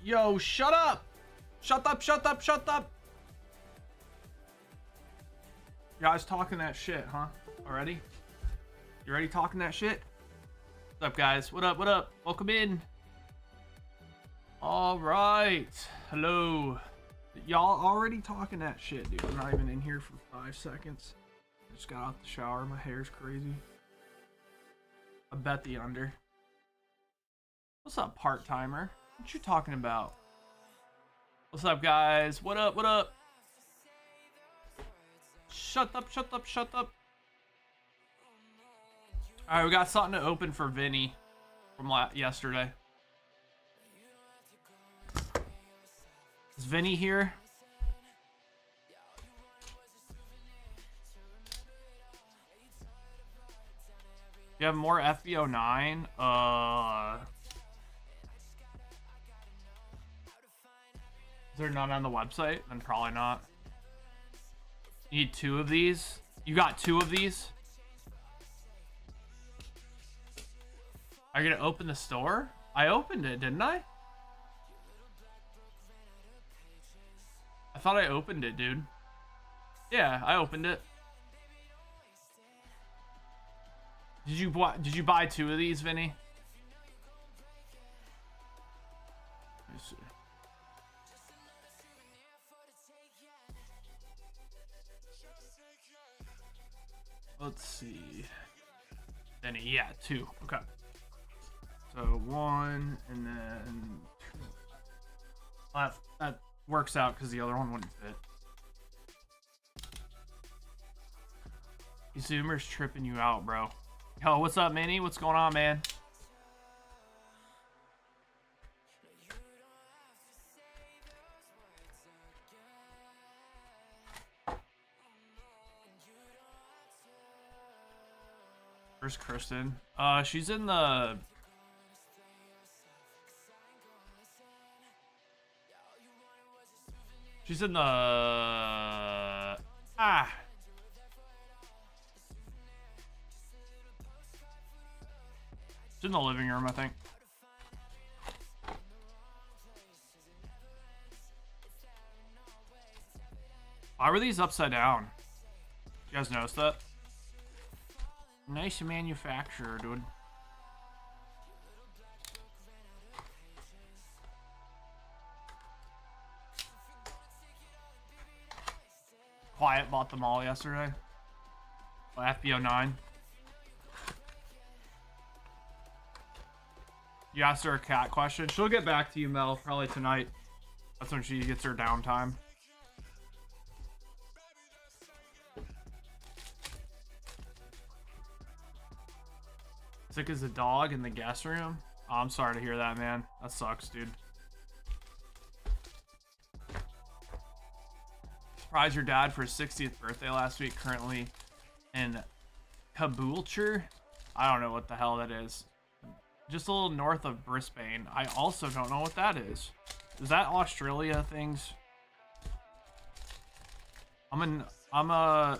Yo, shut up! Shut up, shut up, shut up! You guys talking that shit, huh? Already? You ready talking that shit? What's up, guys? What up, what up? Welcome in. Alright. Hello. Y'all already talking that shit, dude. I'm not even in here for 5 seconds. I just got out the shower. My hair's crazy. I bet the under. What's up, part-timer? What you talking about? What's up, guys? What up, what up? Shut up, shut up, shut up. Alright, we got something to open for Vinny from yesterday. Is Vinny here? You have more FBO9? Is there none on the website? Then probably not. You need 2 of these? You got 2 of these? Are you gonna open the store? I opened it, didn't I? I thought I opened it, dude. Yeah, I opened it. Did you buy 2 of these, Vinny? Let me see. Let's see. Vinny, yeah, 2. Okay. So 1 and then 2. That works out because the other one wouldn't fit. Zoomer's tripping you out, bro. Yo, what's up, Minnie? What's going on, man? Where's Kristen? She's in the... She's in the... She's in the living room, I think. Why were these upside down? You guys notice that? Nice manufacturer, dude. Quiet bought them all yesterday. FBO9. You asked her a cat question. She'll get back to you, Mel, probably tonight. That's when she gets her downtime. Sick as a dog in the guest room? Oh, I'm sorry to hear that, man. That sucks, dude. Surprised your dad for his 60th birthday last week, currently in Caboolture. I don't know what the hell that is. Just a little north of Brisbane. I also don't know what that is. Is that Australia things? I'm a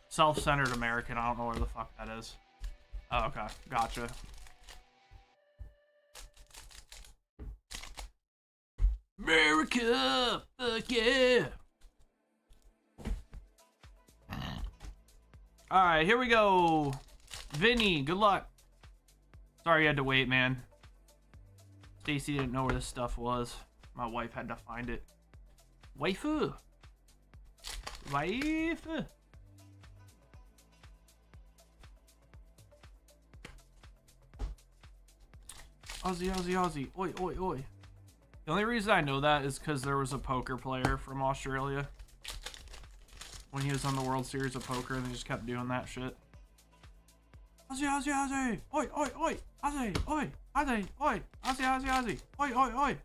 self-centered American. I don't know where the fuck that is. Oh, okay. Gotcha. America! Fuck yeah! Alright, here we go. Vinny, good luck. Sorry you had to wait, man. Stacy didn't know where this stuff was. My wife had to find it. Waifu! Wife! Aussie, Aussie, Aussie. Oi, oi, oi. The only reason I know that is because there was a poker player from Australia when he was on the World Series of Poker, and they just kept doing that shit. Aussie, Aussie, Aussie. Oi, oi, oi. Aussie, oi. Aussie, oi. Aussie, Aussie, Aussie. Oi, oi, oi.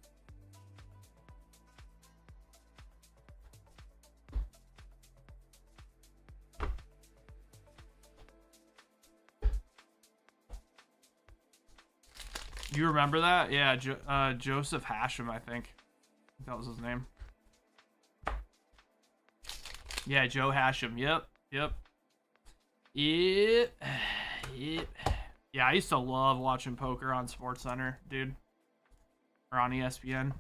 You remember that? Yeah, Joseph Hashem, I think. That was his name. Yeah, Joe Hashem. Yep, yep. Yep. Yep. Yeah, I used to love watching poker on SportsCenter, dude. or on ESPN.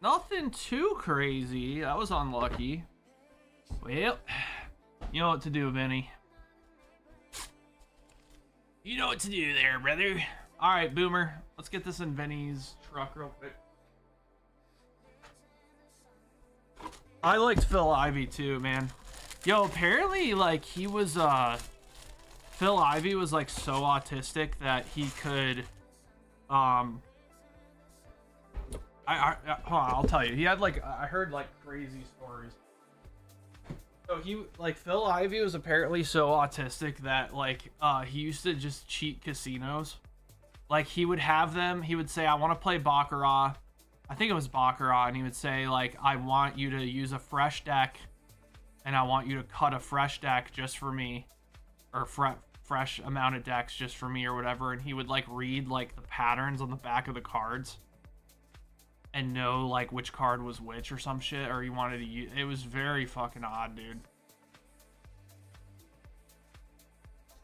Nothing too crazy. That was unlucky. Well, you know what to do, Vinny. You know what to do there, brother. All right, Boomer. Let's get this in Vinny's truck real quick. I liked Phil Ivey too, man. Yo, apparently, like, he was, Phil Ivey was, like, so autistic that he could, hold on, I'll tell you. He had, like, I heard, like, crazy stories. So Phil Ivey was apparently so autistic that, like, he used to just cheat casinos. Like, he would have them, he would say, I want to play Baccarat. I think it was Baccarat, and he would say, like, I want you to use a fresh deck, and I want you to cut a fresh deck just for me, or fresh amount of decks just for me, or whatever, and he would, like, read, like, the patterns on the back of the cards, and know, like, which card was which, or some shit, or he wanted to use, it was very fucking odd, dude.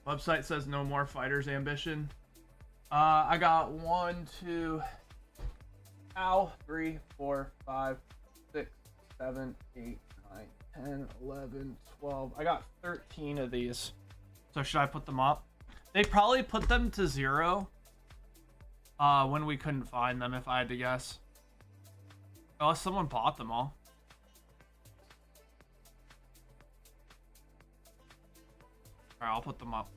Website says no more Fighters Ambition. I got 1, 2... 3, 4, 5, 6, 7, 8, 9, 10, 11, 12. I got 13 of these. So should I put them up? They probably put them to 0 when we couldn't find them, if I had to guess. Unless someone bought them all. Alright, I'll put them up.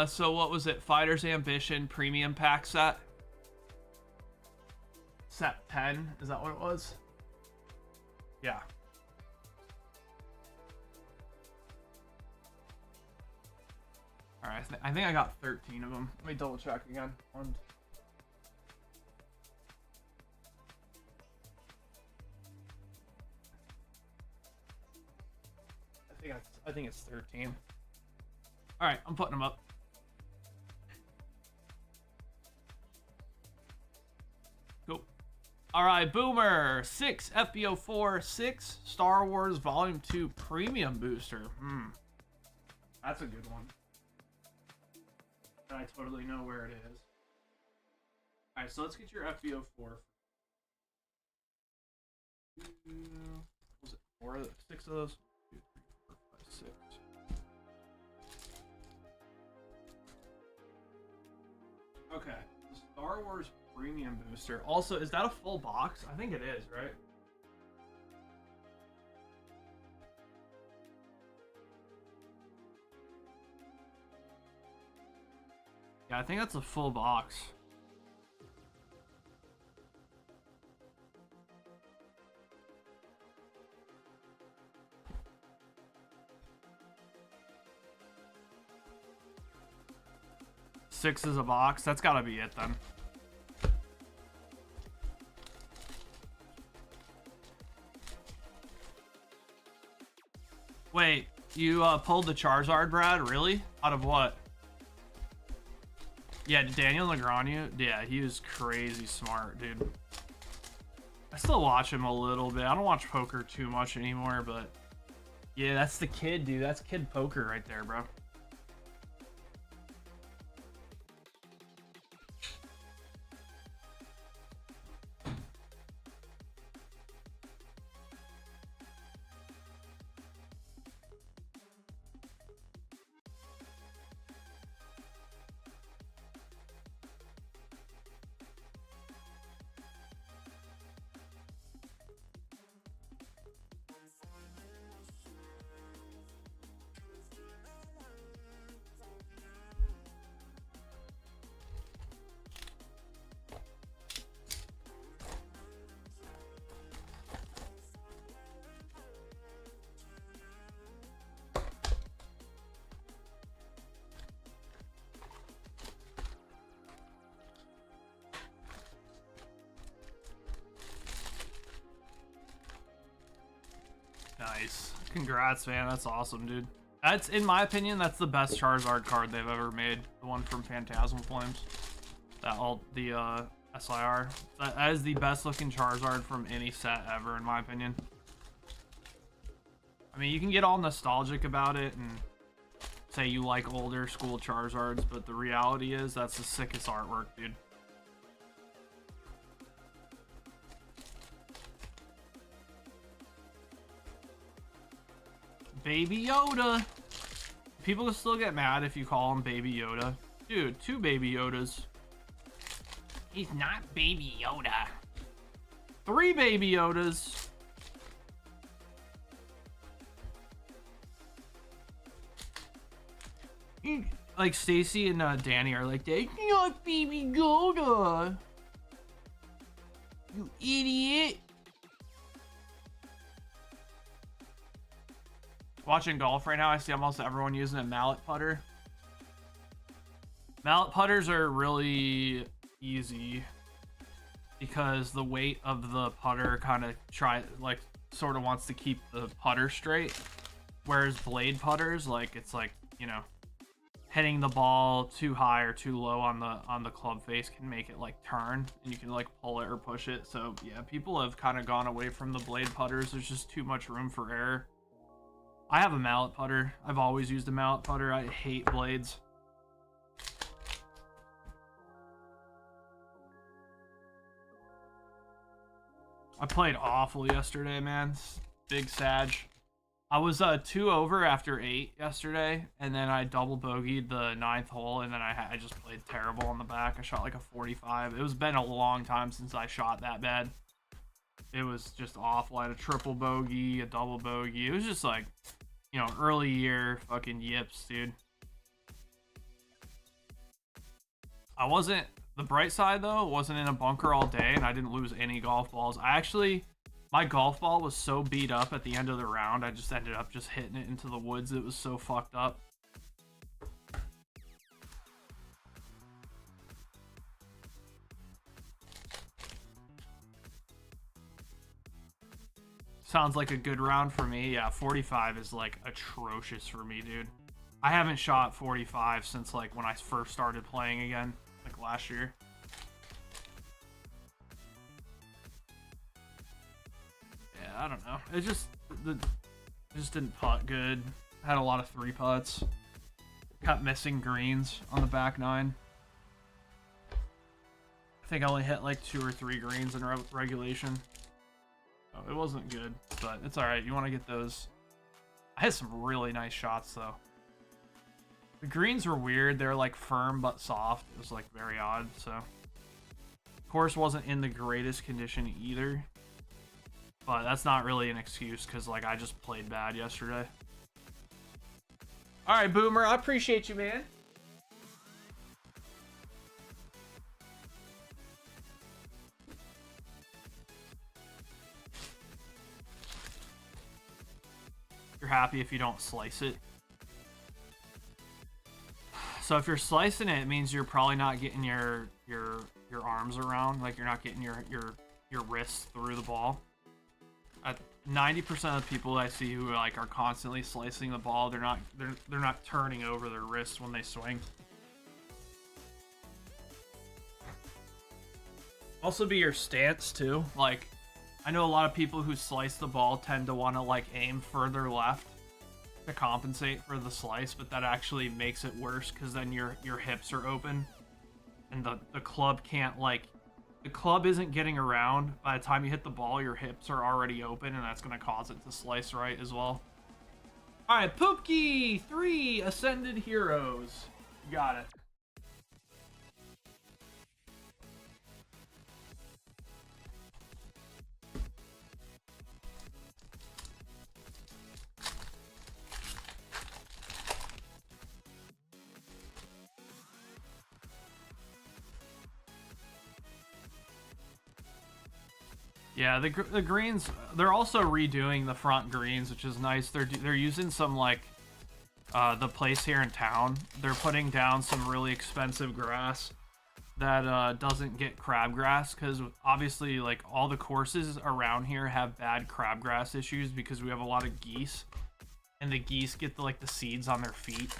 So what was it? Fighter's Ambition premium pack set? Set 10? Is that what it was? Yeah. Alright, I think I got 13 of them. Let me double check again. I think it's 13. Alright, I'm putting them up. Cool. Alright, Boomer. 6 FBO4, 6 Star Wars Volume 2 Premium Booster. That's a good one. I totally know where it is. Alright, so let's get your FBO4. Was it 4 of those? 6 of those? 2, 3, 4, 5, 6. Okay, the Star Wars Premium Booster. Also, is that a full box? I think it is, right? Yeah, I think that's a full box. Six is a box. That's gotta be it then. Wait, you pulled the Charizard, Brad? Really? Out of what? Yeah, Daniel Negreanu? Yeah, he was crazy smart, dude. I still watch him a little bit. I don't watch poker too much anymore, but yeah, that's the kid, dude. That's kid poker right there, bro. Nice. Congrats, man. That's awesome, dude. That's, in my opinion, that's the best Charizard card they've ever made. The one from Phantasm Flames. The SIR. That is the best looking Charizard from any set ever, in my opinion. I mean, you can get all nostalgic about it and say you like older school Charizards, but the reality is that's the sickest artwork, dude. Baby Yoda. People will still get mad if you call him Baby Yoda. Dude, 2 Baby Yodas. He's not Baby Yoda. 3 Baby Yodas. Like Stacy and Danny are like, that's not Baby Yoda. You idiot. Watching golf right now, I see almost everyone using a mallet putter. Mallet putters are really easy because the weight of the putter kind of sort of wants to keep the putter straight, whereas blade putters, like, it's like, you know, hitting the ball too high or too low on the club face can make it like turn, and you can like pull it or push it. So yeah, people have kind of gone away from the blade putters. There's just too much room for error. I have a mallet putter. I've always used a mallet putter. I hate blades. I played awful yesterday, man. Big Sag. I was 2 over after 8 yesterday, and then I double bogeyed the 9th hole, and then I just played terrible on the back. I shot like a 45. It was been a long time since I shot that bad. It was just awful. I had a triple bogey, a double bogey. It was just like, you know, early year fucking yips, dude. I wasn't, the bright side though, wasn't in a bunker all day, and I didn't lose any golf balls. My golf ball was so beat up at the end of the round, I just ended up just hitting it into the woods. It was so fucked up. Sounds like a good round for me. Yeah, 45 is like atrocious for me, dude. I haven't shot 45 since like when I first started playing again, like last year. Yeah, I don't know. It just didn't putt good. Had a lot of 3 putts. Kept missing greens on the back 9. I think I only hit like 2 or 3 greens in regulation. Oh, it wasn't good, but it's alright. You want to get those. I had some really nice shots, though. The greens were weird. They're like firm but soft. It was like very odd, so. Course wasn't in the greatest condition either. But that's not really an excuse because like I just played bad yesterday. Alright, Boomer. I appreciate you, man. You're happy if you don't slice it. So if you're slicing it, it means you're probably not getting your arms around, like you're not getting your wrists through the ball. At 90% of the people I see who like are constantly slicing the ball, they're not turning over their wrists when they swing. Also be your stance too. Like, I know a lot of people who slice the ball tend to want to like aim further left to compensate for the slice, but that actually makes it worse because then your hips are open and the club can't like, the club isn't getting around. By the time you hit the ball, your hips are already open, and that's going to cause it to slice right as well. All right, Poopki 3 Ascended Heroes. You got it. Yeah, the greens, they're also redoing the front greens, which is nice. They're using some, like, the place here in town. They're putting down some really expensive grass that doesn't get crabgrass, because obviously, like, all the courses around here have bad crabgrass issues because we have a lot of geese. and the geese get like the seeds on their feet,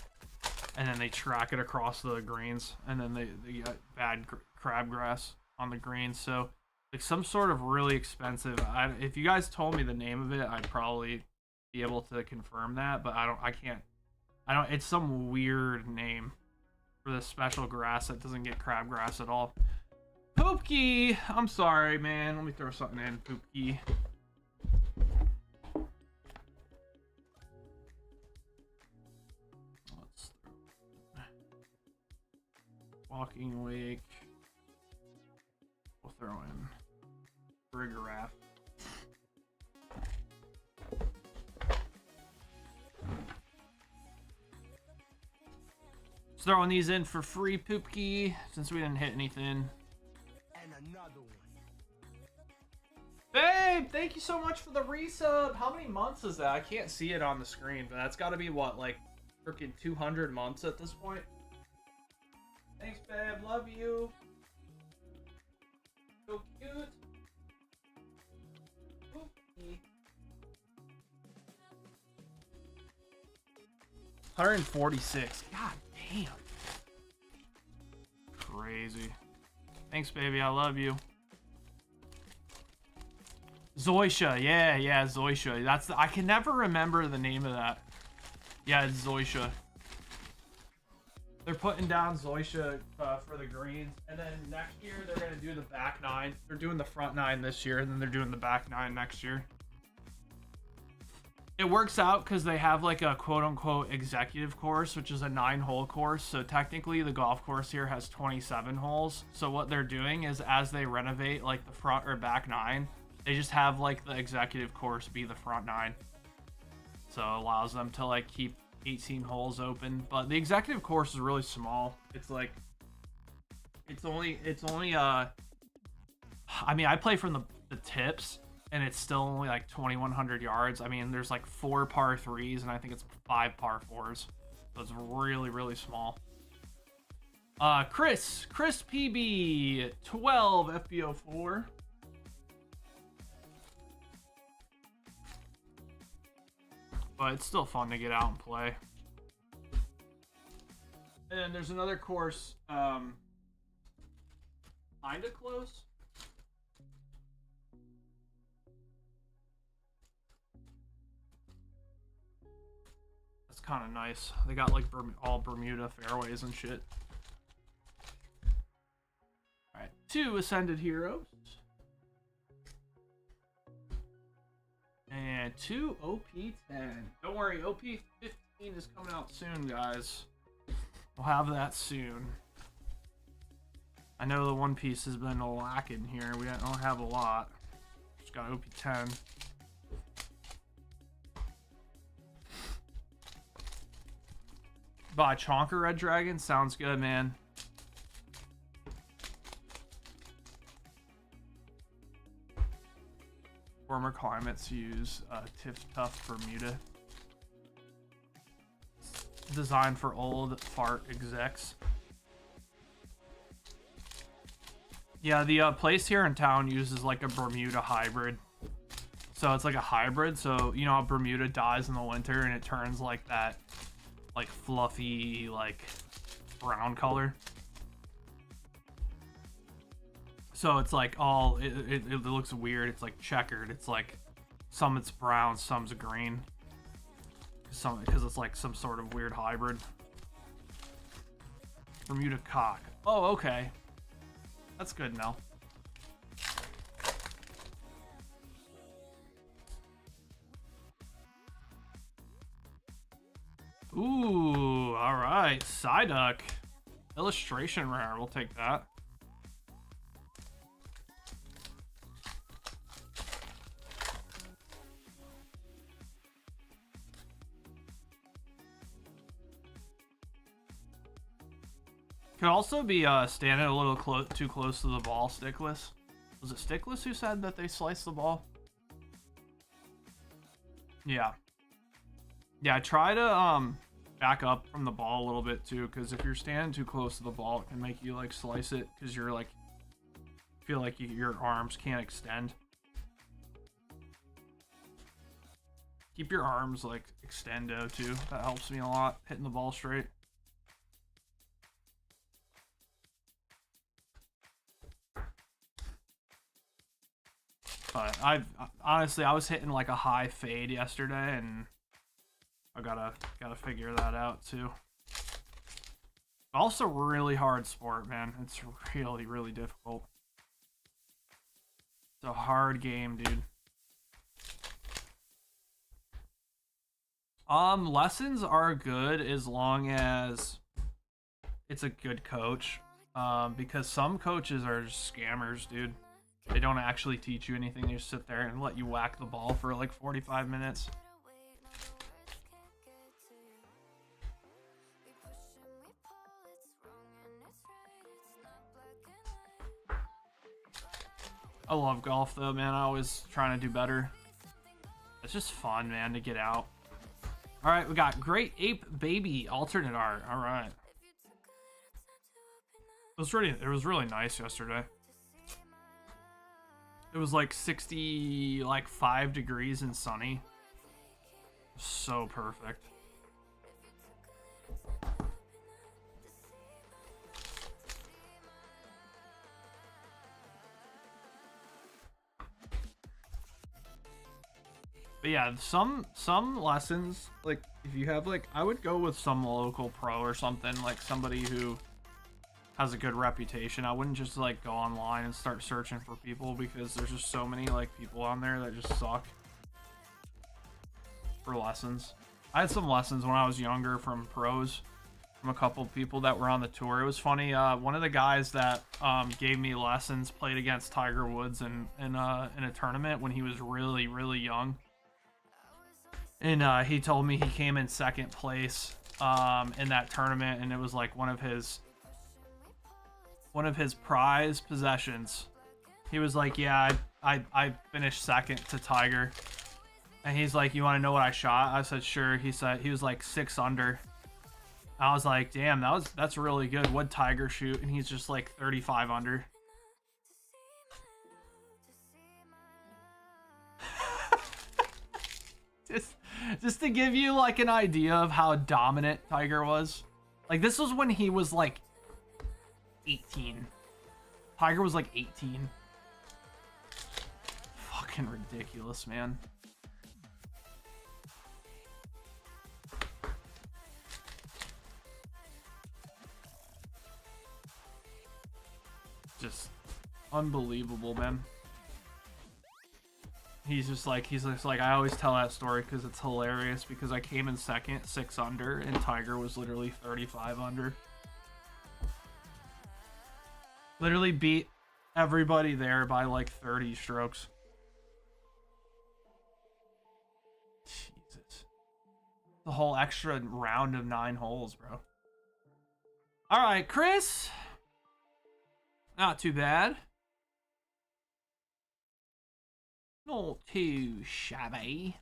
and then they track it across the greens, and then they get bad crabgrass on the greens. So like some sort of really expensive. If you guys told me the name of it, I'd probably be able to confirm that, but I can't. It's some weird name for this special grass that doesn't get crabgrass at all. Poopki! I'm sorry, man. Let me throw something in, Poopki. Let's throw Walking Wake. We'll throw in Brigarath. Throwing these in for free, Poopki, since we didn't hit anything. And another one. Babe, thank you so much for the resub. How many months is that? I can't see it on the screen, but that's got to be what, like freaking 200 months at this point. Thanks, babe. Love you. So cute. Poopki. 146. God damn. Crazy. Thanks, baby. I love you. Zoisha. Yeah, Zoisha. That's I can never remember the name of that. Yeah, it's Zoisha. They're putting down Zoisha for the greens, and then next year they're gonna do the back nine. They're doing the front nine this year, and then they're doing the back nine next year. It works out because they have like a quote-unquote executive course, which is a 9-hole course. So technically the golf course here has 27 holes. So what they're doing is as they renovate like the front or back nine, they just have like the executive course be the front nine. So it allows them to like keep 18 holes open. But the executive course is really small. It's like, it's only I mean, I play from the tips, and it's still only like 2,100 yards. I mean, there's like 4 par 3s, and I think it's 5 par 4s. So it's really, really small. Chris PB 12 FBO4. But it's still fun to get out and play. And there's another course, kinda close. Kind of nice. They got like all Bermuda fairways and shit. All right, 2 Ascended Heroes and 2 OP10. Don't worry, OP15 is coming out soon, guys. We'll have that soon. I know the One Piece has been lacking here. We don't have a lot. Just got OP10. Buy Chonker Red Dragon. Sounds good, man. Warmer climates use Tiff Tough Bermuda. Designed for old fart execs. Yeah, the place here in town uses like a Bermuda hybrid. So it's like a hybrid. So you know how Bermuda dies in the winter and it turns like that, like fluffy, like brown color. So it's like all it looks weird. It's like checkered. It's like some it's brown, some's green. Some because it's like some sort of weird hybrid. Bermuda cock. Oh, okay. That's good now. Ooh, all right. Psyduck. Illustration rare. We'll take that. Could also be standing a little too close to the ball, Stickless. Was it Stickless who said that they sliced the ball? Yeah. Yeah, try to back up from the ball a little bit too, because if you're standing too close to the ball, it can make you like slice it because you're like feel like your arms can't extend. Keep your arms like extendo too. That helps me a lot, hitting the ball straight. But honestly, I was hitting like a high fade yesterday, and I gotta figure that out too. Also, really hard sport, man. It's really, really difficult. It's a hard game, dude. Lessons are good as long as it's a good coach. Because some coaches are just scammers, dude. They don't actually teach you anything. They just sit there and let you whack the ball for like 45 minutes. I love golf though, man. I always trying to do better. It's just fun, man, to get out. All right, we got Great Ape Baby alternate art. All right. It was really nice yesterday. It was like 5 degrees and sunny. So perfect. But yeah, some lessons, like if you have like, I would go with some local pro or something, like somebody who has a good reputation. I wouldn't just like go online and start searching for people, because there's just so many like people on there that just suck for lessons. I had some lessons when I was younger from pros, from a couple of people that were on the tour. It was funny. One of the guys that gave me lessons played against Tiger Woods in a tournament when he was really, really young. And he told me he came in second place in that tournament, and it was like one of his prize possessions. He was like, yeah, I finished second to Tiger. And he's like, you want to know what I shot? I said, sure. He said he was like 6 under. I was like, damn, that's really good. What'd Tiger shoot? And he's just like 35 under. Just to give you like an idea of how dominant Tiger was. Like, this was when he was like 18. Tiger was like 18. Fucking ridiculous, man. Just unbelievable, man. He's just like, I always tell that story because it's hilarious, because I came in second, 6 under, and Tiger was literally 35 under. Literally beat everybody there by like 30 strokes. Jesus. The whole extra round of 9 holes, bro. All right, Chris. Not too bad. Not too shabby.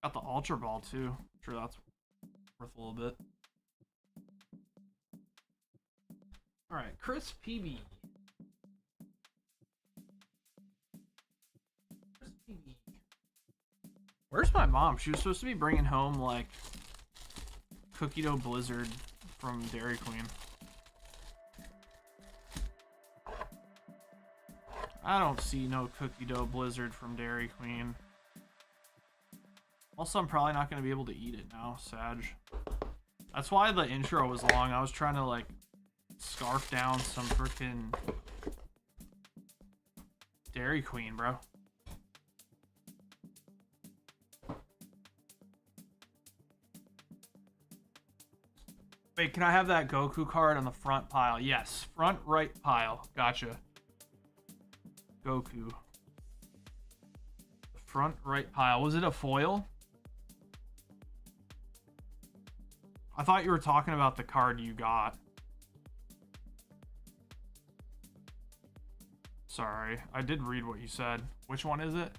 Got the Ultra Ball too. I'm sure that's worth a little bit. Alright, Chris PB. Chris PB. Where's my mom? She was supposed to be bringing home like cookie dough blizzard from Dairy Queen. I don't see no cookie dough blizzard from Dairy Queen. Also, I'm probably not going to be able to eat it now, Sag. That's why the intro was long. I was trying to, like, scarf down some freaking Dairy Queen, bro. Wait, can I have that Goku card on the front pile? Yes, front right pile. Gotcha. Goku. The front right pile. Was it a foil? I thought you were talking about the card you got. Sorry, I did read what you said. Which one is it?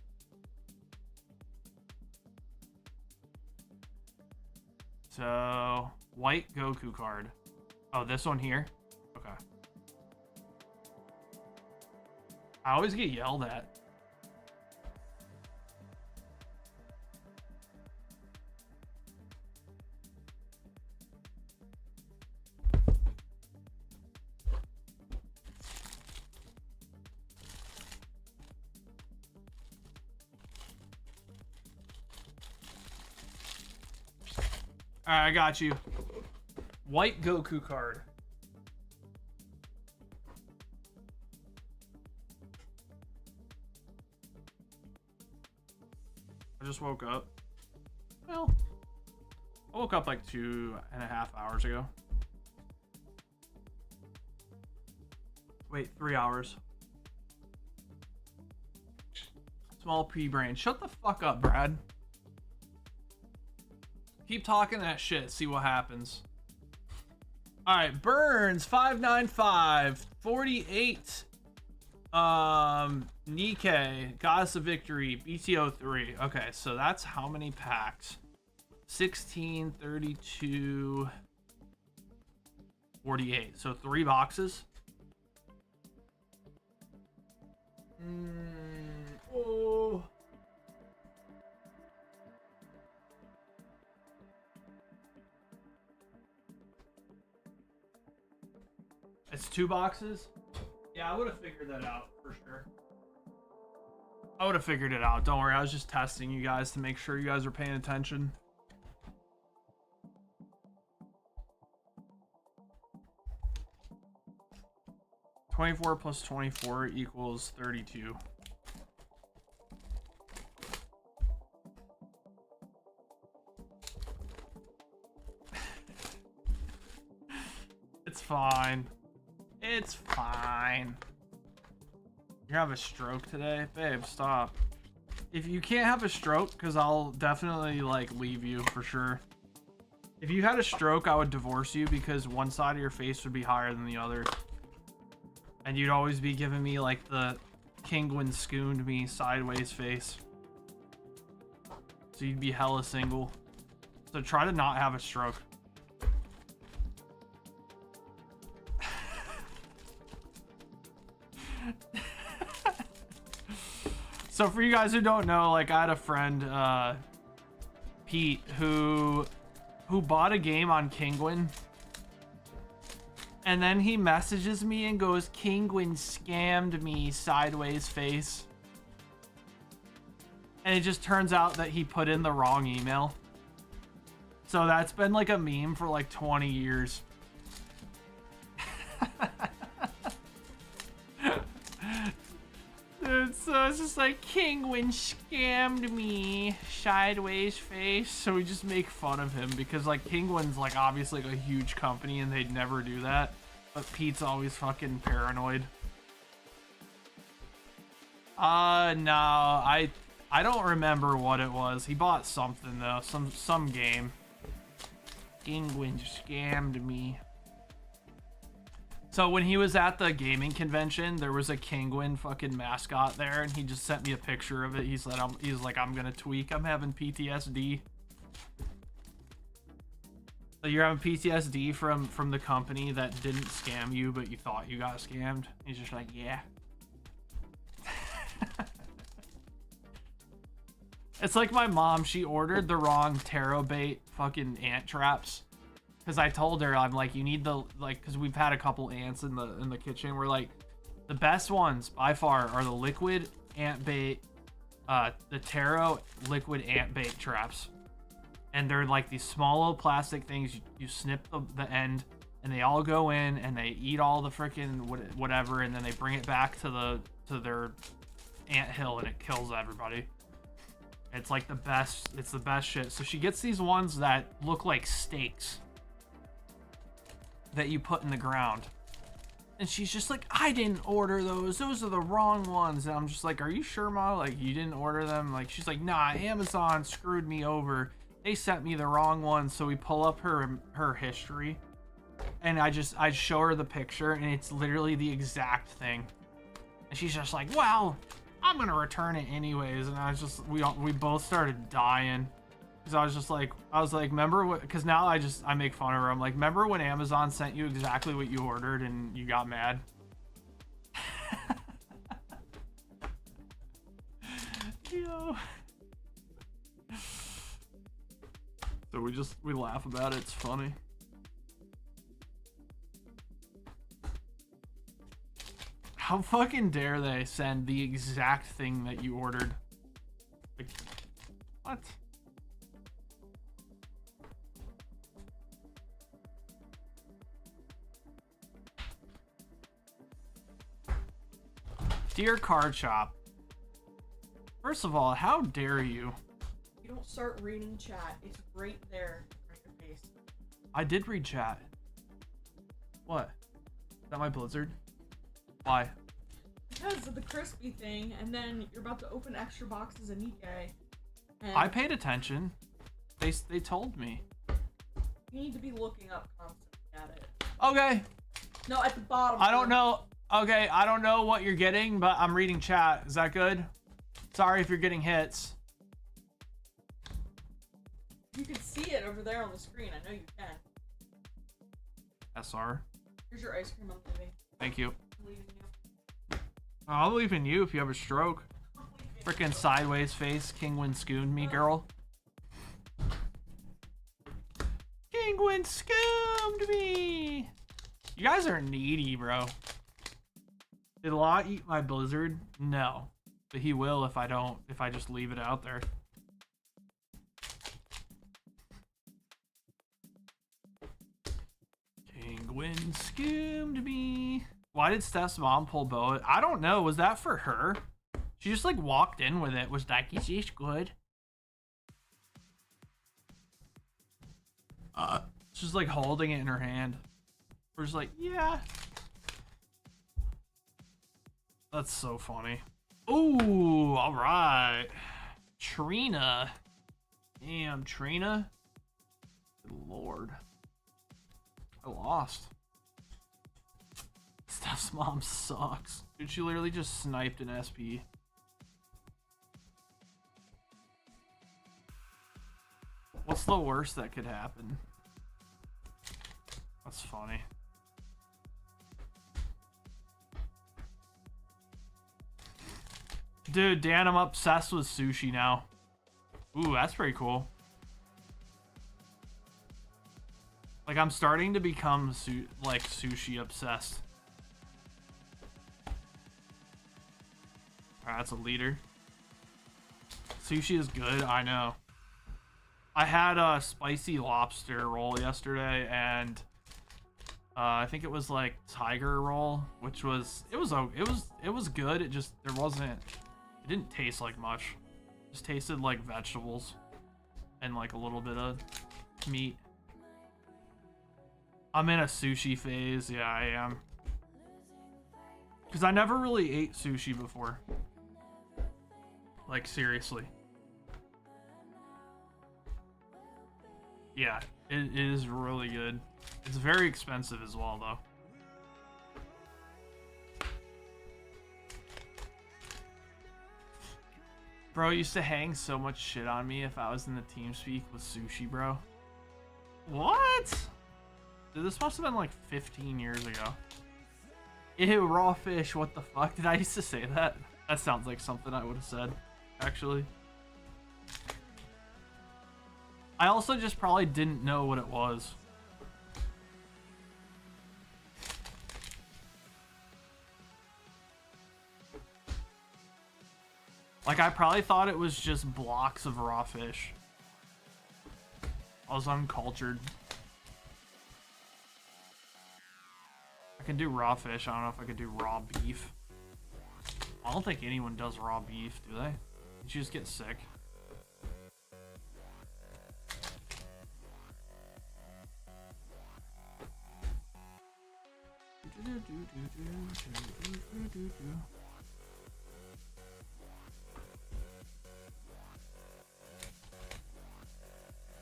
So, white Goku card. Oh, this one here? Okay. I always get yelled at. Alright, I got you. White Goku card. I just woke up. Well, I woke up like 2.5 hours ago. Wait, 3 hours. Small P-brain. Shut the fuck up, Brad. Keep talking that shit, see what happens. Alright, Burns, 595, 48. Nikkei, Goddess of Victory, BTO3. Okay, so that's how many packs? 16, 32, 48. So 3 boxes. Oh. It's 2 boxes? Yeah, I would have figured that out for sure. I would have figured it out. Don't worry, I was just testing you guys to make sure you guys are paying attention. $24 plus 24 equals 32. It's fine. It's fine. You have a stroke today? Babe, stop. If you can't have a stroke, because I'll definitely like leave you for sure. If you had a stroke, I would divorce you because one side of your face would be higher than the other. And you'd always be giving me like the Kingwin scooned me sideways face. So you'd be hella single. So try to not have a stroke. So for you guys who don't know, like I had a friend, Pete, who bought a game on Kingwin. And then he messages me and goes, Kingwin scammed me, sideways face. And it just turns out that he put in the wrong email. So that's been like a meme for like 20 years. So it's just like, Kingwin scammed me, sideways face. So we just make fun of him because like Kingwin's like obviously like a huge company and they'd never do that. But Pete's always fucking paranoid. No, I don't remember what it was. He bought something though, some game. Kingwin scammed me. So when he was at the gaming convention, there was a Kingwin fucking mascot there, and he just sent me a picture of it. He's like, I'm gonna tweak. I'm having PTSD. So you're having PTSD from the company that didn't scam you, but you thought you got scammed. He's just like, yeah. It's like my mom. She ordered the wrong tarot bait fucking ant traps. Because I told her, I'm like, you need the, like, because we've had a couple ants in the kitchen. We're like, the best ones by far are the liquid ant bait, the tarot liquid ant bait traps. And they're like these small little plastic things. You snip the end and they all go in and they eat all the freaking whatever. And then they bring it back to their ant hill and it kills everybody. It's like the best. It's the best shit. So she gets these ones that look like steaks that you put in the ground. And she's just like, I didn't order those. Those are the wrong ones. And I'm just like, are you sure, Ma? Like, you didn't order them? Like, she's like, nah, Amazon screwed me over. They sent me the wrong ones. So we pull up her history. And I show her the picture. And it's literally the exact thing. And she's just like, well, I'm going to return it anyways. And I was just, we both started dying. Because I was like, remember what, because now I make fun of her. I'm like, remember when Amazon sent you exactly what you ordered and you got mad? Yo. So we laugh about it. It's funny. How fucking dare they send the exact thing that you ordered? Like, what? Dear Card Shop. First of all, how dare you? You don't start reading chat. It's right there in your face. I did read chat. What? Is that my Blizzard? Why? Because of the crispy thing, and then you're about to open extra boxes of Nikkei. And I paid attention. They told me. you need to be looking up constantly at it. Okay. No, at the bottom. I don't know. Okay, I don't know what you're getting, but I'm reading chat. Is that good? Sorry if you're getting hits. You can see it over there on the screen. I know you can. SR. Here's your ice cream. I'm leaving. Thank you. I'm leaving you. I'll believe in you if you have a stroke. Frickin' sideways face. Kingwin scooned me, girl. Kingwin scooned me. You guys are needy, bro. Did Law eat my Blizzard? No. But he will if I just leave it out there. Kingwin skimmed me. Why did Steph's mom pull Boa? I don't know. Was that for her? She just like walked in with it. Was like, is this good? She's like holding it in her hand. We're just like, yeah. That's so funny. Ooh, all right. Trina. Damn, Trina. Good Lord. I lost. Steph's mom sucks. Dude, she literally just sniped an SP. What's the worst that could happen? That's funny. Dude, Dan, I'm obsessed with sushi now. Ooh, that's pretty cool. Like, I'm starting to become sushi obsessed. Alright, that's a leader. Sushi is good, I know. I had a spicy lobster roll yesterday, and I think it was like tiger roll, which was it was good. It just it didn't taste like much. It just tasted like vegetables and like a little bit of meat. I'm in a sushi phase. Yeah, I am. Because I never really ate sushi before. Like, seriously. Yeah, it is really good. It's very expensive as well, though. Bro used to hang so much shit on me if I was in the team speak with sushi, bro. What? Dude, this must have been like 15 years ago. Ew, raw fish, what the fuck? Did I used to say that? That sounds like something I would have said, actually. I also just probably didn't know what it was. Like, I probably thought it was just blocks of raw fish. I was uncultured. I can do raw fish. I don't know if I could do raw beef. I don't think anyone does raw beef, do they? You just get sick.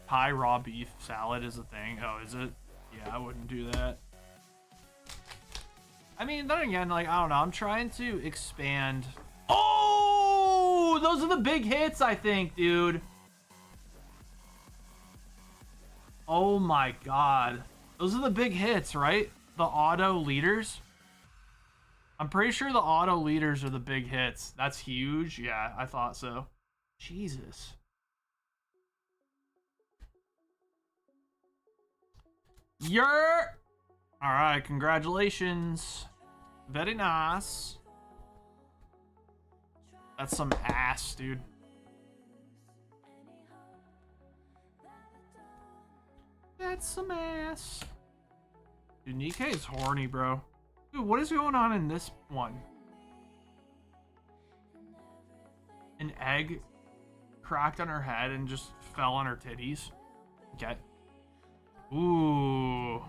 Pie raw beef salad is a thing. Oh, is it? Yeah, I wouldn't do that. I mean, then again, like, I don't know. I'm trying to expand. Oh, those are the big hits, I think, dude. Oh my god. Those are the big hits, right? The auto leaders. I'm pretty sure the auto leaders are the big hits. That's huge. Yeah, I thought so. Jesus. You're... Alright, congratulations. Very nice. That's some ass, dude. That's some ass. Dude, Nikkei is horny, bro. Dude, what is going on in this one? An egg cracked on her head and just fell on her titties. Okay. Ooh.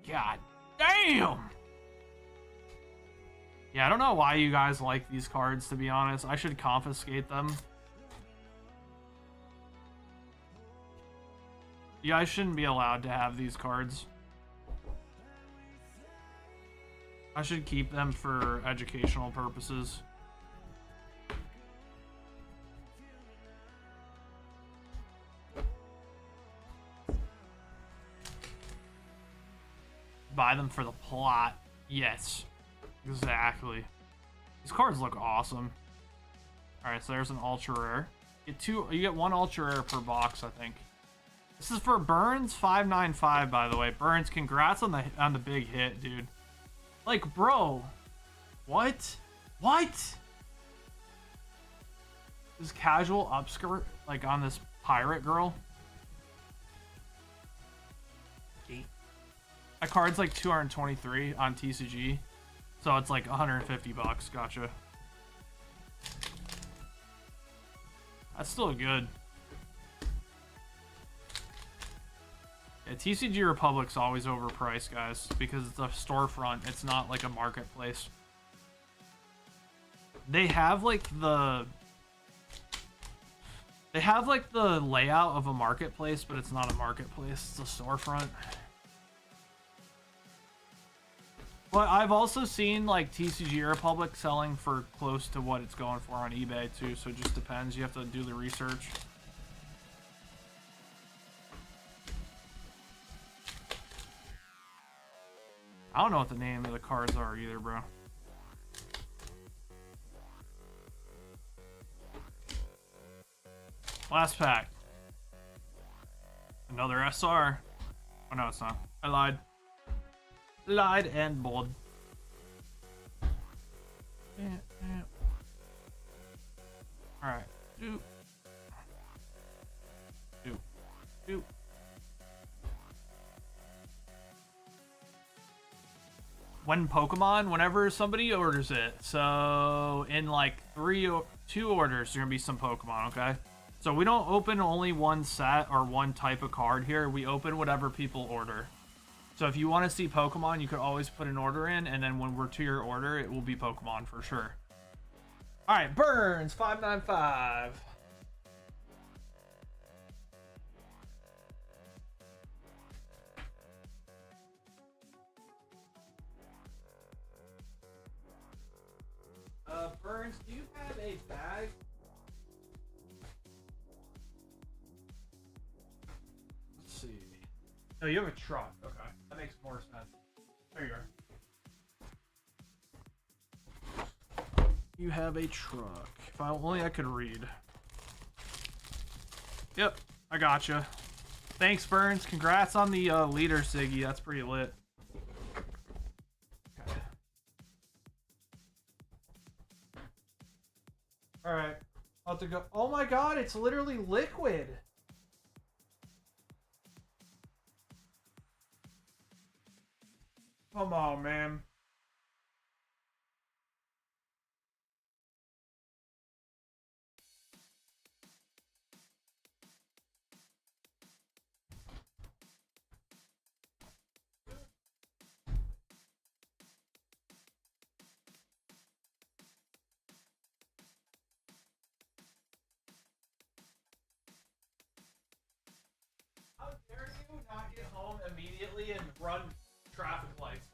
God damn. Yeah, I don't know why you guys like these cards, to be honest. I should confiscate them. You guys shouldn't be allowed to have these cards. I should keep them for educational purposes. Buy them for the plot. Yes. Exactly. These cards look awesome. Alright, so there's an ultra rare. You get one ultra rare per box, I think. This is for Burns 595, by the way. Burns, congrats on the big hit, dude. Like, bro. What? What? This casual upskirt, like on this pirate girl. That card's like 223 on TCG. So it's like 150 bucks. Gotcha. That's still good. Yeah, TCG Republic's always overpriced, guys, because it's a storefront. It's not like a marketplace. They have like the layout of a marketplace, but it's not a marketplace. It's a storefront. But I've also seen like TCG Republic selling for close to what it's going for on eBay too, so it just depends. You have to do the research. I don't know what the name of the cards are either, bro. Last pack. Another SR. Oh no, it's not. I lied. Lied and bold. Alright. Do. When Pokemon, whenever somebody orders it. So in like 2 orders, there's gonna be some Pokemon, okay? So we don't open only one set or one type of card here. We open whatever people order. So if you want to see Pokemon, you could always put an order in, and then when we're to your order, it will be Pokemon for sure. All right, Burns 595. Burns, do you have a bag? Let's see. No, you have a truck. Okay. That makes more sense. There you are. You have a truck. If only I could read. Yep, I gotcha. Thanks, Burns. Congrats on the leader, Siggy. That's pretty lit. Okay. Alright. I'll have to go. Oh my god, it's literally liquid. Come on, man. How dare you not get home immediately and run traffic lights?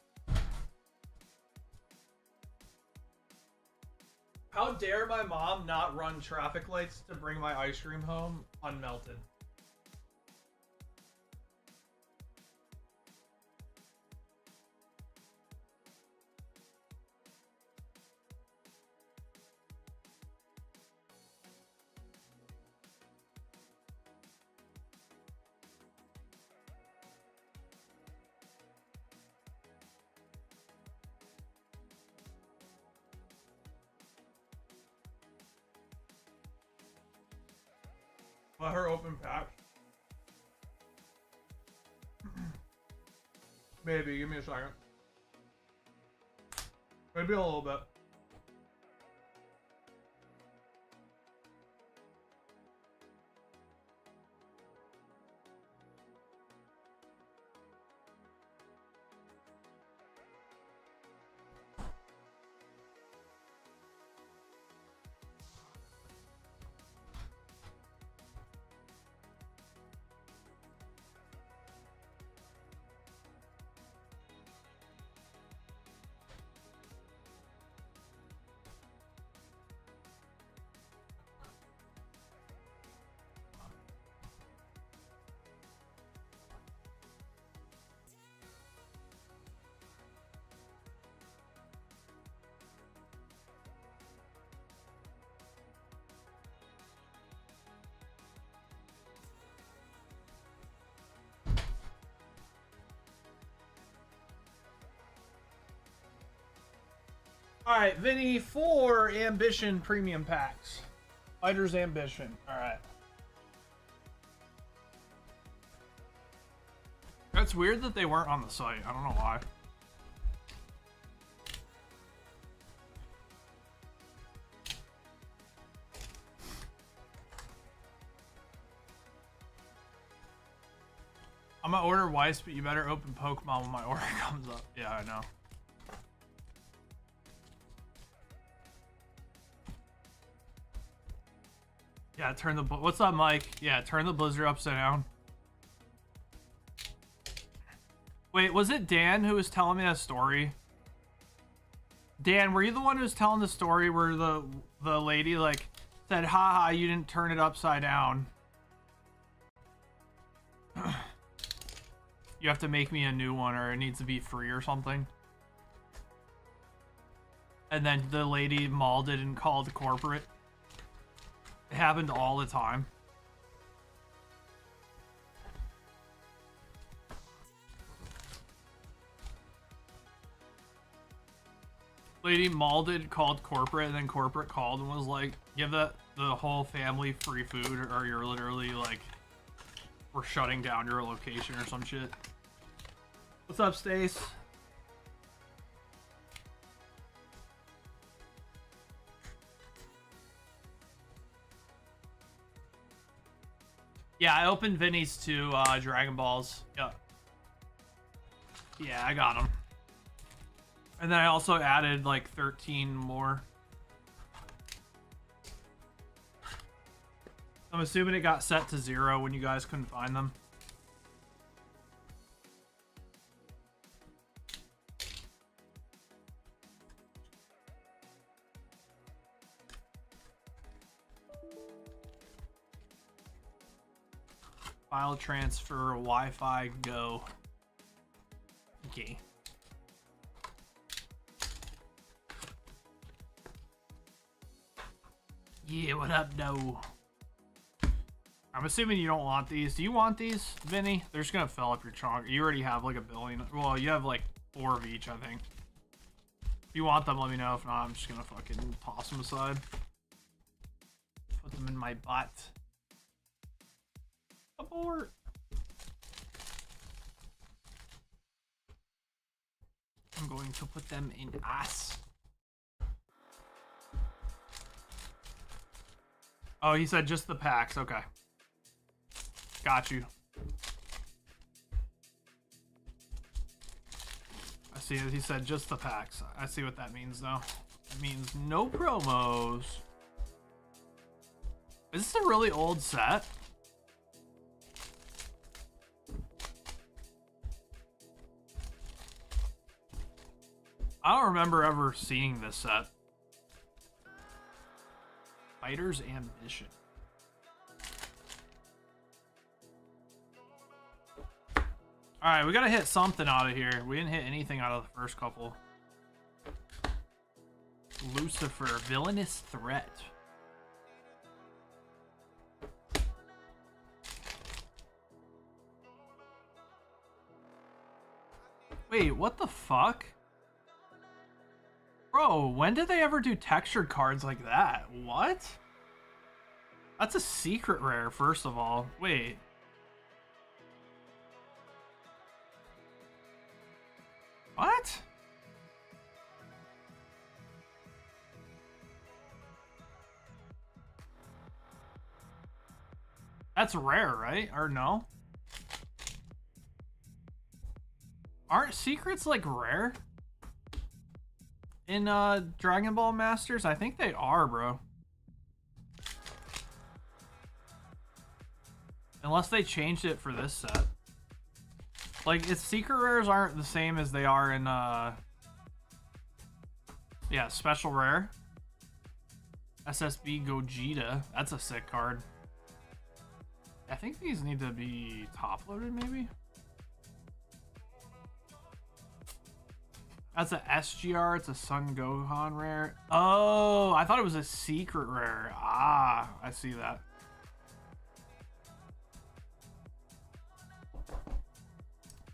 How dare my mom not run traffic lights to bring my ice cream home unmelted? Let her open packs. Maybe, give me a second. Maybe a little bit. All right, Vinny, 4 Ambition premium packs. Fighter's Ambition. All right. That's weird that they weren't on the site. I don't know why. I'm gonna order Weiss, but you better open Pokemon when my order comes up. Yeah, I know. Yeah, turn the... What's up, Mike? Yeah, turn the Blizzard upside down. Wait, was it Dan who was telling me that story? Dan, were you the one who was telling the story where the lady, like, said, haha, you didn't turn it upside down? You have to make me a new one or it needs to be free or something. And then the lady mauled it and called corporate. It happened all the time. Lady mauled it, called corporate, and then corporate called and was like, give the whole family free food or you're literally like, we're shutting down your location or some shit. What's up, Stace? Yeah, I opened Vinny's 2 Dragon Balls. Yeah. Yeah, I got them. And then I also added like 13 more. I'm assuming it got set to 0 when you guys couldn't find them. File transfer, Wi-Fi, go. Okay. Yeah, what up, no? I'm assuming you don't want these. Do you want these, Vinny? They're just gonna fill up your trunk. You already have like 1 billion. Well, you have like 4 of each, I think. If you want them, let me know. If not, I'm just gonna fucking toss them aside. Put them in my butt. Abort. I'm going to put them in ass. Oh, he said just the packs. Okay. Got you. I see that he said just the packs. I see what that means though. It means no promos. Is this a really old set? I don't remember ever seeing this set. Fighter's Ambition. Alright, we gotta hit something out of here. We didn't hit anything out of the first couple. Lucifer, Villainous Threat. Wait, what the fuck? Bro, when did they ever do textured cards like that? What? That's a secret rare, first of all. Wait. What? That's rare, right? Or no? Aren't secrets like rare? In Dragon Ball Masters? I think they are, bro. Unless they changed it for this set. Like, its secret rares aren't the same as they are in, yeah, special rare. SSB Gogeta. That's a sick card. I think these need to be top-loaded, maybe? That's a SGR. It's a Sun Gohan rare. Oh, I thought it was a secret rare. Ah, I see that.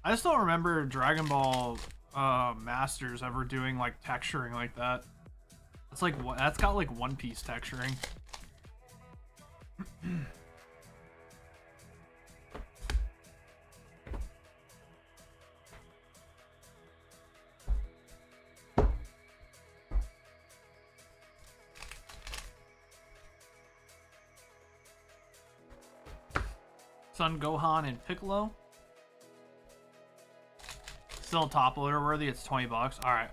I just don't remember Dragon Ball Masters ever doing like texturing like that. That's like that's got like One Piece texturing. Sun Gohan and Piccolo. Still top loader worthy. It's 20 bucks. All right.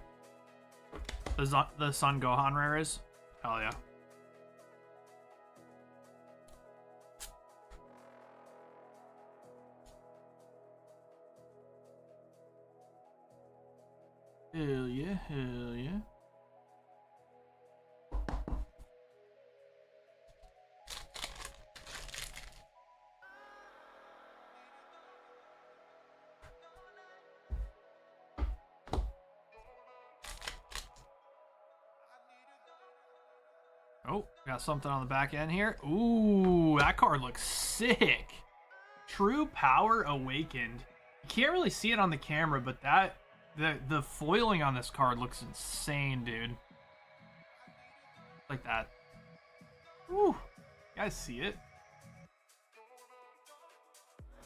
The Sun Gohan rare is. Hell yeah. Hell yeah. Hell yeah. Oh, got something on the back end here. Ooh, that card looks sick. True Power Awakened. You can't really see it on the camera, but the foiling on this card looks insane, dude. Like that. Ooh, you guys see it?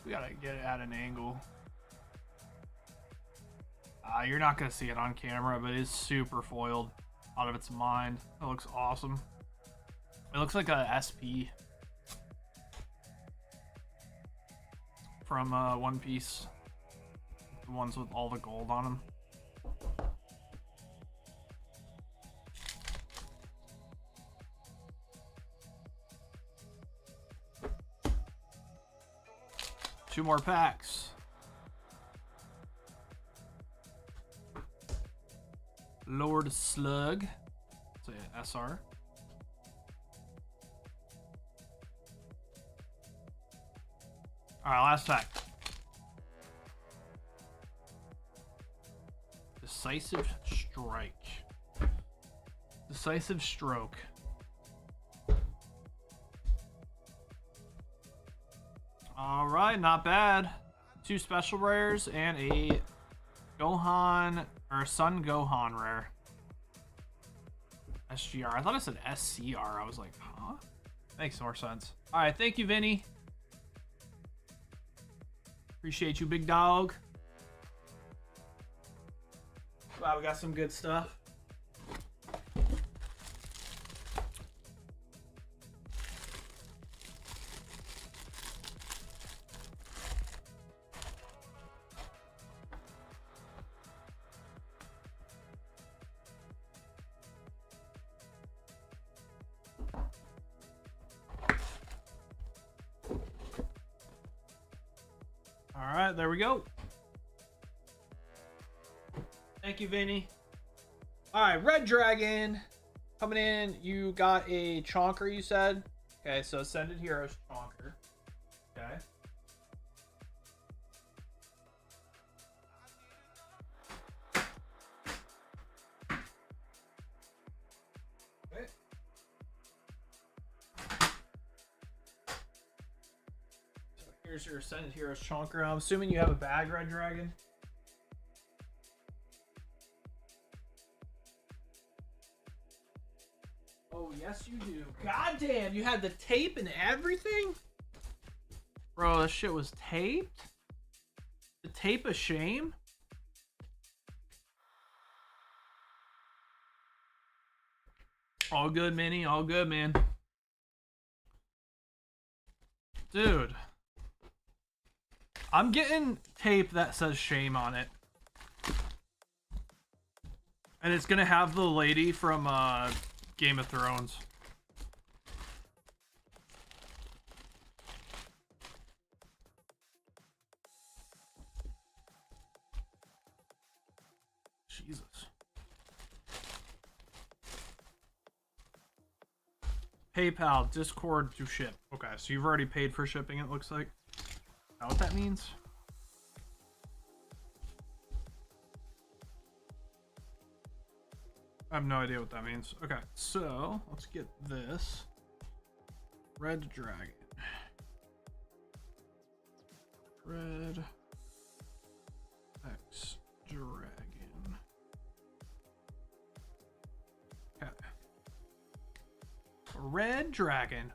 We gotta get it at an angle. You're not gonna see it on camera, but it's super foiled out of its mind. It looks awesome. It looks like a SP from One Piece. The ones with all the gold on them. Two more packs. Lord Slug. It's an SR. Alright, last pack. Decisive Strike. Decisive Stroke. Alright, not bad. Two special rares and a Gohan, or Sun Gohan rare. SGR. I thought it said SCR. I was like, huh? Makes more sense. Alright, thank you, Vinny. Appreciate you, big dog. Wow, we got some good stuff. All right, there we go. Thank you, Vinny. All right, Red Dragon coming in. You got a Chonker, you said. Okay, so Ascended Heroes Chonker. Okay. Okay. So here's your Ascended Heroes Chonker. I'm assuming you have a bag, Red Dragon. Oh, yes you do. God damn, you had the tape and everything? Bro, that shit was taped? The tape of shame? All good, Minnie. All good, man. Dude. I'm getting tape that says shame on it. And it's gonna have the lady from Game of Thrones. Jesus. PayPal, Discord to ship. Okay, so you've already paid for shipping, it looks like. Is that what that means? I have no idea what that means. Okay, so let's get this. Red Dragon. Red X Dragon. Okay. Red Dragon.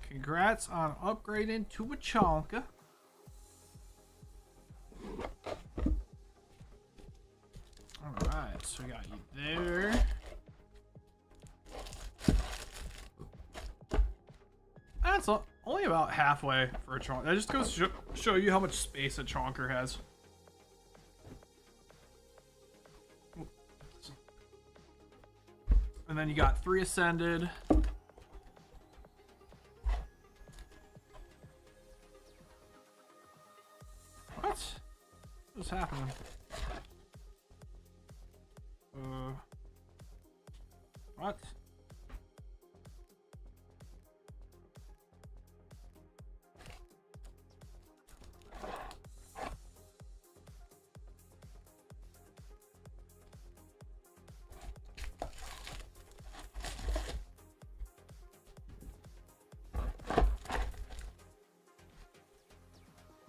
Congrats on upgrading to a Chonka. Alright, so we got you there. That's only about halfway for a Chonker. That just goes to show you how much space a Chonker has. And then you got 3 Ascended. What's happening? What?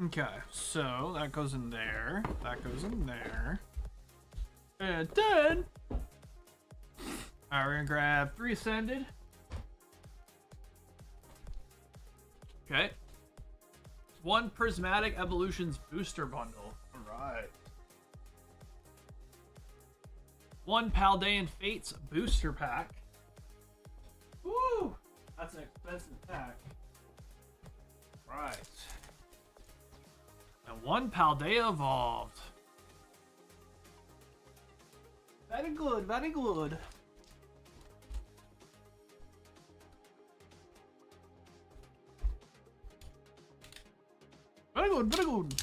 Okay, so that goes in there. That goes in there. And then, alright, we're gonna grab 3 Ascended. Okay. 1 Prismatic Evolutions Booster Bundle. Alright. 1 Paldean Fates Booster Pack. Woo! That's an expensive pack. Right. And 1 Paldea Evolved. Very good, very good. Very good, very good.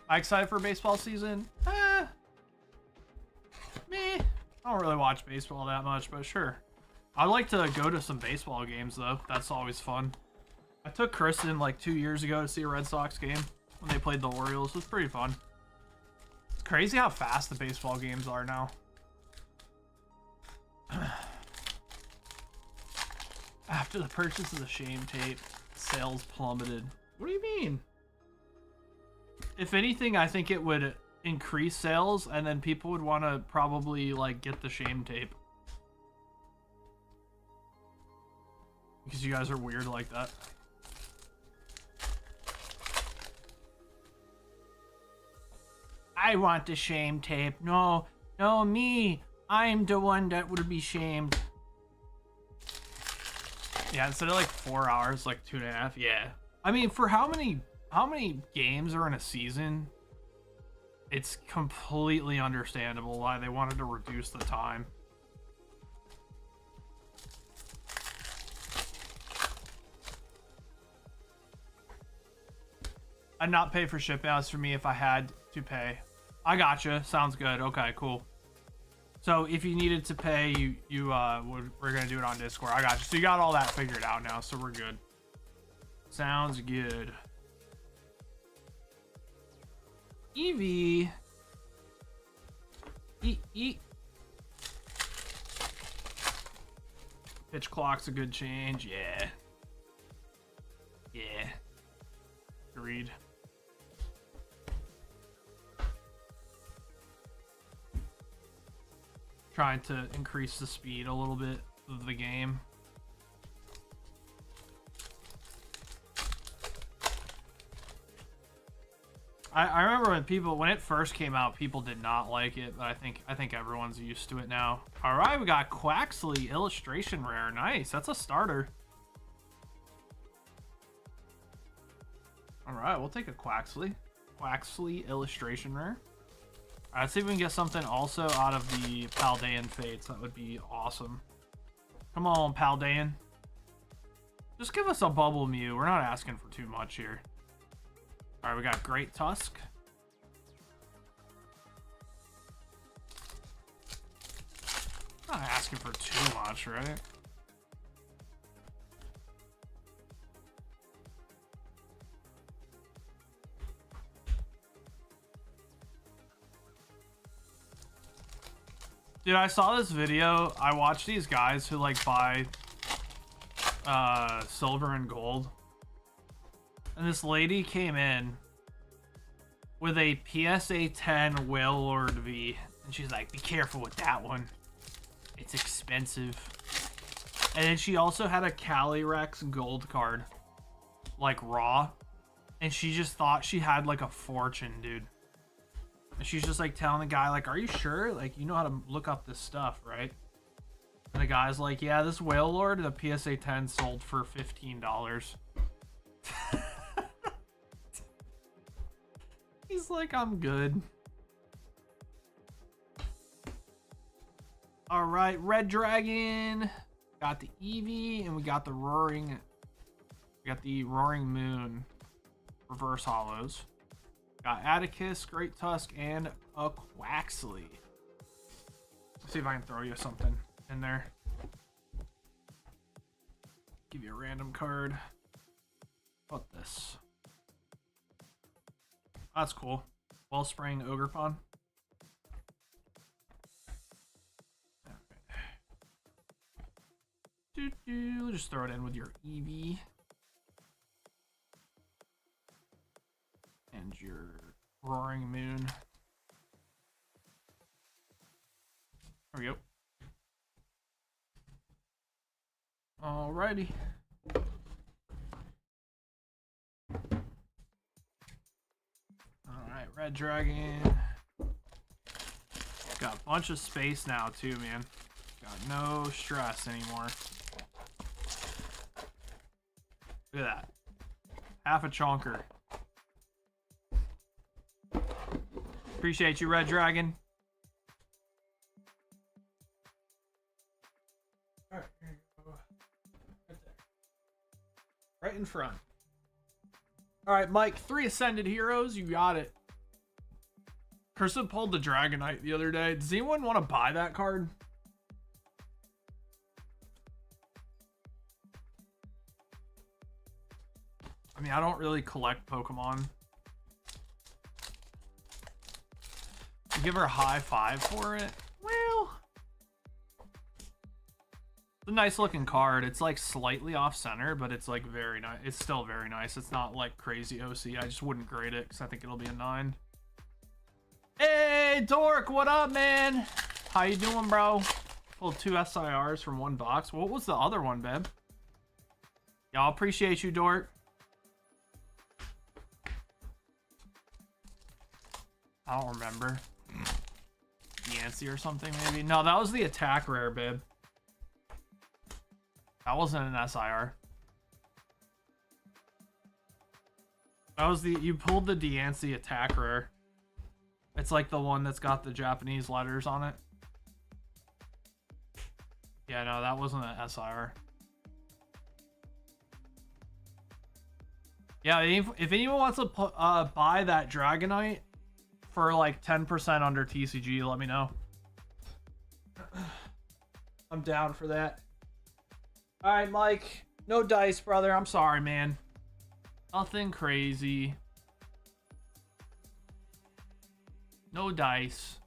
I'm excited for baseball season. Meh. I don't really watch baseball that much, but sure. I'd like to go to some baseball games, though. That's always fun. I took Kristen like 2 years ago to see a Red Sox game when they played the Orioles. It was pretty fun. It's crazy how fast the baseball games are now. After the purchase of the shame tape, sales plummeted. What do you mean? If anything, I think it would increase sales, and then people would want to probably like get the shame tape. Because you guys are weird like that. I want the shame tape. No, me. I'm the one that would be shamed. Yeah, instead of like 4 hours, like 2.5. Yeah. I mean, for how many games are in a season, it's completely understandable why they wanted to reduce the time. I'd not pay for shipping. That's for me if I had to pay. I gotcha. Sounds good. Okay, cool. So if you needed to pay, we're gonna do it on Discord. I got you. So you got all that figured out now, so we're good. Sounds good. Eevee. Eat. Pitch clock's a good change. Yeah. Yeah. Agreed. trying to increase the speed a little bit of the game. I remember when it first came out, people did not like it, but I think everyone's used to it now. All right, we got Quaxley illustration rare. Nice, that's a starter. All right, we'll take a Quaxley illustration rare. All right, let's see if we can get something also out of the Paldean Fates. That would be awesome. Come on, Paldean. Just give us a bubble Mew. We're not asking for too much here. All right, we got Great Tusk. Not asking for too much, right? Dude, I saw this video. I watched these guys who like buy silver and gold. And this lady came in with a PSA 10 Wailord V. And she's like, be careful with that one. It's expensive. And then she also had a Calyrex gold card. Like raw. And she just thought she had like a fortune, dude. And she's just like telling the guy, like, are you sure? Like, you know how to look up this stuff, right? And the guy's like, yeah, this Wailord, the PSA 10 sold for $15. He's like, I'm good. All right, Red Dragon. Got the Eevee, and we got the Roaring. We got the Roaring Moon reverse hollows. Got Atticus, Great Tusk, and a Quaxley. Let's see if I can throw you something in there. Give you a random card. How about this? That's cool. Wellspring Ogerpon. We'll just throw it in with your Eevee. And your Roaring Moon. There we go. Alrighty. Alright, Red Dragon. Got a bunch of space now too, man. Got no stress anymore. Look at that. Half a chonker. Appreciate you, Red Dragon. Alright, here you go. Right there. Right in front. Alright, Mike, 3 Ascended Heroes. You got it. Person pulled the Dragonite the other day. Does anyone want to buy that card? I mean, I don't really collect Pokemon. You give her a high 5 for it? Well, it's a nice looking card. It's like slightly off center, but it's like very nice. It's still very nice. It's not like crazy OC. I just wouldn't grade it because I think it'll be a 9. Hey, Dork, what up, man? How you doing, bro? Pulled 2 SIRs from 1 box. What was the other one, babe? Y'all appreciate you, Dork. I don't remember. Yancey or something, maybe? No, that was the attack rare, babe. That wasn't an SIR. That was the... You pulled the Yancey attack rare. It's like the one that's got the Japanese letters on it. Yeah, no, that wasn't an SIR. Yeah, if anyone wants to buy that Dragonite for like 10% under TCG, let me know. I'm down for that. Alright, Mike. No dice, brother. I'm sorry, man. Nothing crazy. No dice.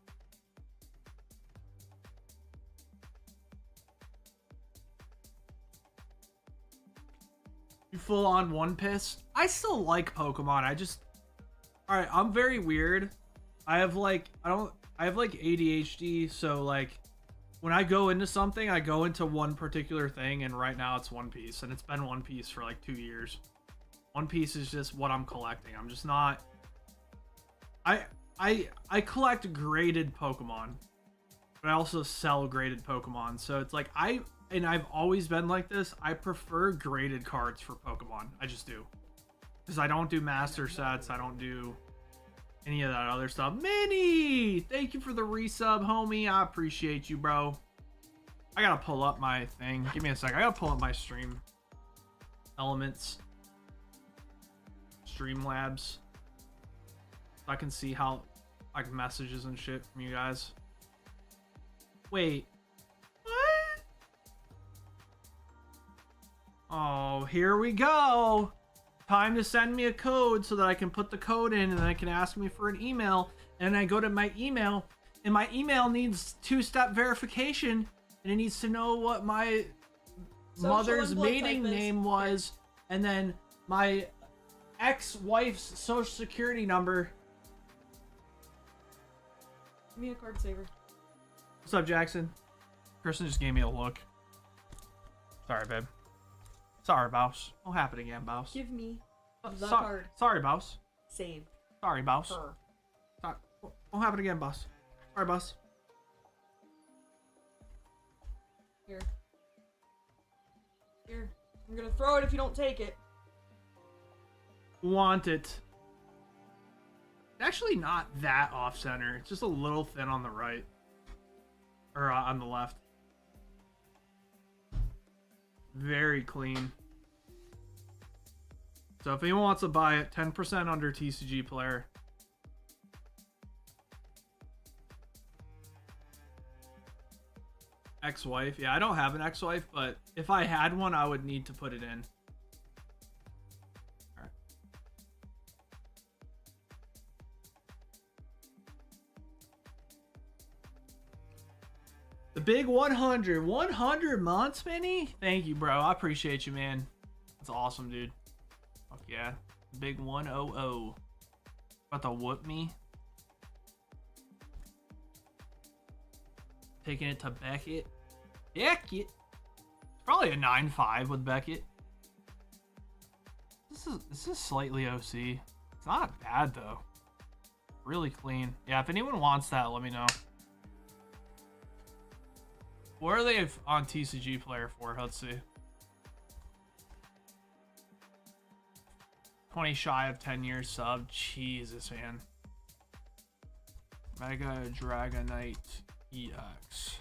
You full on One Piss? I still like Pokemon. I just... Alright, I'm very weird. I have like ADHD, so like when I go into something, I go into one particular thing, and right now it's One Piece, and it's been One Piece for like 2 years. One Piece is just what I'm collecting. I'm just not. I collect graded Pokemon, but I also sell graded Pokemon. So it's like and I've always been like this. I prefer graded cards for Pokemon. I just do, because I don't do master sets. I don't do any of that other stuff. Minnie, thank you for the resub, homie. I appreciate you, bro. I gotta pull up my thing. Give me a sec. I gotta pull up my stream elements, Streamlabs, so I can see how like messages and shit from you guys. Wait, what? Oh, here we go. Time to send me a code so that I can put the code in, and then I can ask me for an email, and I go to my email, and my email needs 2-step verification, and it needs to know what my mother's maiden name was, and then my ex-wife's social security number. Give me a card saver. What's up, Jackson? Kristen just gave me a look. Sorry, babe. Sorry, boss. Won't happen again, boss. Give me the card. Sorry, boss. Save. Sorry, boss. Her. Sorry. Won't happen again, boss. Sorry, boss. Here. Here. I'm gonna throw it if you don't take it. Want it. Actually not that off center. It's just a little thin on the right. Or on the left. Very clean. So if anyone wants to buy it, 10% under TCG player. Ex-wife. Yeah, I don't have an ex-wife, but if I had one, I would need to put it in. All right. The big 100. 100 months, Minnie? Thank you, bro. I appreciate you, man. That's awesome, dude. Fuck yeah. Big 100. About to whoop me. Taking it to Beckett. Beckett. It's probably a 9-5 with Beckett. This is slightly OC. It's not bad though. Really clean. Yeah, if anyone wants that, let me know. What are they on TCG player for? Let's see. 20 shy of 10 years sub. Jesus, man. Mega Dragonite EX.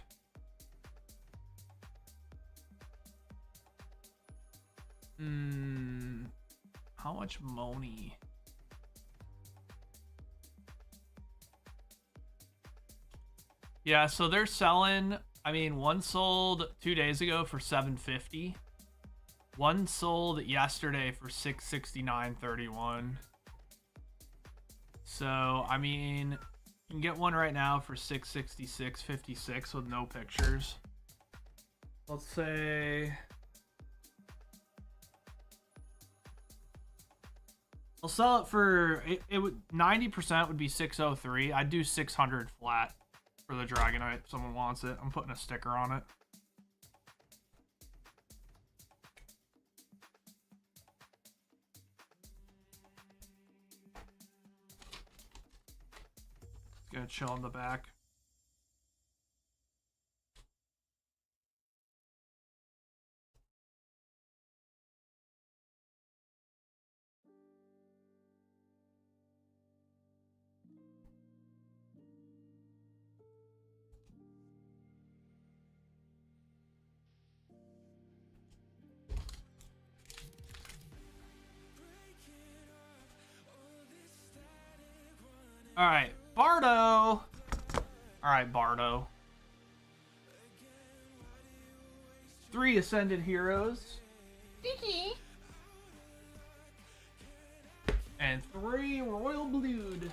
How much money? Yeah, so they're selling. I mean, one sold 2 days ago for $750. One sold yesterday for $669.31. So I mean, you can get one right now for $666.56 with no pictures. Let's say I'll sell it for it would 90% would be 603. I'd do 600 flat for the Dragonite if someone wants it. I'm putting a sticker on it. It's gonna chill in the back. All right, Bardo. All right, Bardo. 3 Ascended Heroes. And 3 Royal Blood.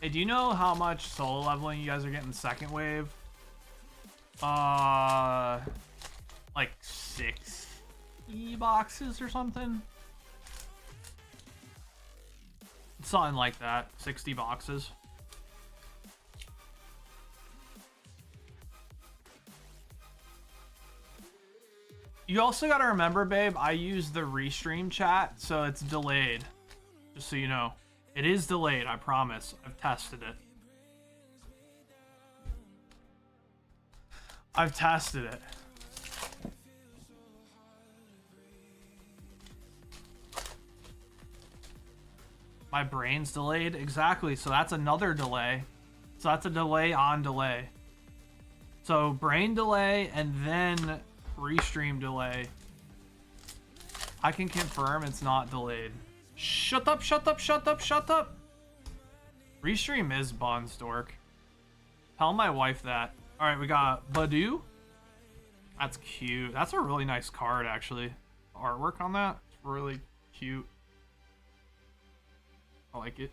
Hey, do you know how much solo leveling you guys are getting second wave? Like 6 E-boxes or something. Something like that. 60 boxes. You also gotta remember, babe, I use the restream chat, so it's delayed. Just so you know. It is delayed, I promise. I've tested it. I've tested it. My brain's delayed? Exactly, so that's another delay. So that's a delay on delay. So brain delay and then restream delay. I can confirm it's not delayed. Shut up, shut up, shut up, shut up! Restream is buns, dork. Tell my wife that. Alright, we got Badu. That's cute. That's a really nice card, actually. Artwork on that. It's really cute. I like it.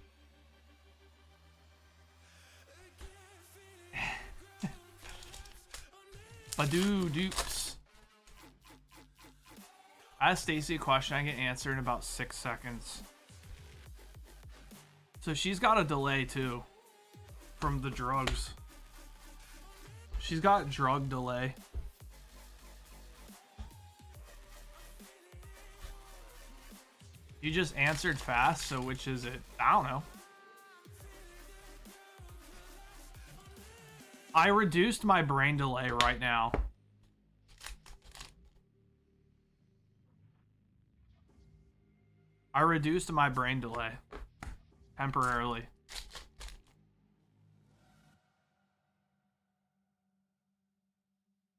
Badu dupes. Ask Stacy a question, I get answered in about 6 seconds. So she's got a delay too. From the drugs. She's got drug delay. You just answered fast, so which is it? I don't know. I reduced my brain delay right now. I reduced my brain delay. Temporarily.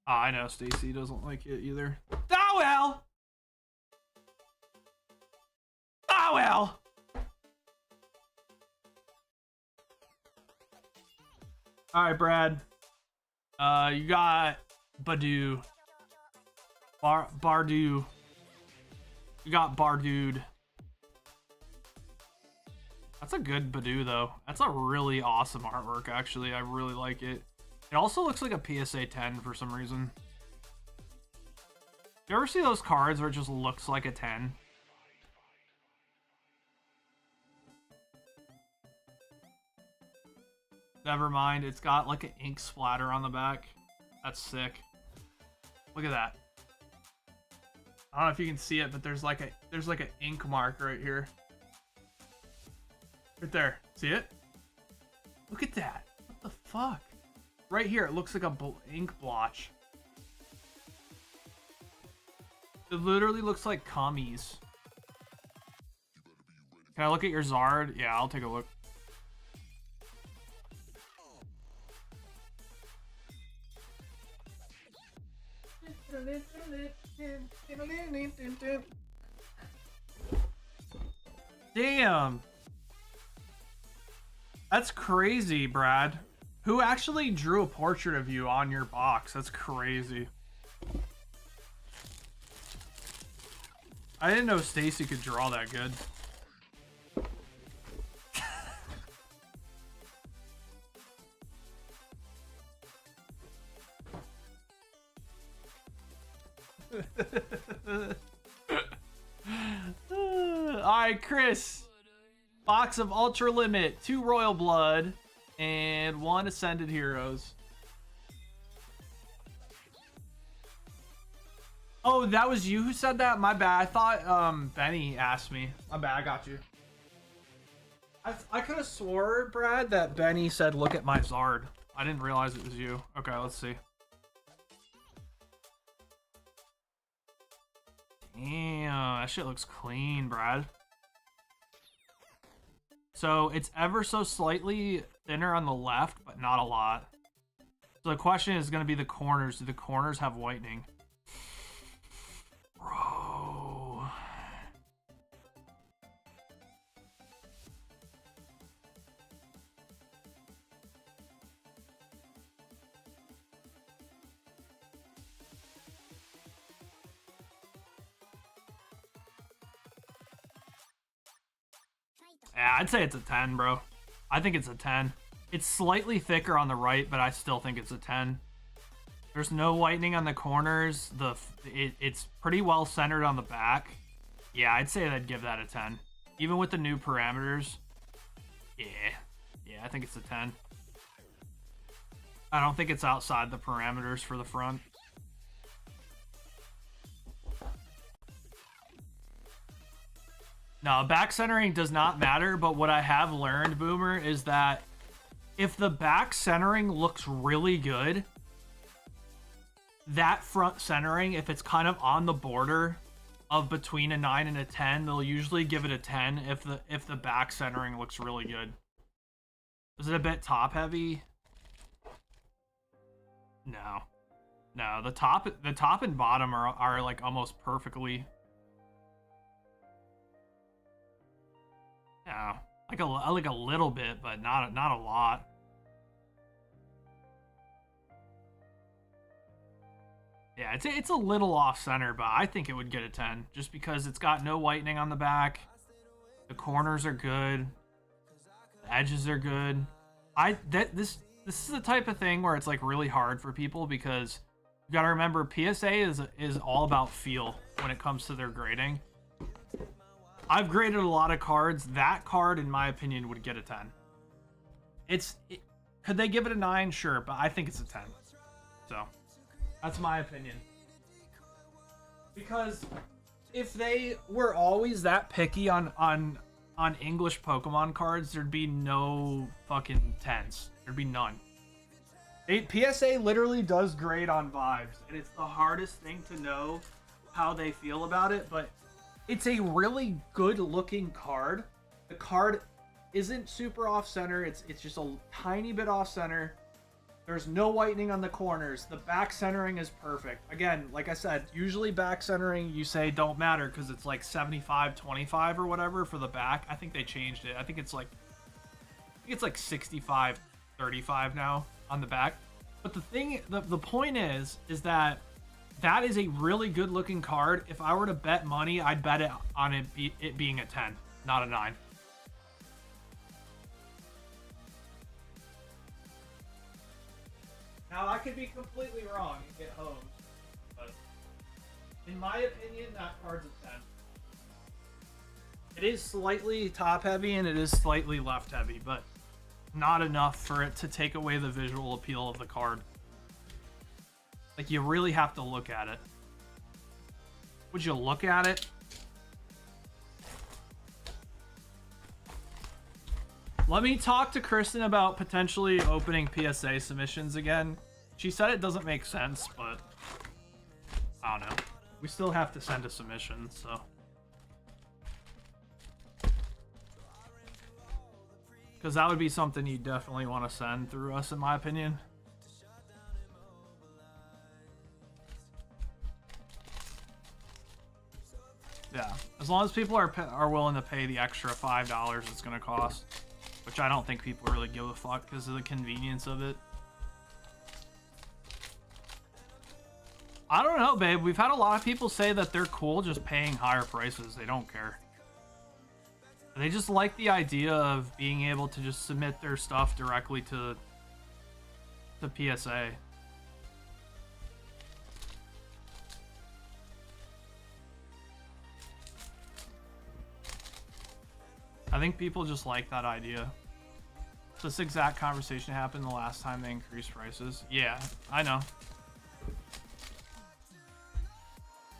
I know Stacy doesn't like it either. Oh well! Oh well! Alright, Brad. You got Badu. Bardu. You got Bardude. That's a good Badu, though. That's a really awesome artwork, actually. I really like it. It also looks like a PSA 10 for some reason. You ever see those cards where it just looks like a 10? Never mind, it's got like an ink splatter on the back. That's sick. Look at that. I don't know if you can see it, but there's like an ink mark right here. Right there. See it? Look at that. What the fuck? Right here, it looks like a ink blotch. It literally looks like commies. Can I look at your Zard? Yeah, I'll take a look. Damn. That's crazy, Brad. Who actually drew a portrait of you on your box? That's crazy. I didn't know Stacy could draw that good. Alright, Chris. Box of Ultra Limit, 2 Royal Blood, and 1 Ascended Heroes. Oh, that was you who said that? My bad. I thought Benny asked me. My bad, I got you. I could have swore, Brad, that Benny said look at my Zard. I didn't realize it was you. Okay, let's see. Damn, that shit looks clean, Brad. So it's ever so slightly thinner on the left, but not a lot. So the question is going to be the corners. Do the corners have whitening? Bro. Yeah, I'd say it's a 10, bro. I think it's a 10. It's slightly thicker on the right, but I still think it's a 10. There's no whitening on the corners. It's pretty well centered on the back. Yeah, I'd say I'd give that a 10. Even with the new parameters. Yeah. Yeah, I think it's a 10. I don't think it's outside the parameters for the front. No, back centering does not matter, but what I have learned, Boomer, is that if the back centering looks really good, that front centering, if it's kind of on the border of between a 9 and a 10, they'll usually give it a 10 if the back centering looks really good. Is it a bit top heavy? No. No, the top and bottom are like almost perfectly. Yeah, like a little bit, but not a lot. Yeah, it's a little off center, but I think it would get a 10 just because it's got no whitening on the back. The corners are good. The edges are good. This is the type of thing where it's like really hard for people because you gotta remember PSA is all about feel when it comes to their grading. I've graded a lot of cards. That card, in my opinion, would get a 10. Could they give it a 9? Sure, but I think it's a 10. So, that's my opinion. Because if they were always that picky on English Pokemon cards, there'd be no fucking 10s. There'd be none. PSA literally does grade on vibes, and it's the hardest thing to know how they feel about it, but it's a really good looking card. The card isn't super off center. It's just a tiny bit off center. There's no whitening on the corners. The back centering is perfect. Again, like I said, usually back centering you say don't matter because it's like 75-25 or whatever for the back. I think they changed it. I think it's like 65-35 now on the back. But the point is that is a really good looking card. If I were to bet money, I'd bet it on it being a 10, not a 9. Now, I could be completely wrong and get home, but in my opinion, that card's a 10. It is slightly top heavy and it is slightly left heavy, but not enough for it to take away the visual appeal of the card. Like, you really have to look at it. Would you look at it? Let me talk to Kristen about potentially opening PSA submissions again. She said it doesn't make sense, but I don't know. We still have to send a submission, so. Because that would be something you definitely want to send through us, in my opinion. Yeah, as long as people are willing to pay the extra $5 it's going to cost. Which I don't think people really give a fuck because of the convenience of it. I don't know, babe. We've had a lot of people say that they're cool just paying higher prices. They don't care. They just like the idea of being able to just submit their stuff directly to PSA. I think people just like that idea. This exact conversation happened the last time they increased prices. Yeah, I know.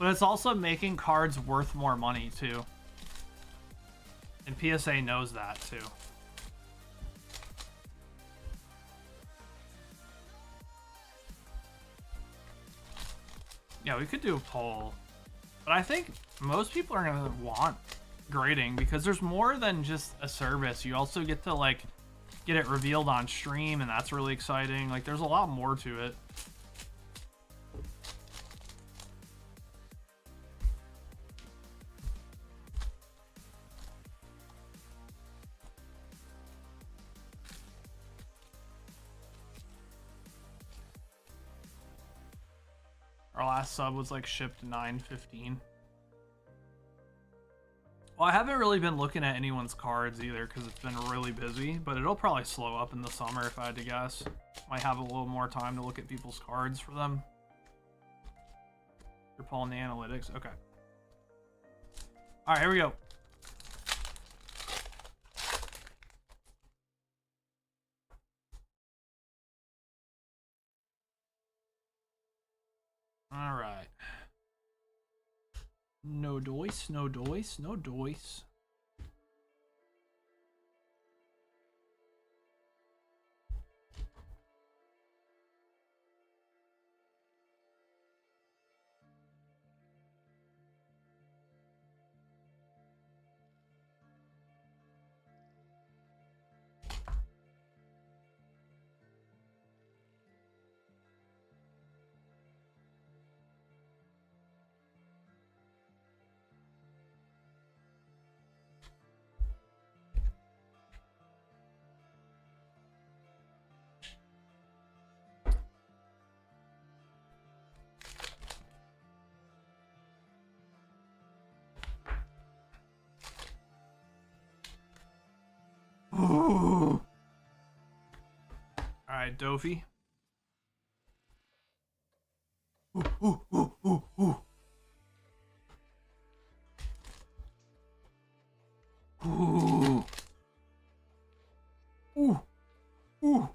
But it's also making cards worth more money, too. And PSA knows that, too. Yeah, we could do a poll. But I think most people are going to want grading because there's more than just a service. You also get to like get it revealed on stream, and that's really exciting. Like, there's a lot more to it. Our last sub was like shipped 9/15. Well, I haven't really been looking at anyone's cards either because it's been really busy, but it'll probably slow up in the summer if I had to guess. Might have a little more time to look at people's cards for them. You're pulling the analytics. Okay. All right, here we go. All right. No dice, no dice, no dice. All right, Dofi. Ooh, ooh, ooh, ooh. Ooh. Ooh. Ooh.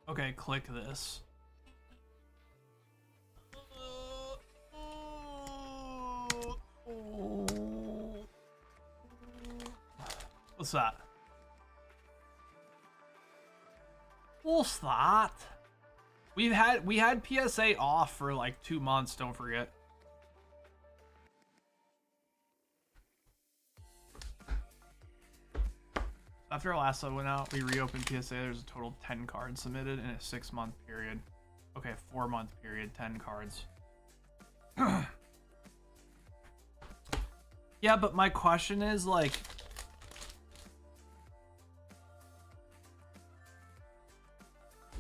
Okay, click this. What's that? What's that? We had PSA off for like 2 months, don't forget. After our last sub went out, we reopened PSA. There's a total of 10 cards submitted in a 6-month period. Okay, 4-month period, 10 cards. Yeah, but my question is like,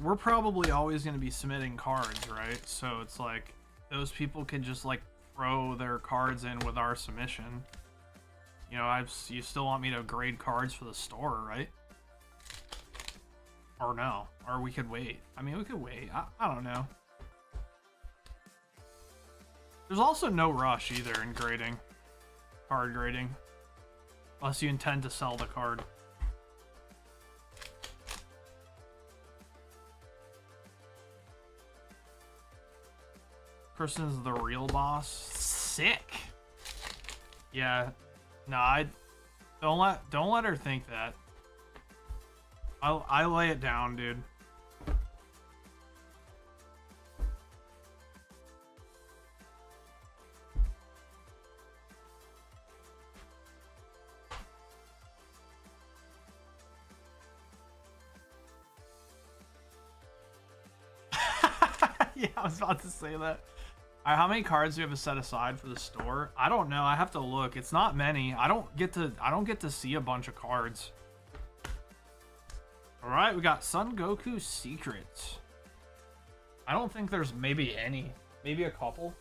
we're probably always going to be submitting cards, right? So it's like those people can just like throw their cards in with our submission. You know, you still want me to grade cards for the store, right? Or no, or we could wait. I mean, we could wait. I don't know. There's also no rush either in grading, card grading, unless you intend to sell the card. Kristen's the real boss. Sick. Yeah. No, I don't let her think that. I lay it down, dude. Yeah, I was about to say that. All right, how many cards do you have set aside for the store? I don't know. I have to look. It's not many. I don't get to see a bunch of cards. All right, we got Son Goku Secrets. I don't think there's maybe any. Maybe a couple.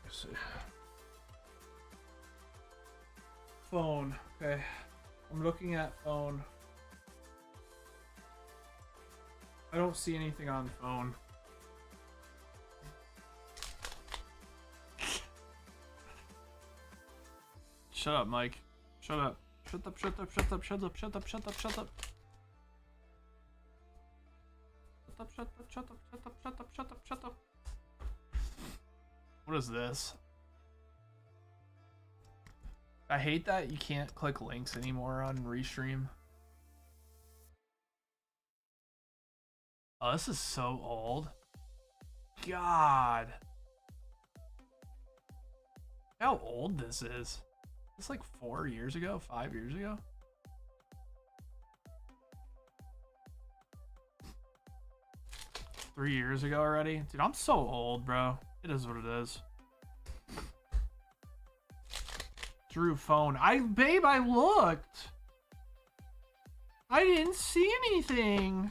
Let's see. Phone. Okay. I'm looking at phone. I don't see anything on phone. Shut up, Mike. Shut up. Shut up, shut up, shut up, shut up, shut up, shut up, shut up. Shut up, shut up, shut up, shut up, shut up, shut up, shut up. What is this? I hate that you can't click links anymore on Restream. Oh, this is so old. God. How old this is. It's like 4 years ago, 5 years ago. Three years ago already. Dude, I'm so old, bro. It is what it is. Drew phone. Babe, I looked. I didn't see anything.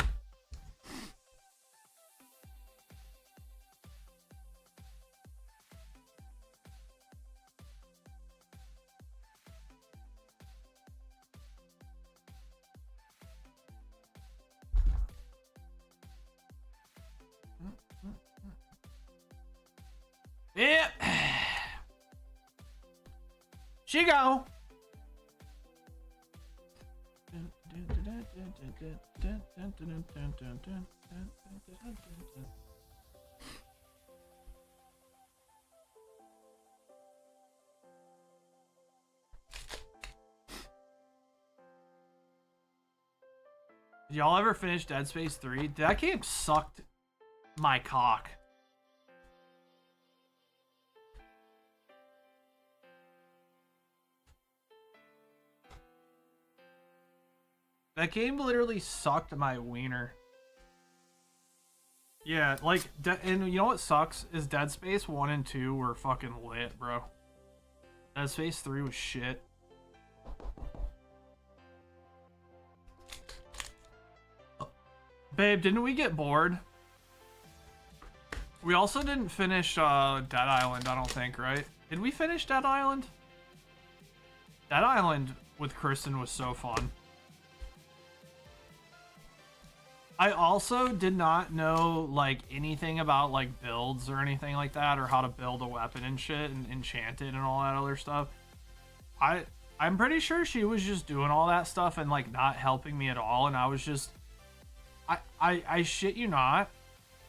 Yep. She go. Did y'all ever finish Dead Space 3? That game sucked my cock. That game literally sucked my wiener. Yeah, like, and you know what sucks? Is Dead Space 1 and 2 were fucking lit, bro. Dead Space 3 was shit. Babe, didn't we get bored? We also didn't finish Dead Island, I don't think, right? Did we finish Dead Island? Dead Island with Kristen was so fun. I also did not know, like, anything about, like, builds or anything like that, or how to build a weapon and shit, and enchant it and all that other stuff. I'm pretty sure she was just doing all that stuff and, like, not helping me at all, and I was just... I shit you not.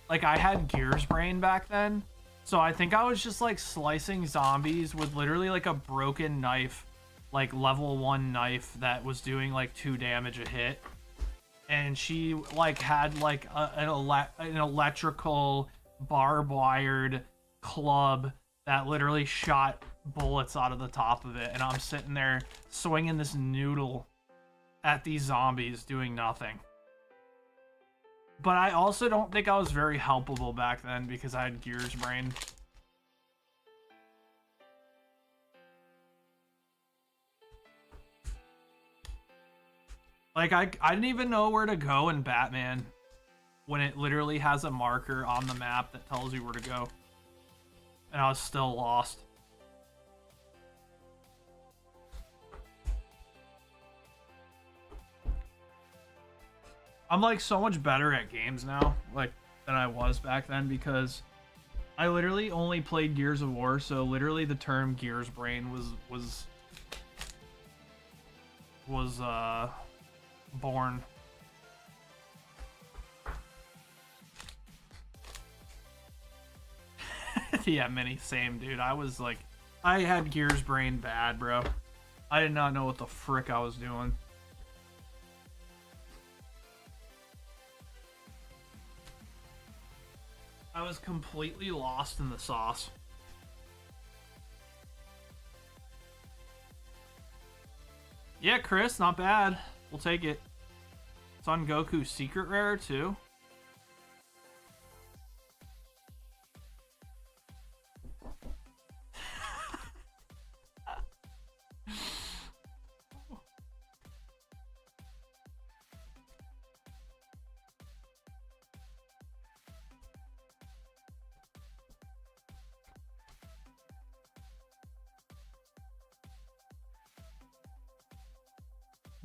Like, I had Gears brain back then, so I think I was just, like, slicing zombies with literally, like, a broken knife, like, level 1 knife that was doing, like, 2 damage a hit. And she, like, had, like, an electrical barbed-wired club that literally shot bullets out of the top of it. And I'm sitting there swinging this noodle at these zombies doing nothing. But I also don't think I was very helpable back then because I had Gears brain. Like, I didn't even know where to go in Batman when it literally has a marker on the map that tells you where to go. And I was still lost. I'm, like, so much better at games now, like, than I was back then because I literally only played Gears of War, so literally the term Gears brain was born. Yeah, Mini, same, dude. I was like, I had Gears brain bad, bro. I did not know what the frick I was doing. I was completely lost in the sauce. Yeah, Chris, not bad. We'll take it. Son Goku secret rare too.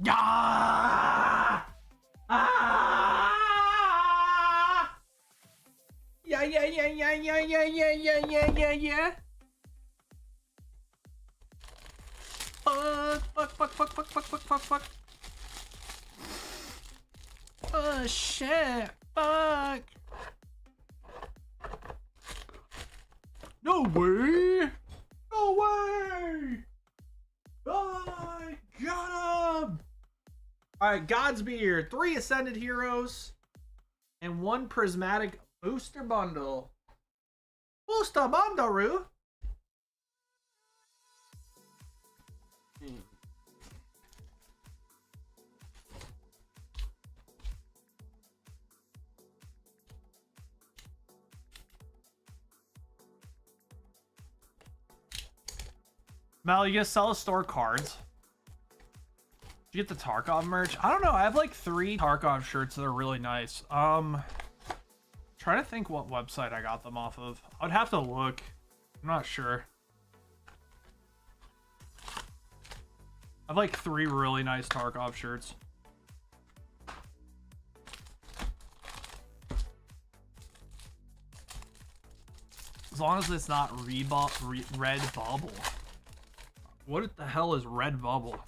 Yeah! Ah! Yeah, yeah, yeah, yeah, yeah, yeah, yeah, yeah, yeah, yeah, yeah. Fuck. Oh, shit. Fuck. No way. No way. I got him. Alright, Godspeed, 3 Ascended Heroes, and 1 Prismatic Booster Bundle. Booster Bundle, Mel, you gonna sell a store cards? Did you get the Tarkov merch? I don't know. I have like 3 Tarkov shirts that are really nice. Trying to think what website I got them off of. I'd have to look. I'm not sure. I have like 3 really nice Tarkov shirts. As long as it's not Red Bubble. What the hell is Red Bubble?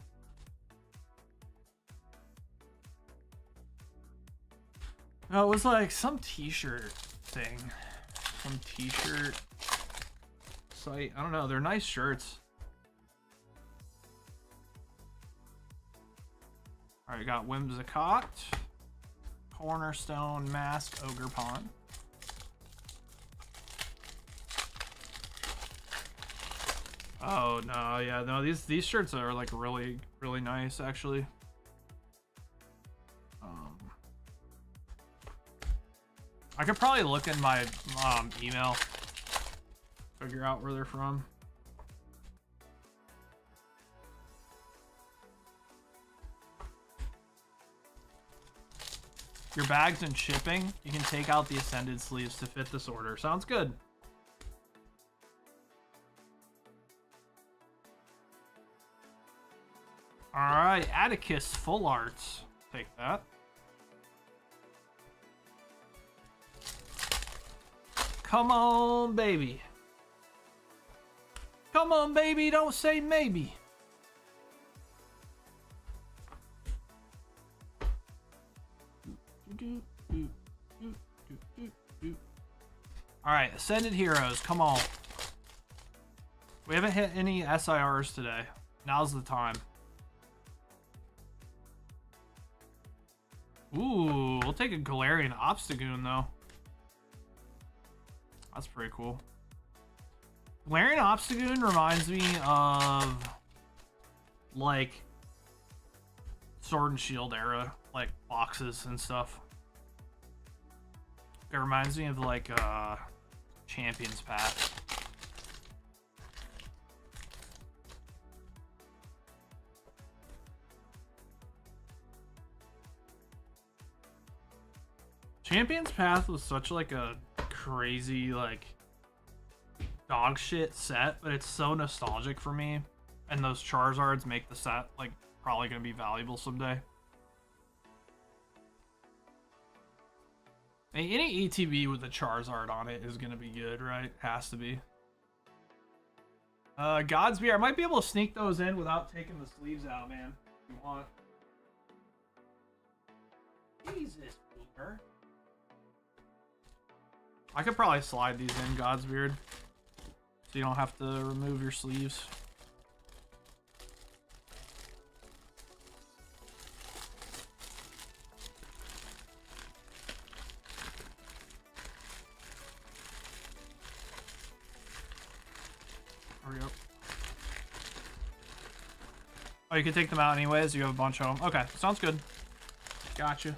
No, it was like some t-shirt thing. Some t-shirt site. I don't know. They're nice shirts. All right, got Whimsicott, Cornerstone, Masked Ogre Pawn. Oh no, yeah, no, these shirts are like really nice actually. I could probably look in my email, figure out where they're from. Your bags and shipping, you can take out the Ascended sleeves to fit this order. Sounds good. Alright, Atticus Full Arts. Take that. Come on, baby. Come on, baby, don't say maybe. Alright, Ascended Heroes, come on. We haven't hit any SIRs today. Now's the time. Ooh, we'll take a Galarian Obstagoon, though. That's pretty cool. Galarian Obstagoon reminds me of, like, Sword and Shield era, like, boxes and stuff. It reminds me of, like, Champion's Path. Champion's Path was such like a crazy like dog shit set, but it's so nostalgic for me, and those Charizards make the set like probably gonna be valuable someday. Any ETB with a Charizard on it is gonna be good, right? Has to be. Godspeed, I might be able to sneak those in without taking the sleeves out, man. If you want. Jesus, boomer. I could probably slide these in, Godsbeard, so you don't have to remove your sleeves. There we go. Oh, you can take them out anyways? You have a bunch of them. Okay, sounds good. Gotcha.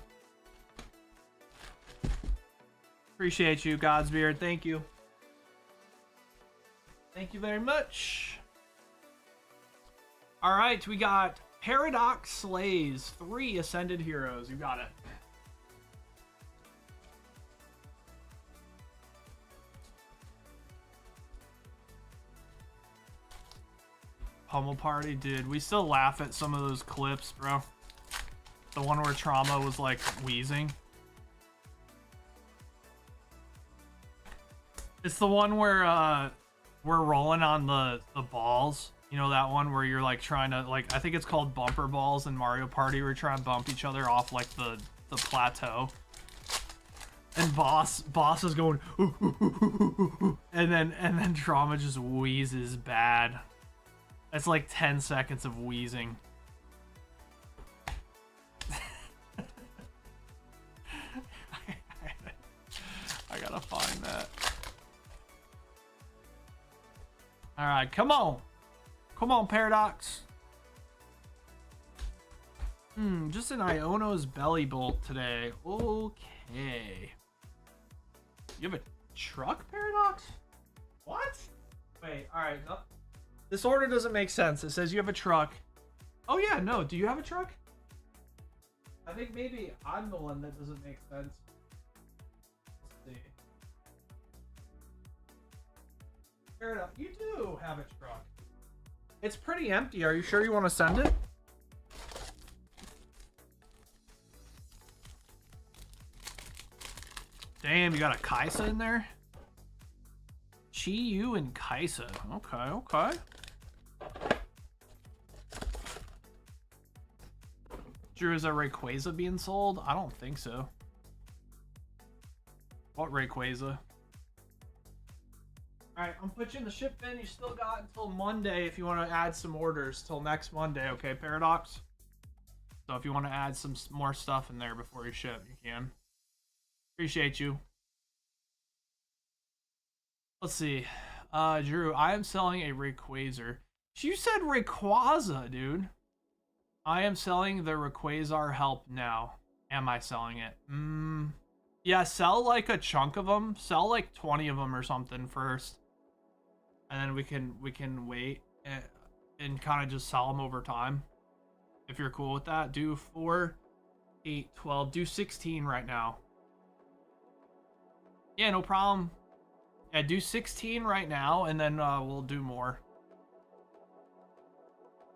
Appreciate you, Godsbeard. Thank you. Thank you very much. All right, we got Paradox Slays, 3 Ascended Heroes. You got it. Pummel Party, dude. We still laugh at some of those clips, bro. The one where Trauma was like wheezing. It's the one where we're rolling on the balls. You know that one where you're like trying to like, I think it's called bumper balls in Mario Party. We're trying to bump each other off like the plateau. And boss is going and then Trauma just wheezes bad. It's like 10 seconds of wheezing. I gotta find that. All right, come on. Come on, Paradox. Just an Iono's Belly Bolt today. Okay. You have a truck, Paradox? What? Wait, all right. No. This order doesn't make sense. It says you have a truck. Oh, yeah, no. Do you have a truck? I think maybe I'm the one that doesn't make sense. Let's see. Fair enough. You do have a truck. It's pretty empty. Are you sure you want to send it? Damn, you got a Kaisa in there? Chi-Yu and Kaisa. Okay, okay. Drew, is a Rayquaza being sold? I don't think so. What Rayquaza? Alright, I'm putting you in the ship bin. You still got until Monday if you want to add some orders. Till next Monday, okay, Paradox? So if you want to add some more stuff in there before you ship, you can. Appreciate you. Let's see. Drew, I am selling a Rayquaza. You said Rayquaza, dude. I am selling the Rayquaza help now. Am I selling it? Yeah, sell like a chunk of them. Sell like 20 of them or something first. And then we can wait and kind of just sell them over time. If you're cool with that, do 4, 8, 12, do 16 right now. Yeah, no problem. Yeah, do 16 right now, and then we'll do more.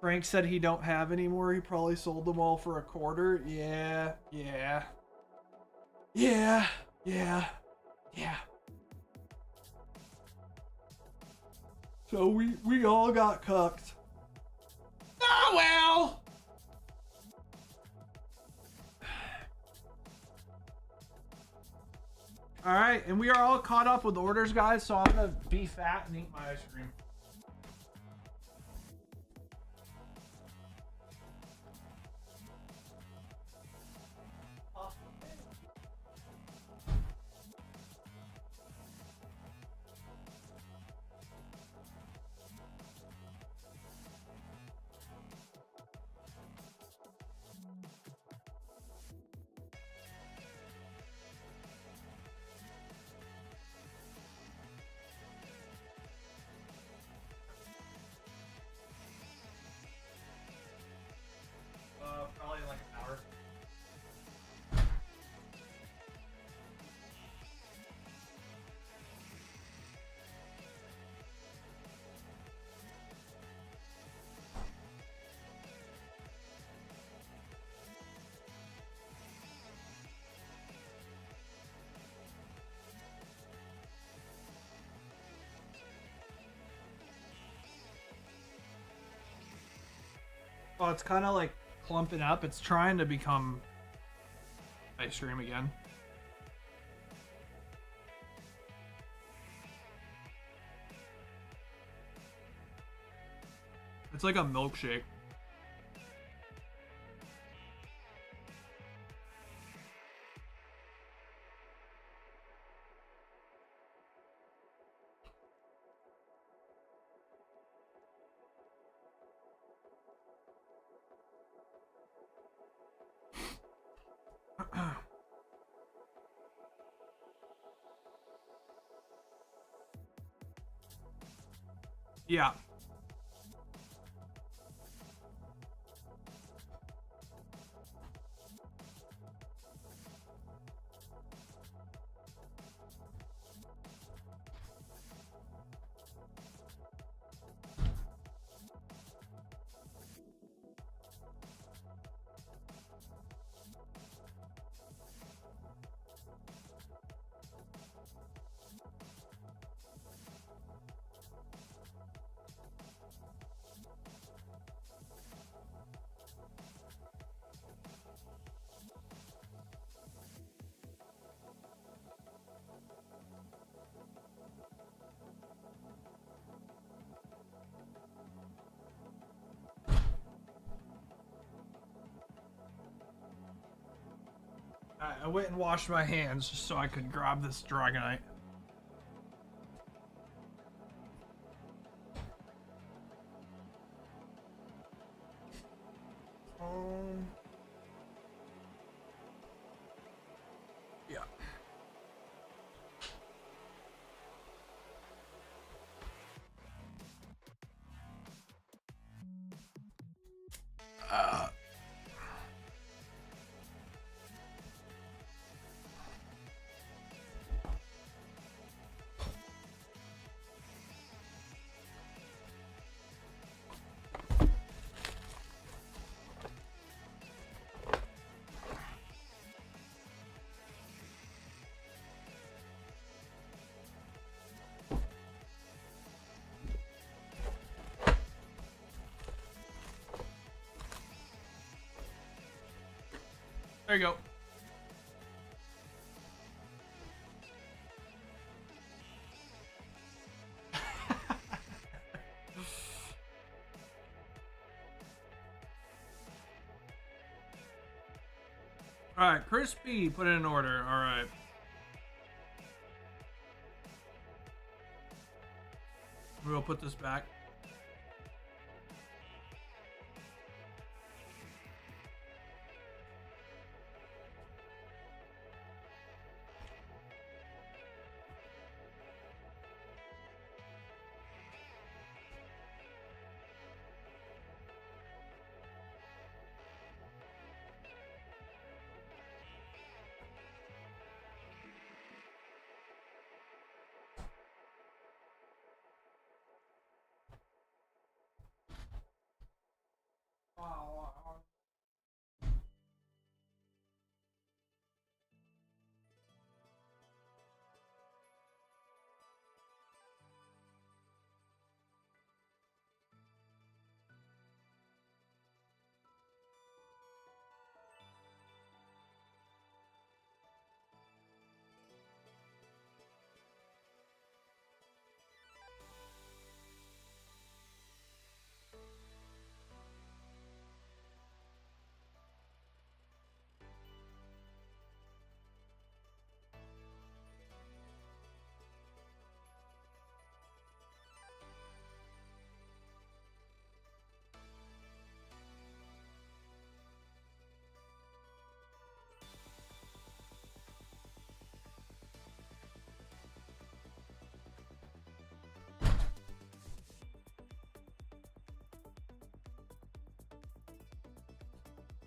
Frank said he don't have any more. He probably sold them all for $0.25. Yeah. So we all got cucked. Oh well. All right, and we are all caught up with orders, guys. So I'm gonna be fat and eat my ice cream. Probably like an hour. Well, it's kind of like clumping up. It's trying to become ice cream again. It's like a milkshake. Yeah. I went and washed my hands just so I could grab this Dragonite. Yeah. There you go. Alright, crispy, put it in order. Alright. We'll put this back.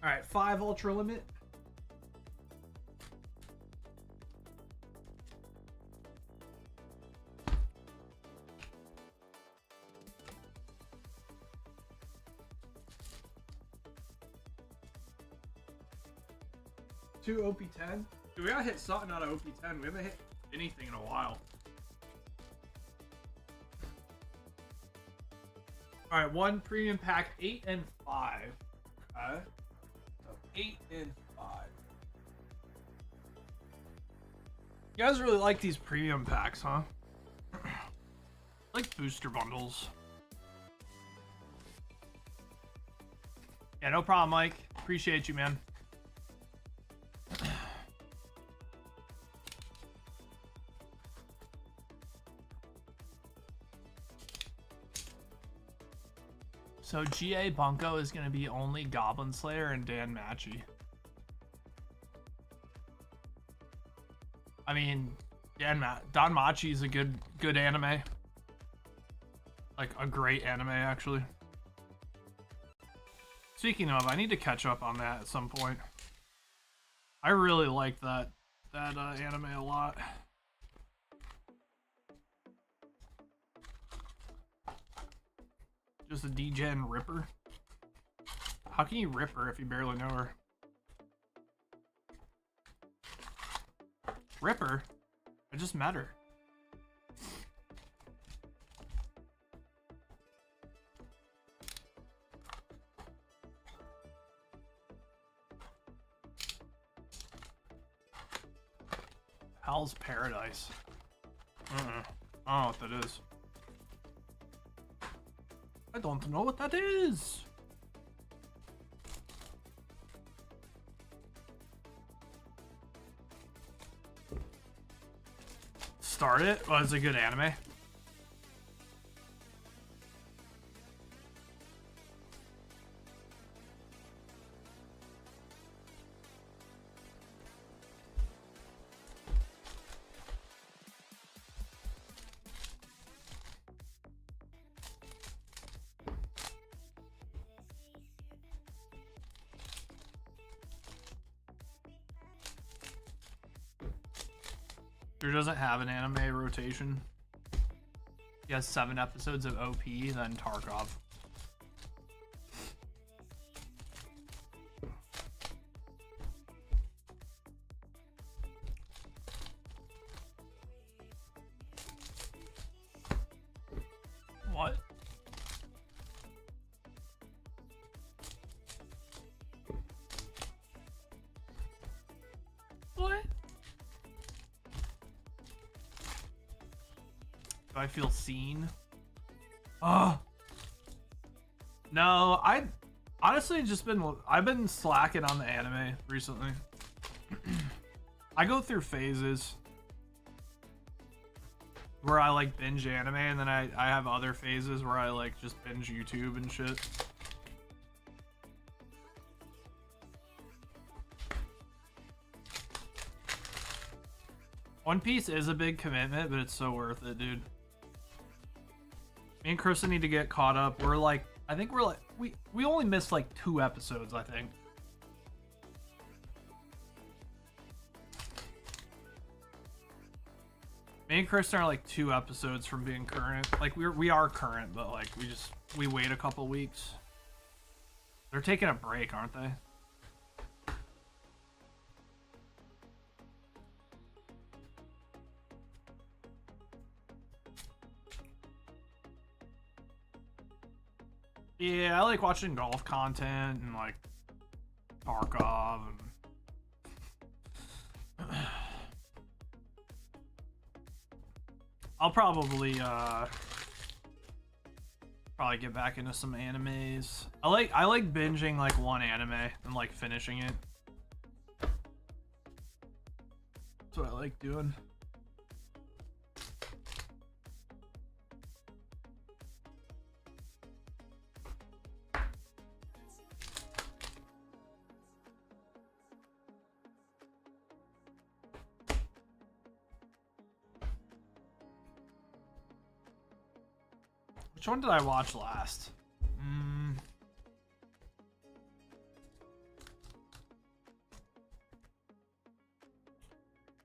Alright, 5 ultra limit. Two OP10. Dude, we gotta hit something out of OP10. We haven't hit anything in a while. Alright, 1 premium pack, 8 and 5. Okay. 8 and 5. You guys really like these premium packs, huh? Like booster bundles. Yeah, no problem, Mike. Appreciate you, man. So GA Bunko is going to be only Goblin Slayer and Dan Matchy. I mean, Don Machi is a good anime. Like a great anime, actually. Speaking of, I need to catch up on that at some point. I really like that anime a lot. Just a D-Gen Ripper. How can you rip her if you barely know her? Ripper? I just met her. Hell's Paradise. I don't know what that is. I don't know what that is. Start it? Oh, it's a good anime. Drew doesn't have an anime rotation. He has 7 episodes of OP, then Tarkov. What? What? Do I feel seen? Oh. No, I honestly just I've been slacking on the anime recently. I go through phases where I like binge anime, and then I have other phases where I like just binge YouTube and shit. One Piece is a big commitment, but it's so worth it, dude. Me and Kristen need to get caught up. We're like, I think we're like, we only missed like 2 episodes, I think. Me and Kristen are like 2 episodes from being current. Like we are current, but like we wait a couple weeks. They're taking a break, aren't they? Yeah, I like watching golf content and like Tarkov and I'll probably get back into some animes. I like binging like one anime and like finishing it. That's what I like doing. Which one did I watch last?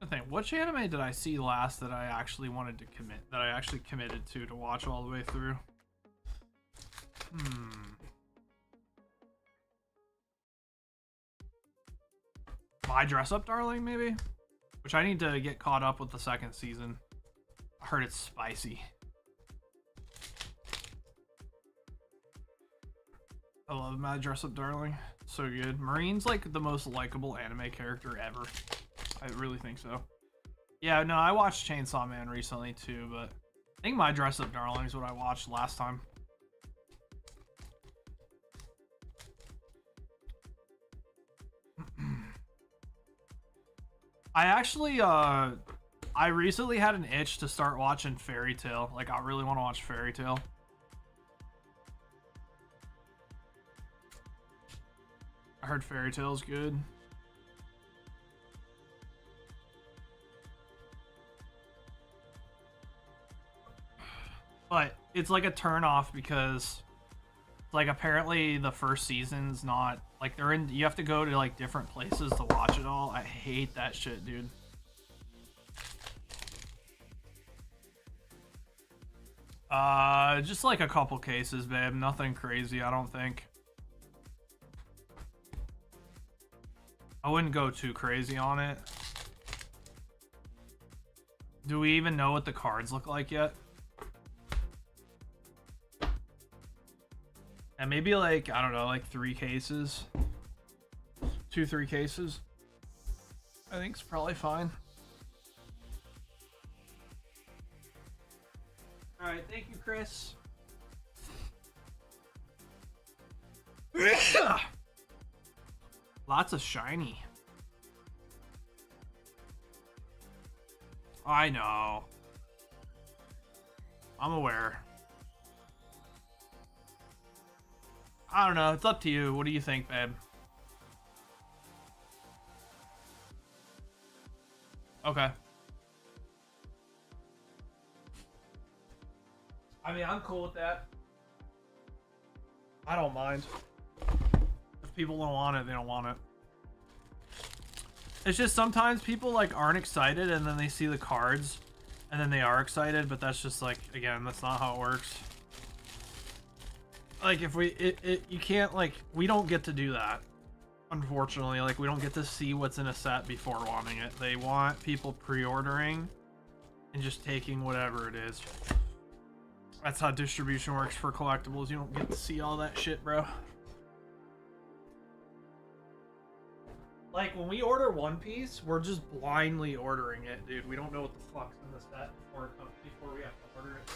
I think, which anime did I see last that I actually wanted to commit, that I actually committed to watch all the way through? My Dress Up Darling, maybe? Which I need to get caught up with the 2nd season. I heard it's spicy. I love My Dress Up Darling. So good. Marine's like the most likable anime character ever. I really think so. Yeah, no, I watched Chainsaw Man recently too, but I think My Dress Up Darling is what I watched last time. I actually, I recently had an itch to start watching Fairy Tail. Like, I really want to watch Fairy Tail. I heard Fairy Tail's good. But it's like a turn off because like apparently the first season's not like you have to go to like different places to watch it all. I hate that shit, dude. Just like a couple cases, babe. Nothing crazy, I don't think. I wouldn't go too crazy on it. Do we even know what the cards look like yet? And maybe like, I don't know, like 3 cases. 2-3 cases. I think it's probably fine. Alright, thank you, Chris. Lots of shiny. I know. I'm aware. I don't know. It's up to you. What do you think, babe? Okay. I mean, I'm cool with that. I don't mind. If people don't want it, they don't want it. It's just sometimes people like aren't excited and then they see the cards and then they are excited, but that's just like, again, that's not how it works. Like if you can't, like, we don't get to do that. Unfortunately, like we don't get to see what's in a set before wanting it. They want people pre-ordering and just taking whatever it is. That's how distribution works for collectibles. You don't get to see all that shit, bro. Like when we order One Piece, we're just blindly ordering it, dude. We don't know what the fuck's in the set before we have to order it.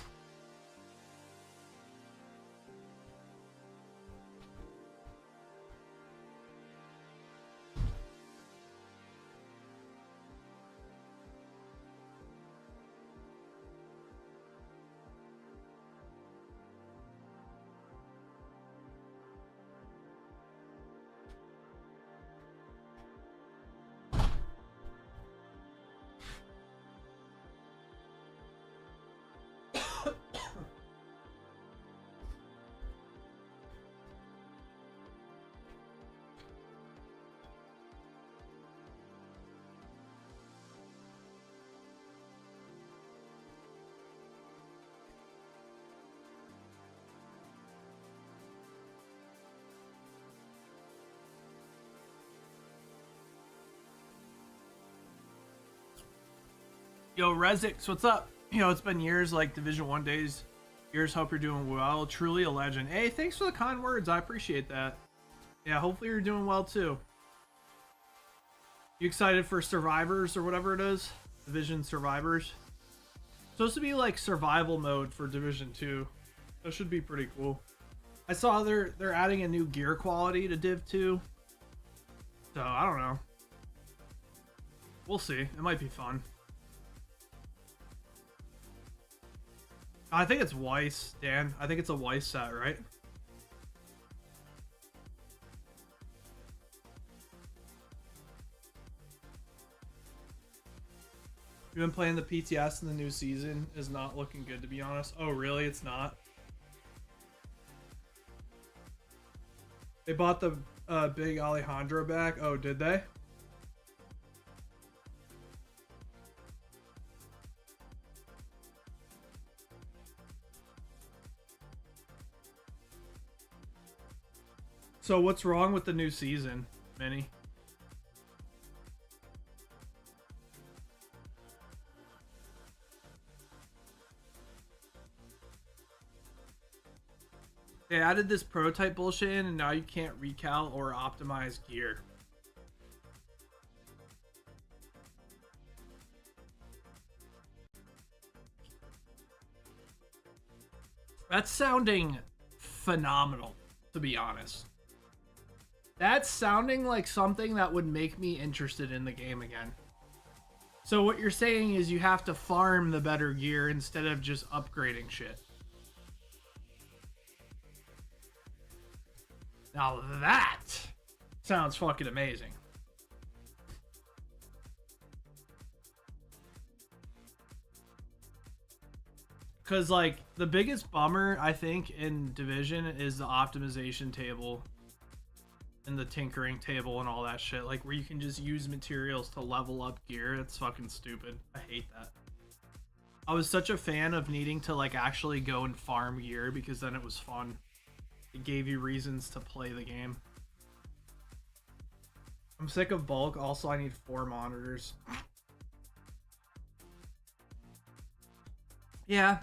Yo, Rezix, what's up? You know, it's been years, like Division 1 days. Years, hope you're doing well. Truly a legend. Hey, thanks for the kind words. I appreciate that. Yeah, hopefully you're doing well too. You excited for Survivors or whatever it is? Division Survivors. Supposed to be like survival mode for Division 2. That should be pretty cool. I saw they're adding a new gear quality to Div 2. So, I don't know. We'll see. It might be fun. I think it's Weiss, Dan. I think it's a Weiss set, right? You've been playing the PTS in the new season. Is not looking good, to be honest. Oh, really? It's not? They bought the big Alejandro back. Oh, did they? So what's wrong with the new season, Minnie? They added this prototype bullshit in, and now you can't recal or optimize gear. That's sounding phenomenal, to be honest. That's sounding like something that would make me interested in the game again. So what you're saying is you have to farm the better gear instead of just upgrading shit. Now that sounds fucking amazing. Because, like, the biggest bummer, I think, in Division is the optimization table and the tinkering table and all that shit. Like, where you can just use materials to level up gear. It's fucking stupid. I hate that. I was such a fan of needing to, like, actually go and farm gear because then it was fun. It gave you reasons to play the game. I'm sick of bulk. Also, I need 4 monitors. Yeah.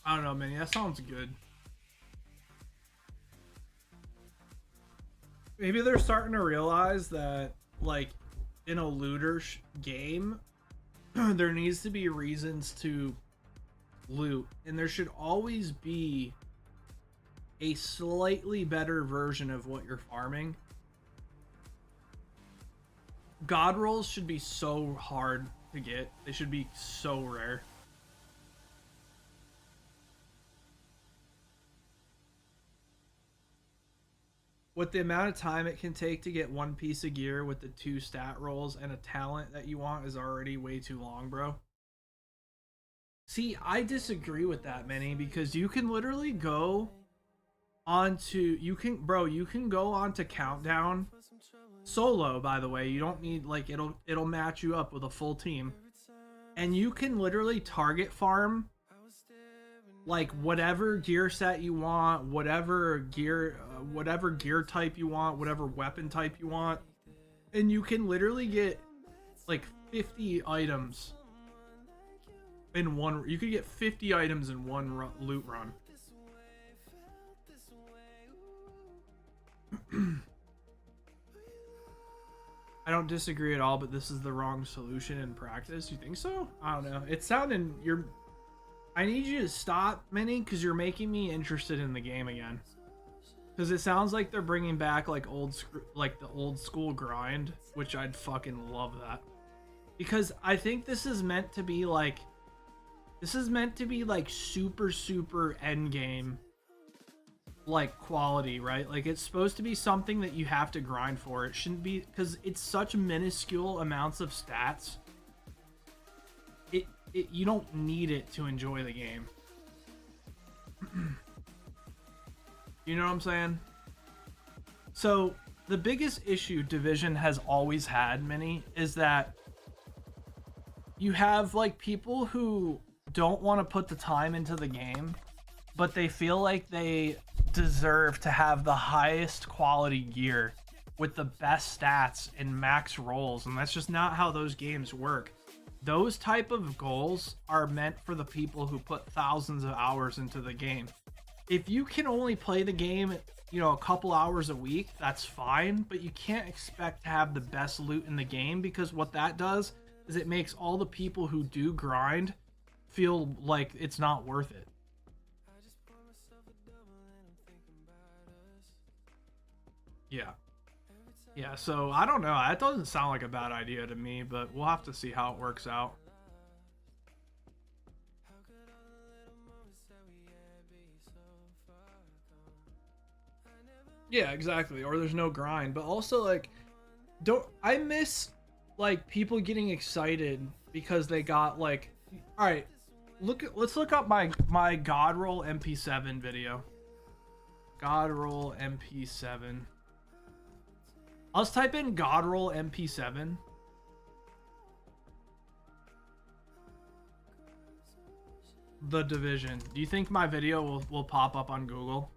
I don't know, man. That sounds good. Maybe they're starting to realize that, like, in a looter game, there needs to be reasons to loot, and there should always be a slightly better version of what you're farming. God rolls should be so hard to get. They should be so rare. With the amount of time it can take to get one piece of gear with the 2 stat rolls and a talent that you want is already way too long, bro. See, I disagree with that, Manny, because you can literally go onto, you can go onto Countdown solo, by the way. You don't need, like, it'll match you up with a full team. And you can literally target farm like whatever gear set you want, whatever gear type you want, whatever weapon type you want, and you can literally get like 50 items in one. You could get 50 items in one loot run. I don't disagree at all, but this is the wrong solution in practice. You think so? I don't know. It's sounding I need you to stop, Minnie, because you're making me interested in the game again. Because it sounds like they're bringing back like the old school grind, which I'd fucking love that. Because I think this is meant to be like super end game like quality, right? Like it's supposed to be something that you have to grind for. It shouldn't be, because it's such minuscule amounts of stats. You don't need it to enjoy the game. You know what I'm saying? So the biggest issue Division has always had, Minnie, is that you have like people who don't want to put the time into the game, but they feel like they deserve to have the highest quality gear with the best stats and max rolls, and that's just not how those games work. Those type of goals are meant for the people who put thousands of hours into the game. If you can only play the game, you know, a couple hours a week, that's fine, but you can't expect to have the best loot in the game, because what that does is it makes all the people who do grind feel like it's not worth it. Yeah. Yeah, so I don't know. That doesn't sound like a bad idea to me, but we'll have to see how it works out. Yeah, exactly. Or there's no grind, but also like, I miss like people getting excited because they got like, all right, let's look up my God Roll MP7 video. God Roll MP7. Let's type in God Roll MP7. The Division. Do you think my video will pop up on Google?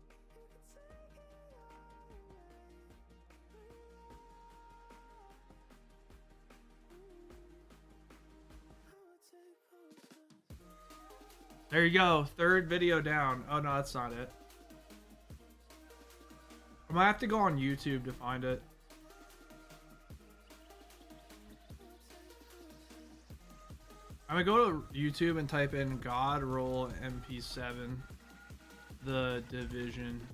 There you go. Third video down. Oh no, that's not it. I might have to go on YouTube to find it. I'm gonna go to YouTube and type in God Roll MP7, The Division.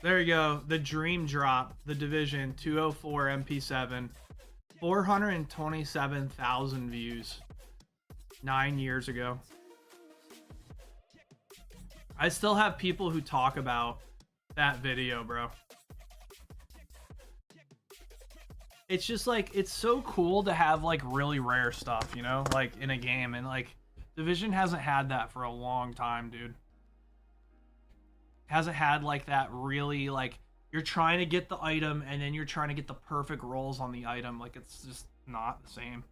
There you go. The Dream Drop, The Division, 204 MP7, 427,000 views 9 years ago. I still have people who talk about that video, bro. It's just like, it's so cool to have like really rare stuff, you know, like in a game, and like Division hasn't had that for a long time, dude. Hasn't had like that really, like, you're trying to get the item and then you're trying to get the perfect rolls on the item. Like, it's just not the same.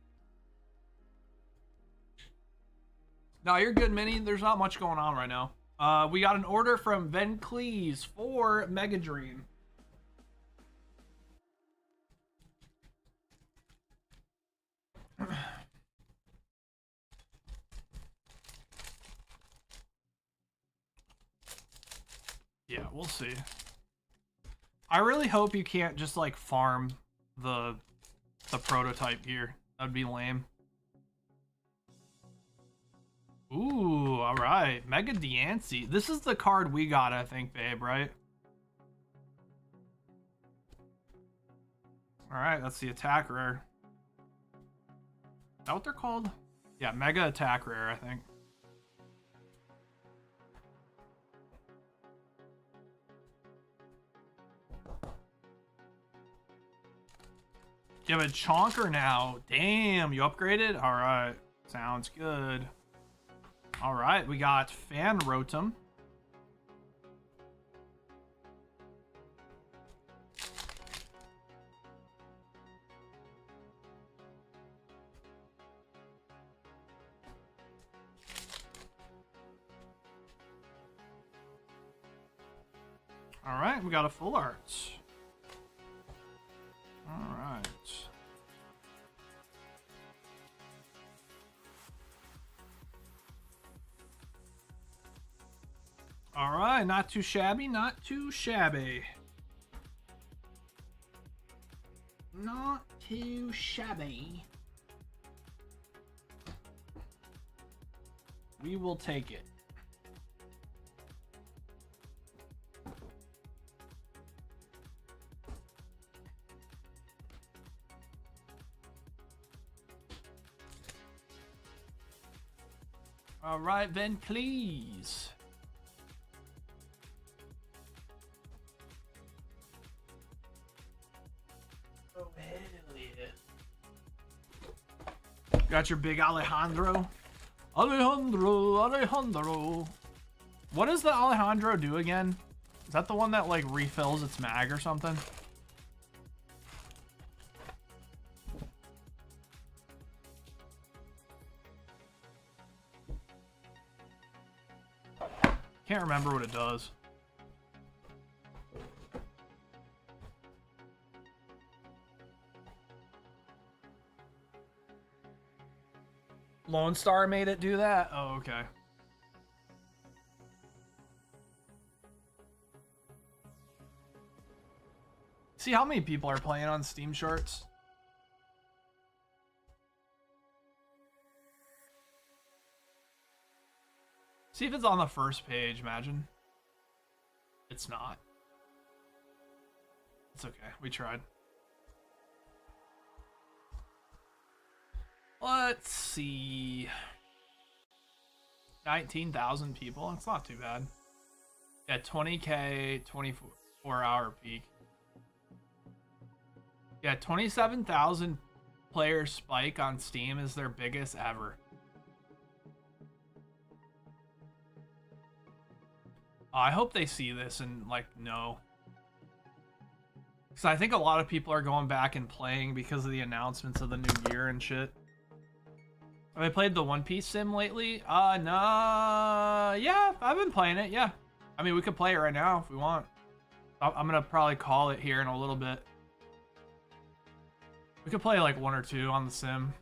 No, you're good, Minnie. There's not much going on right now. We got an order from Van Cleese for Mega Dream. Yeah, we'll see. I really hope you can't just like farm the prototype here. That'd be lame. Ooh, all right. Mega Diancie. This is the card we got, I think, babe, right? All right, that's the attack rare. Is that what they're called? Yeah, Mega Attack Rare, I think. You have a Chonker now. Damn, you upgraded? All right, sounds good. All right, we got Fan Rotom. All right, we got a full art. All right. All right, not too shabby, not too shabby. Not too shabby. We will take it. All right, then, please. Oh, hell yeah. Got your big Alejandro. Alejandro. What does the Alejandro do again? Is that the one that like refills its mag or something? Can't remember what it does. Lone Star made it do that? Oh, okay. See how many people are playing on Steam Shorts? See if it's on the first page, imagine. It's not. It's okay, we tried. Let's see. 19,000 people, that's not too bad. Yeah, 20K, 24-hour peak. Yeah, 27,000 player spike on Steam is their biggest ever. I hope they see this and, like, know. Because I think a lot of people are going back and playing because of the announcements of the new year and shit. Have I played the One Piece sim lately? No. Yeah, I've been playing it, yeah. I mean, we could play it right now if we want. I'm going to probably call it here in a little bit. We could play, like, 1 or 2 on the sim.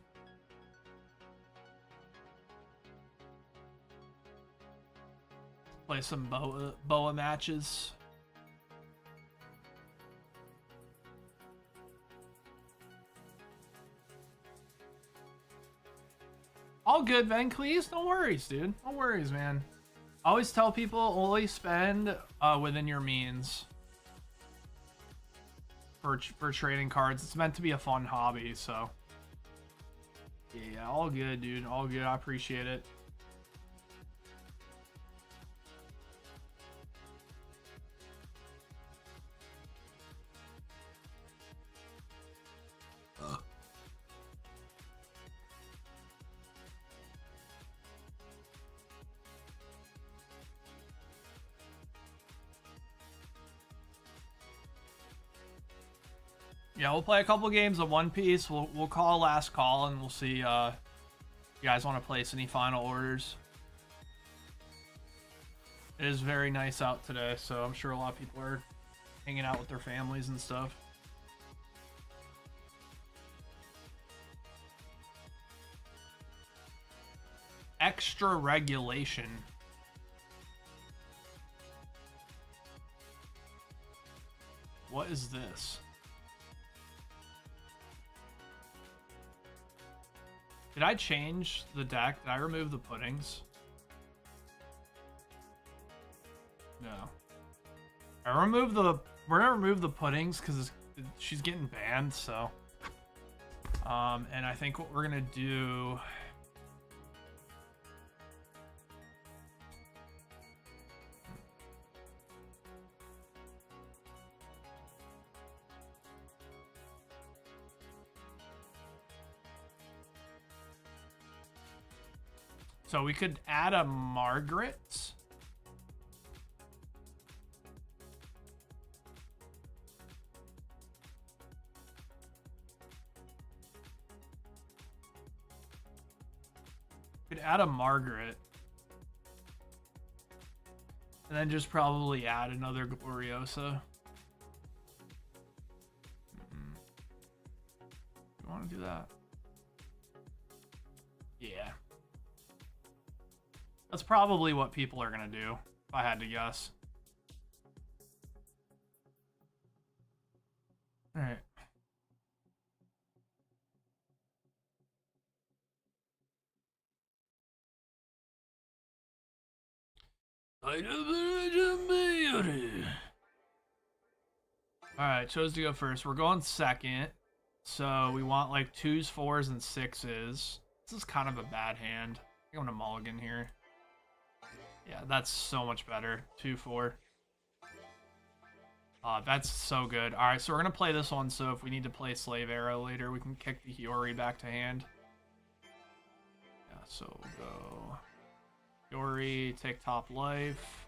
Play some boa matches. All good, Van Cleese. No worries, dude. No worries, man. I always tell people only spend within your means for trading cards. It's meant to be a fun hobby, so yeah, all good, dude. All good. I appreciate it. Yeah, we'll play a couple games of One Piece. We'll call last call and we'll see if you guys want to place any final orders. It is very nice out today, so I'm sure a lot of people are hanging out with their families and stuff. Extra regulation. What is this? Did I change the deck? Did I remove the puddings? No. We're gonna remove the puddings because she's getting banned, so. And I think what we're gonna do. So we could add a Margaret. Could add a Margaret. And then just probably add another Gloriosa. You want to do that? Yeah. That's probably what people are going to do, if I had to guess. All right. Alright, chose to go first. We're going second. So we want like 2s, 4s, and 6s. This is kind of a bad hand. I'm going to mulligan here. Yeah, that's so much better. 2, 4. That's so good. Alright, so we're going to play this one, so if we need to play Slave Arrow later, we can kick the Hiyori back to hand. Yeah, so we'll go Hiyori, take top life.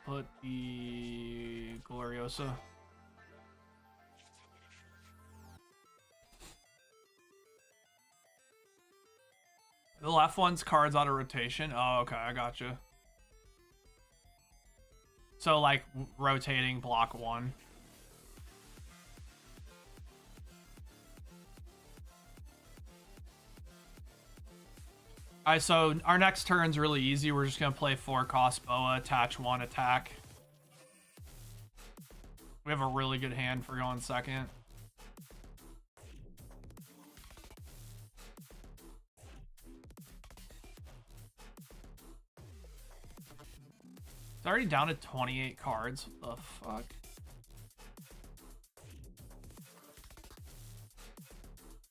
Put the Gloriosa. The left one's cards out of rotation. Oh, okay, I gotcha. So, like, rotating block 1. Alright, so our next turn's really easy. We're just gonna play 4-cost Boa, attach 1, attack. We have a really good hand for going second. It's already down to 28 cards. What the fuck?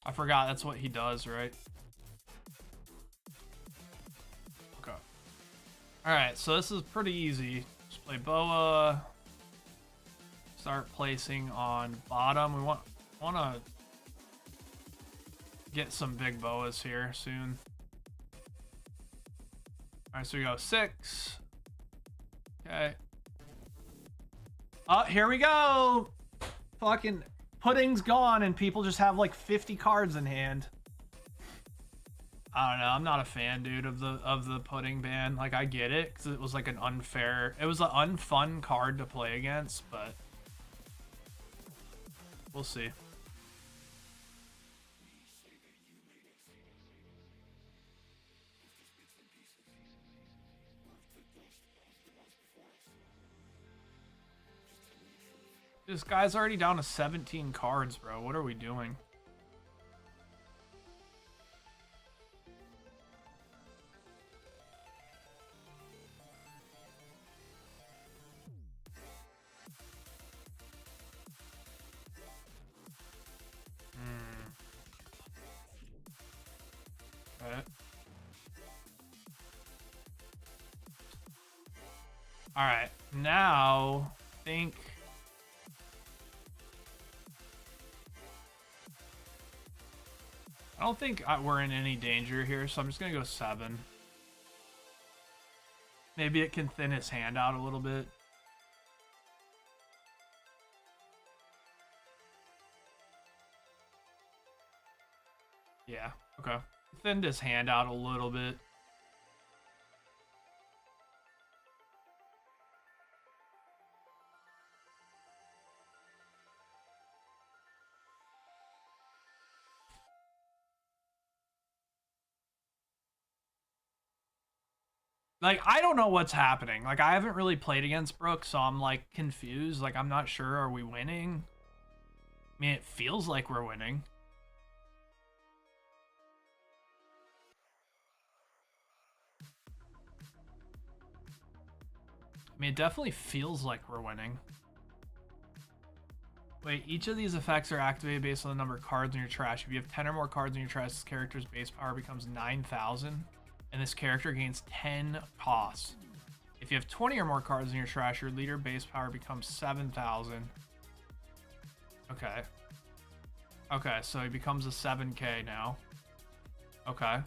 I forgot that's what he does, right? Okay. Alright, so this is pretty easy. Just play Boa. Start placing on bottom. We want to get some big Boas here soon. Alright, so we go 6. Okay. Oh, here we go. Fucking pudding's gone and people just have like 50 cards in hand. I don't know. I'm not a fan, dude, of the pudding ban. Like, I get it because it was like an unfair. It was an unfun card to play against, but we'll see. This guy's already down to 17 cards, bro. What are we doing? All right, now think. I don't think we're in any danger here, so I'm just gonna go 7. Maybe it can thin his hand out a little bit. Yeah, okay. Thinned his hand out a little bit. Like, I don't know what's happening. Like, I haven't really played against Brooke, so I'm, like, confused. Like, I'm not sure. Are we winning? I mean, it feels like we're winning. I mean, it definitely feels like we're winning. Wait, each of these effects are activated based on the number of cards in your trash. If you have 10 or more cards in your trash, this character's base power becomes 9,000, and this character gains 10 costs. If you have 20 or more cards in your trash, your leader base power becomes 7,000. Okay. Okay, so he becomes a 7k now. Okay.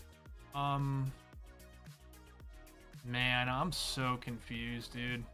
Man, I'm so confused, dude.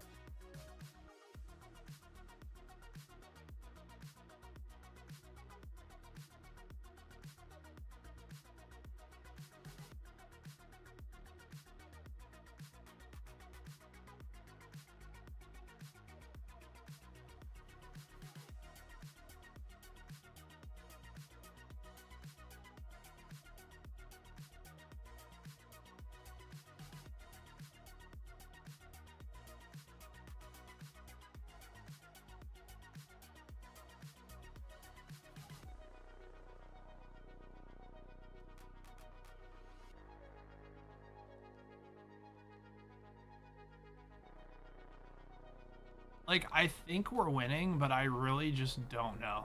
Like, I think we're winning, but I really just don't know.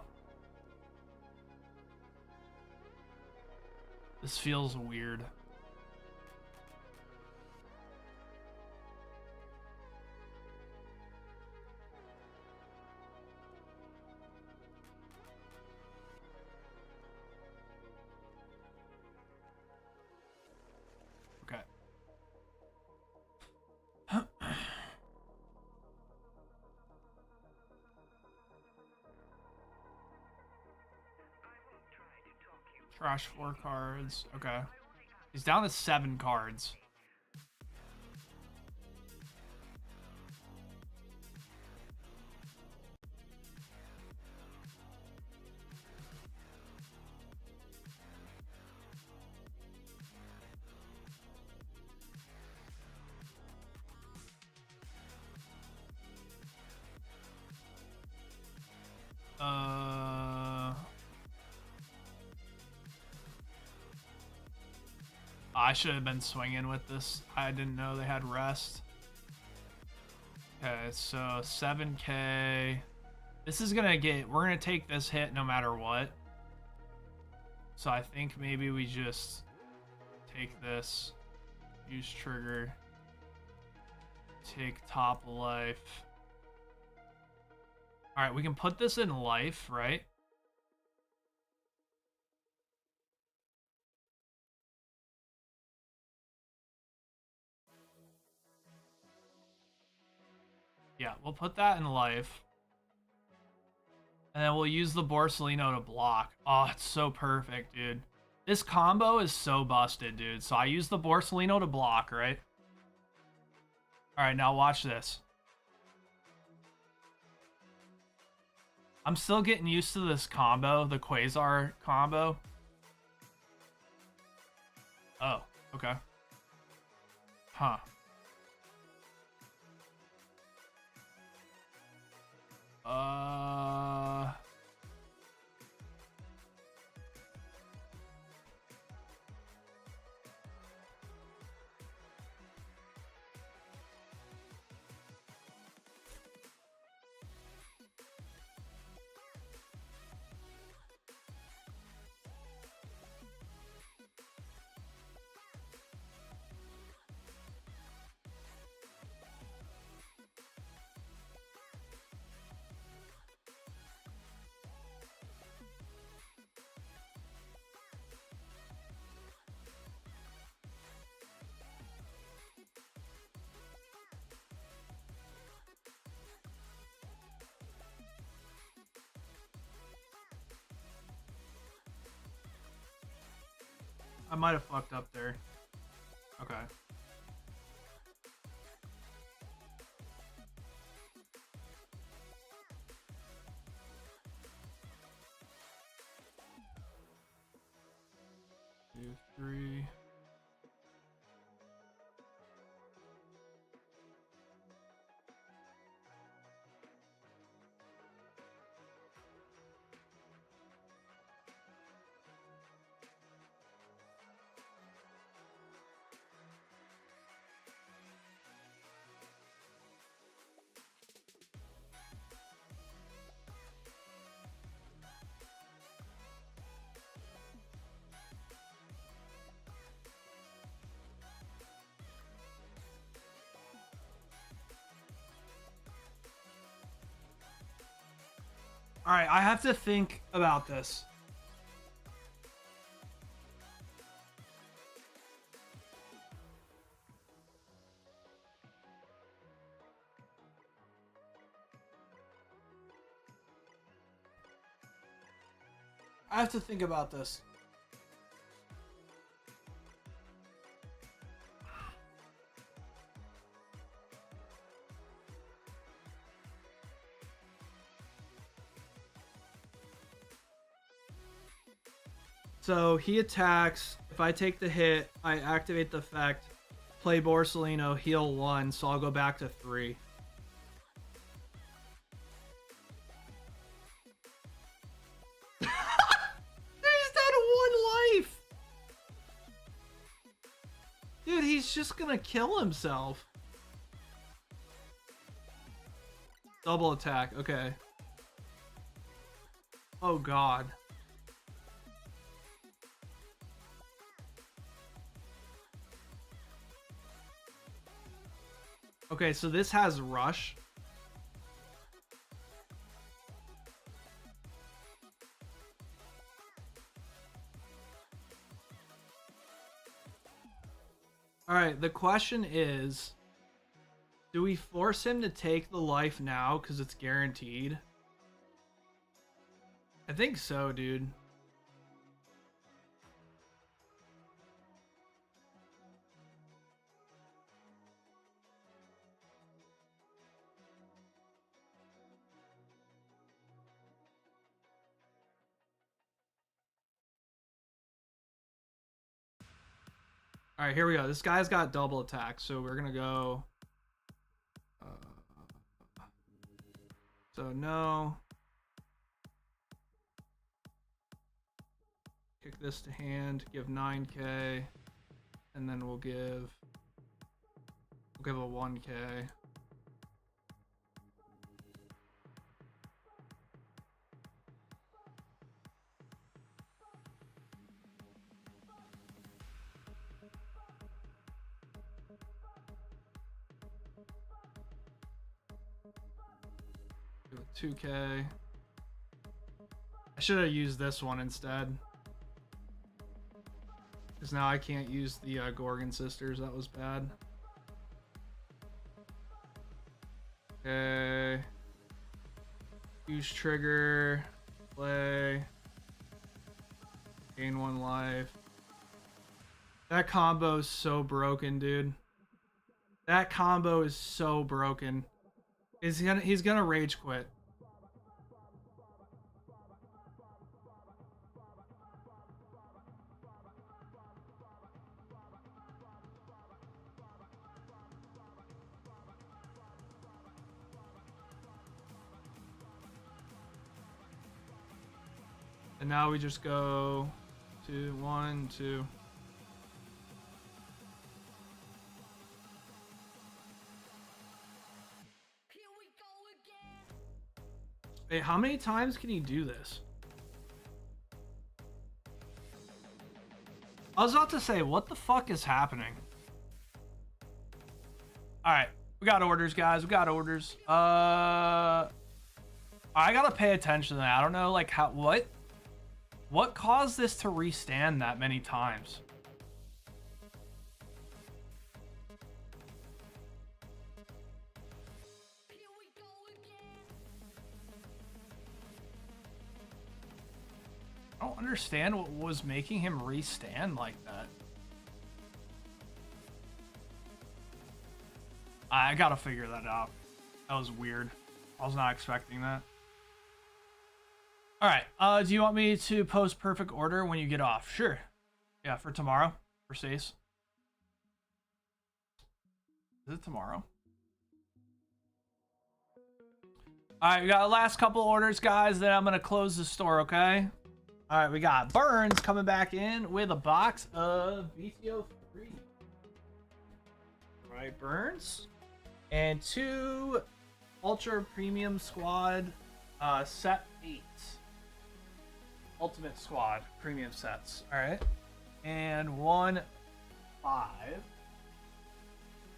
This feels weird. Okay. Trash 4 cards. Okay. He's down to 7 cards. I should have been swinging with this. I didn't know they had rest. Okay, so 7K. This is gonna get, we're gonna take this hit no matter what. So I think maybe we just take this, use trigger, take top life. All right, we can put this in life, right? Yeah, we'll put that in life. And then we'll use the Borsellino to block. Oh, it's so perfect, dude. This combo is so busted, dude. So I use the Borsellino to block, right? All right, now watch this. I'm still getting used to this combo, the Quasar combo. Oh, okay. Huh. I might have fucked up there. Okay. Two, three. All right, I have to think about this. I have to think about this. So he attacks. If I take the hit, I activate the effect, play Borsellino, heal 1, so I'll go back to 3. He's down to 1 life! Dude, he's just gonna kill himself. Double attack, okay. Oh god. Okay, so this has rush. Alright, the question is, do we force him to take the life now because it's guaranteed? I think so, dude. All right, here we go. This guy's got double attack, so we're gonna go. So no. Kick this to hand. Give 9k, and then we'll give a 1k. Give it 2k. I should have used this one instead. Because now I can't use the Gorgon Sisters. That was bad. Okay. Use trigger. Play. Gain 1 life. That combo is so broken, dude. That combo is so broken. He's gonna rage quit. And now we just go 2, 1, 2. Hey, how many times can you do this? I was about to say, what the fuck is happening? Alright, we got orders, guys. We got orders. I gotta pay attention to that. I don't know, like, what caused this to restand that many times? I don't understand what was making him restand like that. I gotta figure that out. That was weird. I was not expecting that. Alright, do you want me to post perfect order when you get off? Sure. Yeah, for tomorrow. For Stace. Is it tomorrow? Alright, we got the last couple orders, guys. Then I'm gonna close the store, okay? Alright, we got Burns coming back in with a box of BTO 3. Alright, Burns. And 2 Ultra Premium Squad set 8. Ultimate Squad premium sets. Alright. And 1 5.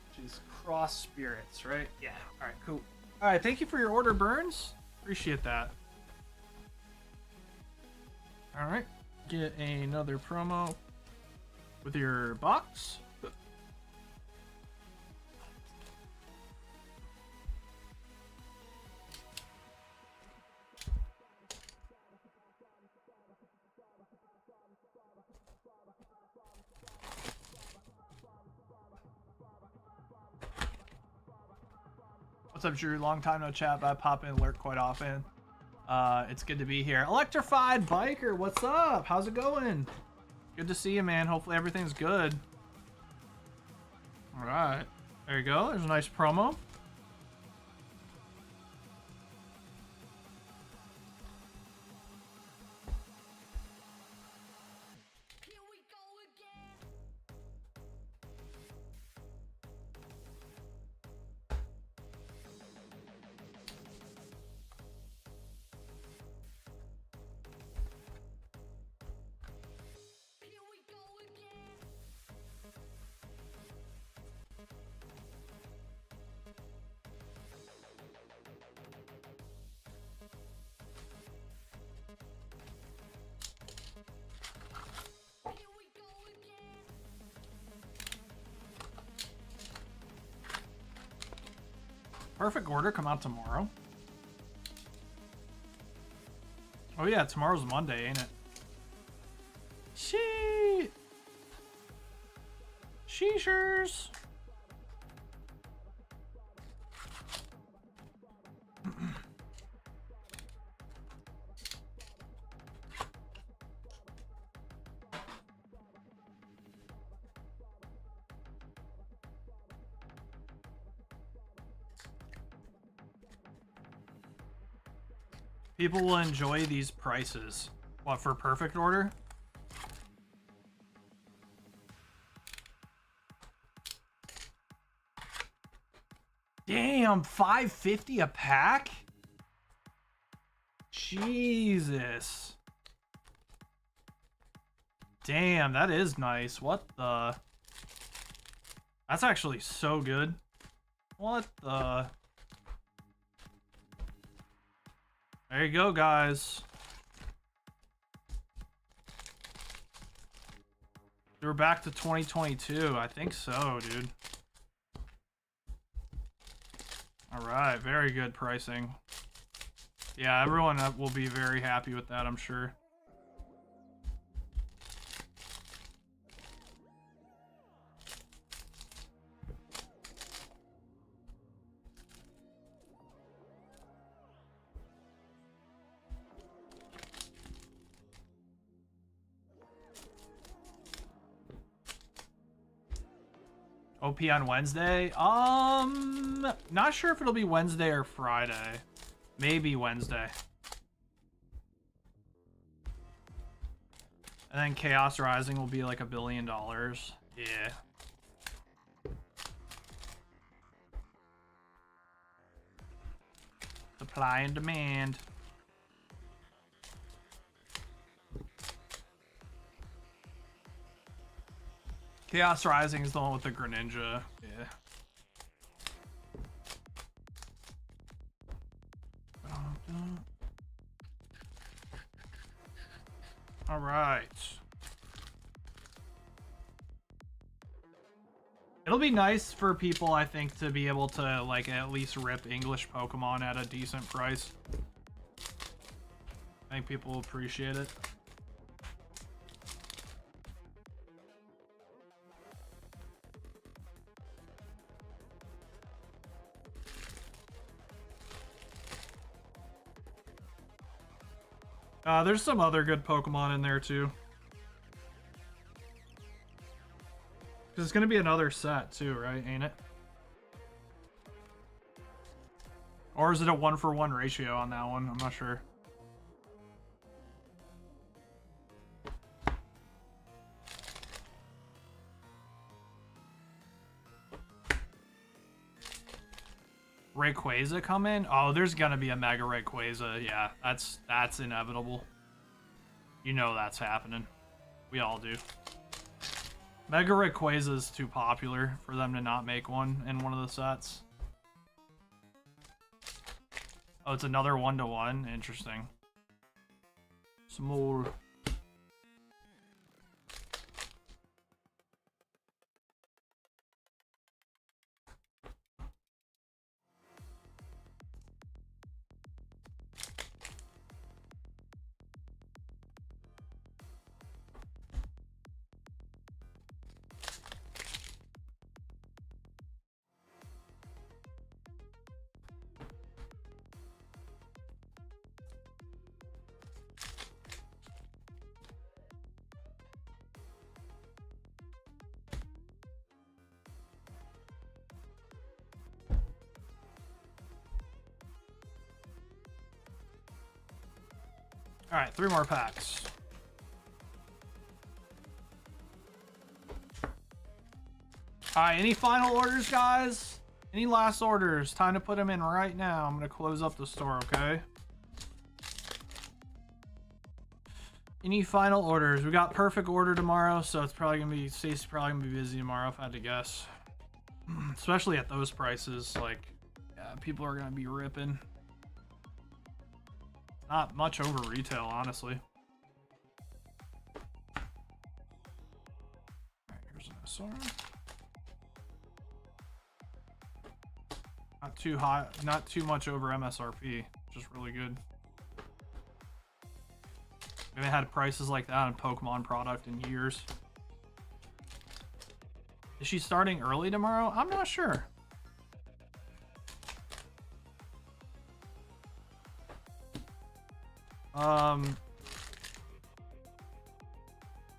Which is Cross Spirits, right? Yeah. Alright, cool. Alright, thank you for your order, Burns. Appreciate that. Alright. Get another promo with your box. What's up, Drew? Long time no chat, but I pop in alert quite often. It's good to be here. Electrified Biker, what's up? How's it going? Good to see you, man. Hopefully everything's good. All right, there you go. There's a nice promo. Perfect order come out tomorrow. Oh yeah, tomorrow's Monday, ain't it? Sheeshers. People will enjoy these prices. What, for perfect order? Damn, $5.50 a pack? Jesus. Damn, that is nice. What the? That's actually so good. What the? There you go, guys. We're back to 2022. I think so, dude. All right, very good pricing. Yeah, everyone will be very happy with that, I'm sure. OP on Wednesday? Not sure if it'll be Wednesday or Friday. Maybe Wednesday. And then Chaos Rising will be like $1 billion. Yeah. Supply and demand. Chaos Rising is the one with the Greninja. Yeah. All right. It'll be nice for people, I think, to be able to like at least rip English Pokemon at a decent price. I think people will appreciate it. There's some other good Pokemon in there too. Cause it's gonna be another set too, right? Ain't it? Or is it a 1-for-1 ratio on that one? I'm not sure. Rayquaza come in? Oh, there's gonna be a Mega Rayquaza. Yeah, that's inevitable. You know that's happening. We all do. Mega Rayquaza is too popular for them to not make one in one of the sets. Oh, it's another 1-to-1? Interesting. Small. Alright, 3 more packs. Alright, any final orders, guys? Any last orders? Time to put them in right now. I'm gonna close up the store, okay? Any final orders? We got perfect order tomorrow, so it's probably gonna be, Stacy's probably gonna be busy tomorrow if I had to guess. Especially at those prices, like, yeah, people are gonna be ripping. Not much over retail, honestly. Alright, here's an SR. Not too high, not too much over MSRP, which is really good. We haven't had prices like that on Pokemon product in years. Is she starting early tomorrow? I'm not sure.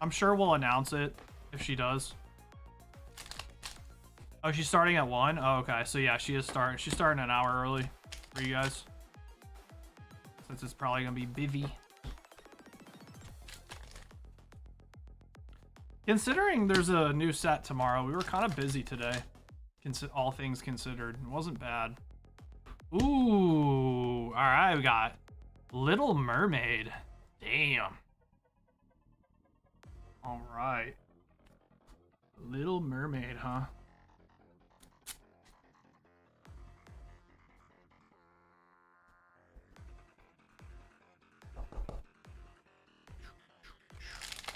I'm sure we'll announce it if she does. Oh, she's starting at 1? Oh, okay. So yeah, she is starting. She's starting an hour early for you guys. since it's probably gonna be busy. Considering there's a new set tomorrow, we were kind of busy today. All things considered, it wasn't bad. Ooh, all right, we got Little Mermaid. Damn. All right, Little Mermaid, huh?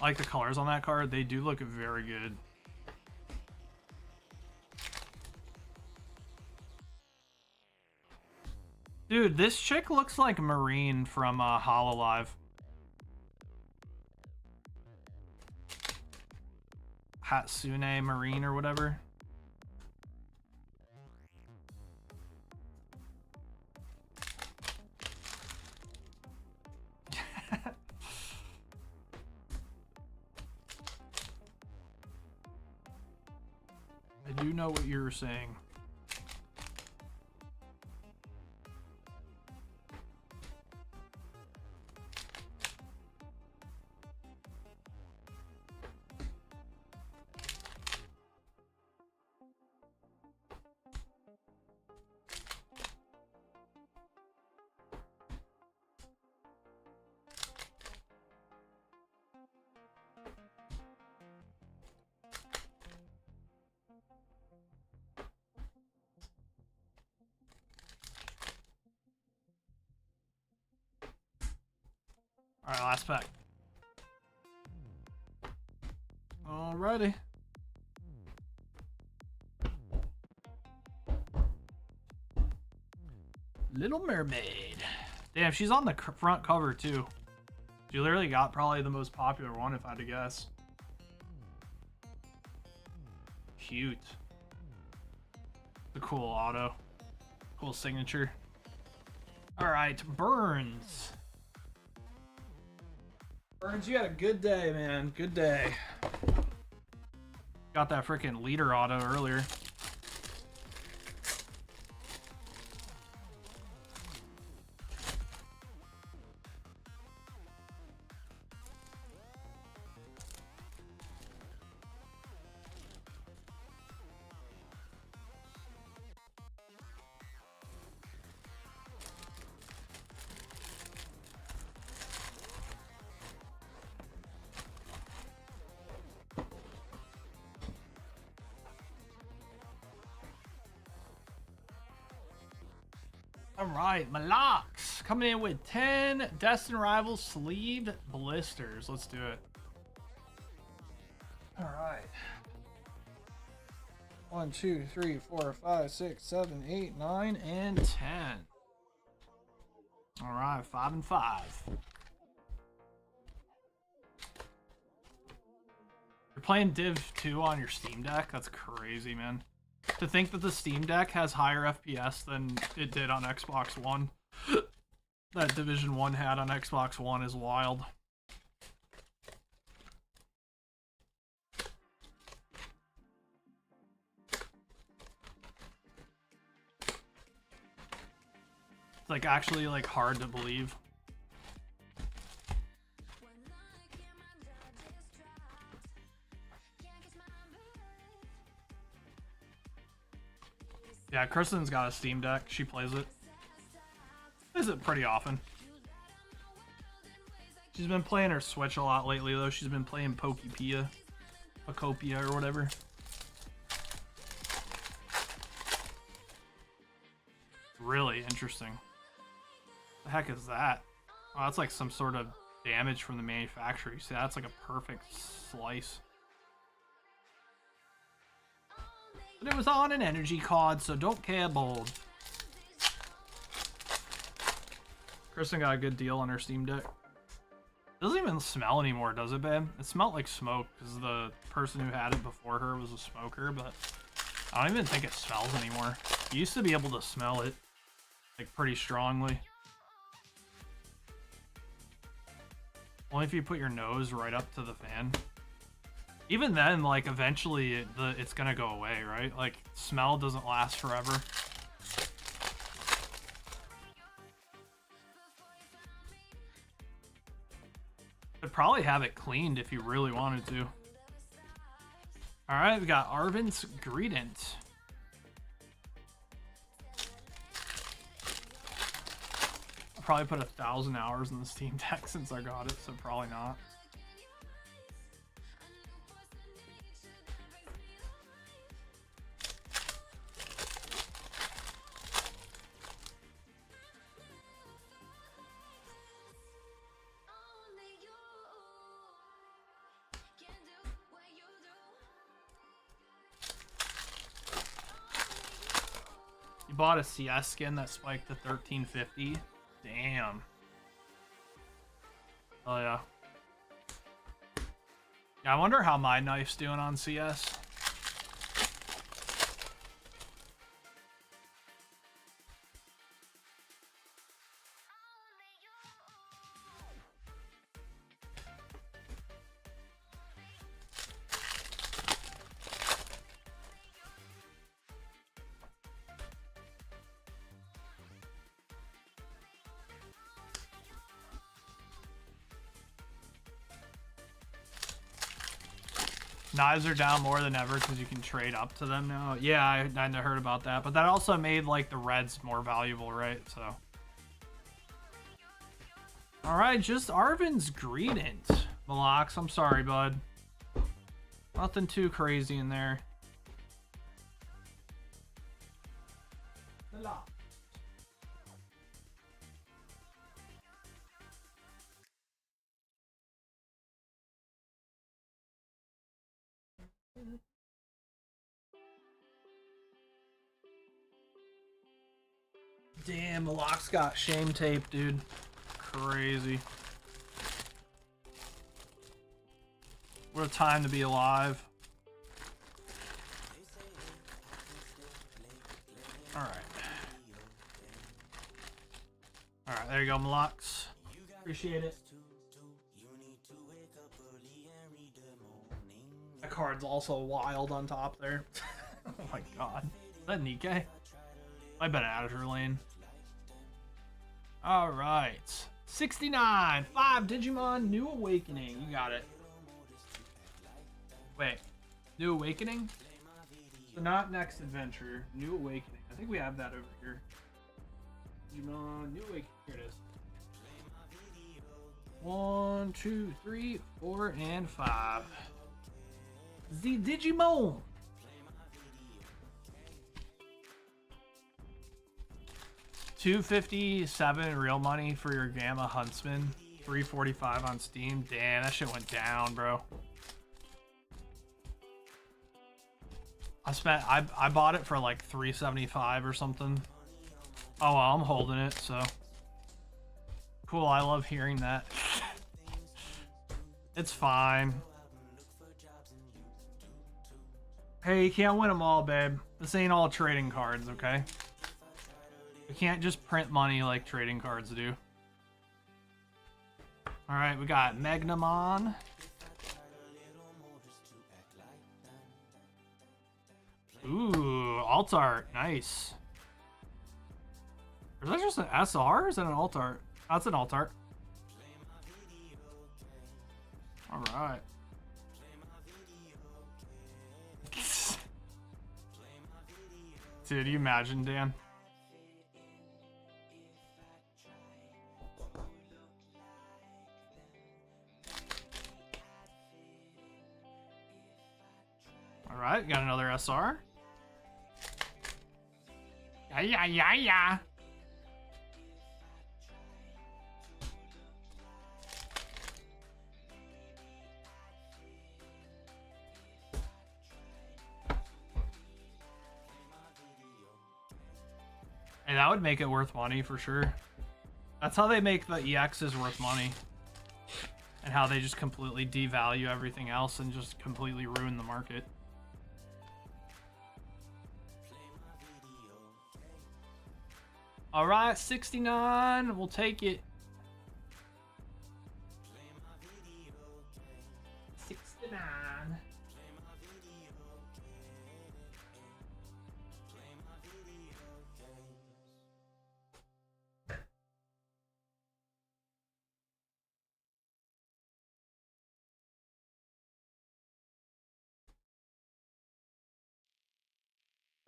I like the colors on that card. They do look very good. Dude, this chick looks like Marine from Hololive. Hatsune Marine or whatever. I do know what you're saying. Alright, last pack. Alrighty. Little Mermaid. Damn, she's on the front cover too. She literally got probably the most popular one if I had to guess. Cute. The cool auto. Cool signature. Alright, Burns. Burns, you had a good day, man. Good day. Got that freaking leader auto earlier. Alright, Malox coming in with 10 Destined Rivals sleeved blisters. Let's do it. Alright. 1, 2, 3, 4, 5, 6, 7, 8, 9, and 10. Alright, 5 and 5. You're playing Div 2 on your Steam Deck? That's crazy, man. To think that the Steam Deck has higher FPS than it did on Xbox One. That Division 1 had on Xbox One is wild. It's like actually like hard to believe. Yeah, Kristen's got a Steam Deck. She plays it. Plays it pretty often. She's been playing her Switch a lot lately, though. She's been playing Pokepia. Pokopia or whatever. Really interesting. The heck is that? Oh, that's like some sort of damage from the manufacturer. You see, that's like a perfect slice. But it was on an energy card, so don't care, bold. Kristen got a good deal on her Steam Deck. Doesn't even smell anymore, does it, babe? It smelled like smoke because the person who had it before her was a smoker, but I don't even think it smells anymore. You used to be able to smell it, like, pretty strongly. Only if you put your nose right up to the fan. Even then, like, eventually it's gonna go away, right? Like, smell doesn't last forever. Could probably have it cleaned if you really wanted to. All right, we got Arvin's Greedent. I'll probably put 1,000 hours in the Steam Deck since I got it, so probably not. You bought a CS skin that spiked to 1350. Damn. Oh yeah. Yeah, I wonder how my knife's doing on CS. Knives are down more than ever because you can trade up to them now. Yeah, I heard about that. But that also made, like, the reds more valuable, right? So. Alright, just Arvin's Greedent. Malox, I'm sorry, bud. Nothing too crazy in there. Damn, Malox got shame tape, dude. Crazy. What a time to be alive. Alright. Alright, there you go, Malox. Appreciate it. That card's also wild on top there. Oh my god. Is that Nikkei? I bet Azure Lane. Alright. 69. 5 Digimon New Awakening. You got it. Wait. New Awakening? So not Next Adventure. New Awakening. I think we have that over here. Digimon New Awakening. Here it is. 1, 2, 3, 4, and 5. The Digimon. $257 real money for your Gamma Huntsman. $345 on Steam. Damn, that shit went down, bro. I bought it for like $375 or something. Oh well, I'm holding it, so cool. I love hearing that. It's fine. Hey, you can't win them all, babe. This ain't all trading cards, okay? We can't just print money like trading cards do. Alright, we got Magnamon. Ooh, alt art. Nice. Is that just an SR or is that an alt art? That's an alt art. Alright. Dude, you imagine, Dan? Alright, got another SR. Yeah. Hey, that would make it worth money for sure. That's how they make the EXs worth money. And how they just completely devalue everything else and just completely ruin the market. All right, 69. We'll take it. 69.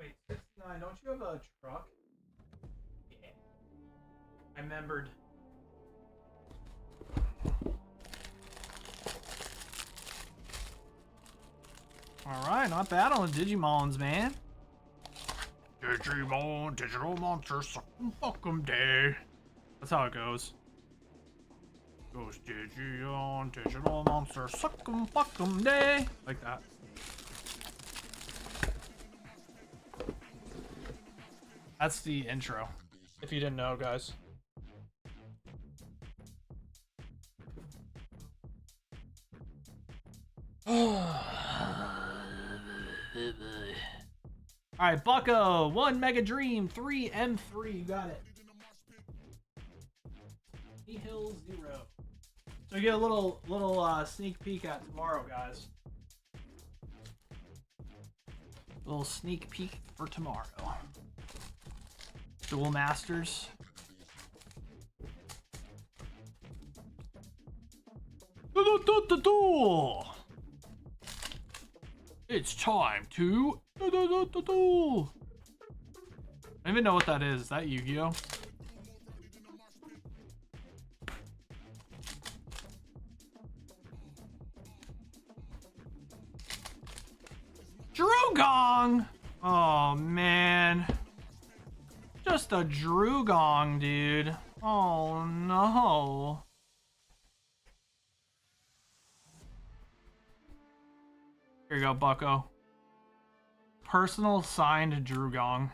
Wait, 69, don't you have a truck? Yeah. I remembered. Alright, not bad on the Digimons, man. Digimon, digital monsters, suck 'em, fuck 'em day. That's how it goes. Goes Digimon, digital monsters, suck 'em, fuck 'em day. Like that. That's the intro. If you didn't know, guys. Alright, Bucko, 1 Mega Dream, 3 M3, you got it. Hill 0. So you get a little sneak peek at tomorrow, guys. A little sneak peek for tomorrow. Duel Masters. Duel! It's time to duel! I don't even know what that is. Is that Yu-Gi-Oh? Drew Gong! Oh man. Just a Drew Gong, dude. Oh no. Here you go, Bucko. Personal signed Drew Gong.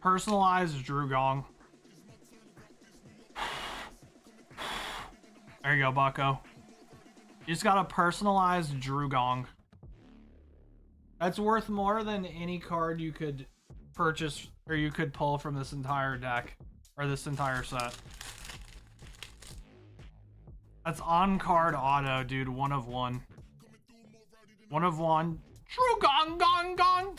Personalized Drew Gong. There you go, Bucko. You just got a personalized Drew Gong. That's worth more than any card you could purchase or you could pull from this entire deck or this entire set. That's on card auto, dude. 1 of 1. 1 of 1. Drew Gong, Gong, Gong.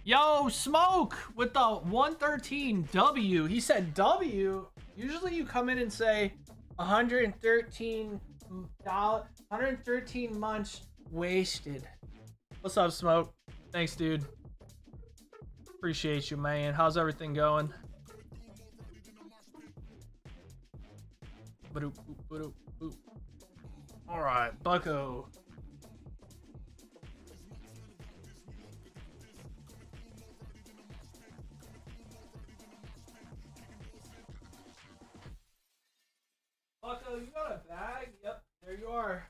Yo, Smoke with the 113 W. He said W. Usually you come in and say 113 months wasted. What's up, Smoke? Thanks, dude. Appreciate you, man. How's everything going? All right, Bucko. Bucko, you got a bag? Yep, there you are.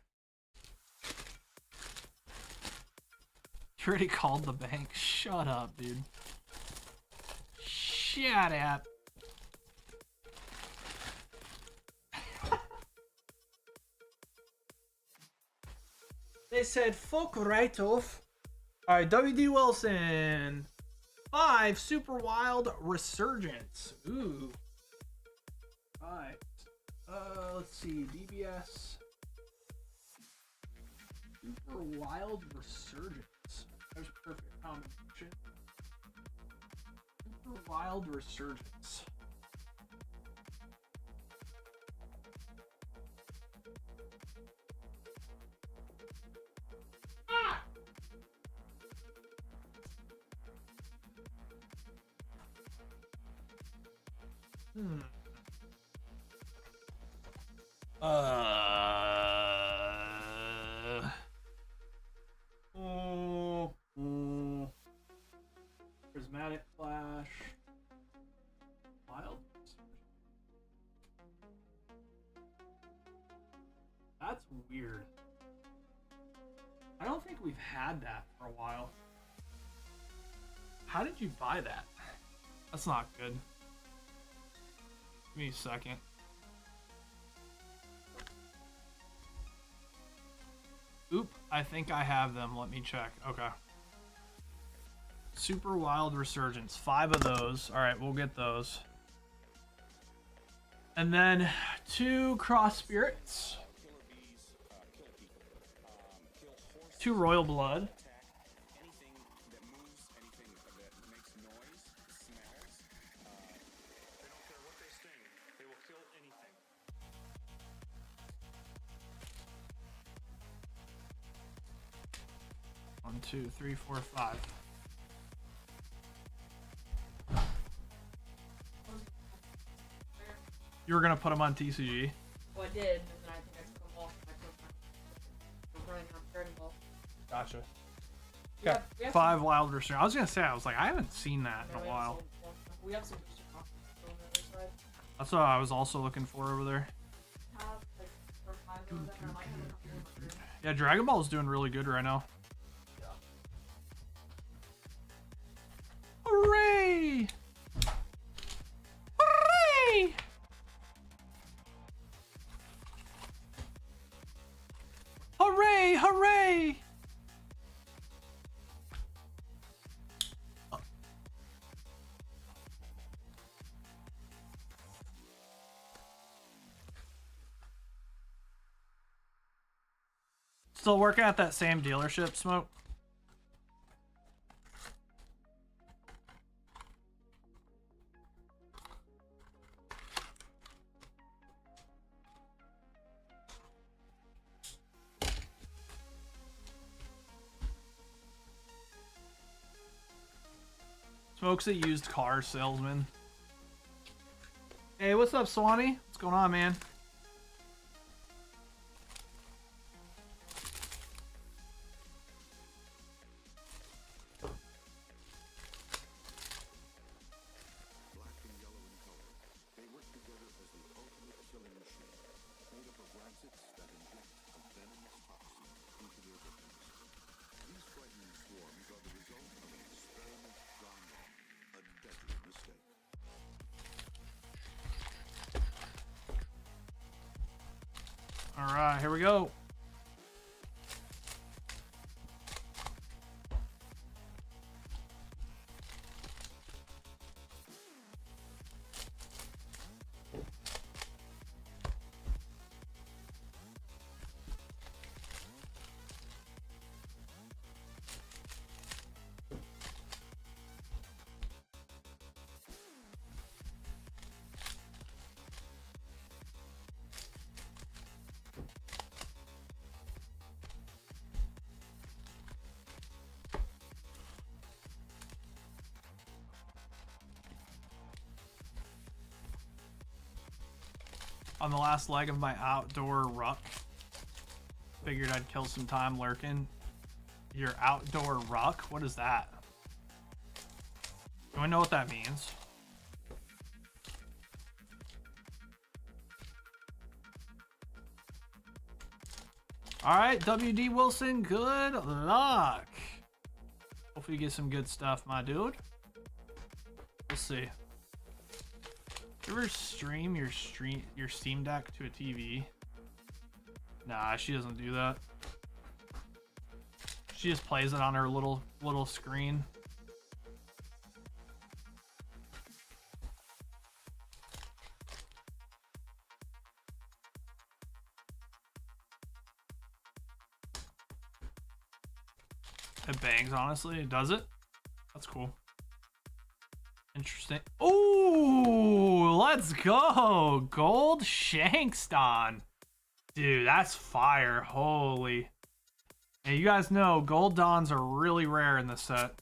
You already called the bank. Shut up, dude. Shut up. They said fuck right off. Alright, WD Wilson. 5 Super Wild Resurgence. Ooh. Alright. Let's see, DBS. Super Wild Resurgence. That's perfect combination. Super Wild Resurgence. Ah! Prismatic Flash. Wild. That's weird. I don't think we've had that for a while. How did you buy that? That's not good. Give me a second. Oop, I think I have them. Let me check. Okay. Super Wild Resurgence. 5 of those. Alright, we'll get those. And then 2 Cross Spirits. 2 Royal Blood. One, 2, 3, 4, 5. You were gonna put them on TCG. Well, I did, and then I think I took them off. I'm running out of Dragon Ball. Gotcha. We Okay. have 5 Wild Resurgence. I was gonna say, I was like, I haven't seen that No, in a we have while. we have some booster copies on the other side. That's what I was also looking for over there. Have, like, 4 or 5 of them, and I might have a couple in my room. Yeah, Dragon Ball is doing really good right now. Yeah. Hooray! Hooray! Hooray! Hooray! Still working at that same dealership, Smoke? Smoke's a used car salesman. Hey, what's up, Swanee? What's going on, man? All right, here we go. On the last leg of my outdoor ruck. Figured I'd kill some time lurking. Your outdoor ruck? What is that? Do I know what that means? Alright, WD Wilson, good luck. Hopefully you get some good stuff, my dude. We'll see. You ever stream your Steam Deck to a TV? Nah, she doesn't do that. She just plays it on her little screen. It bangs, honestly. Does it? That's cool. Interesting. Ooh, let's go. Gold Shankston. Dude, that's fire. Holy. Hey, you guys know gold Dons are really rare in this set.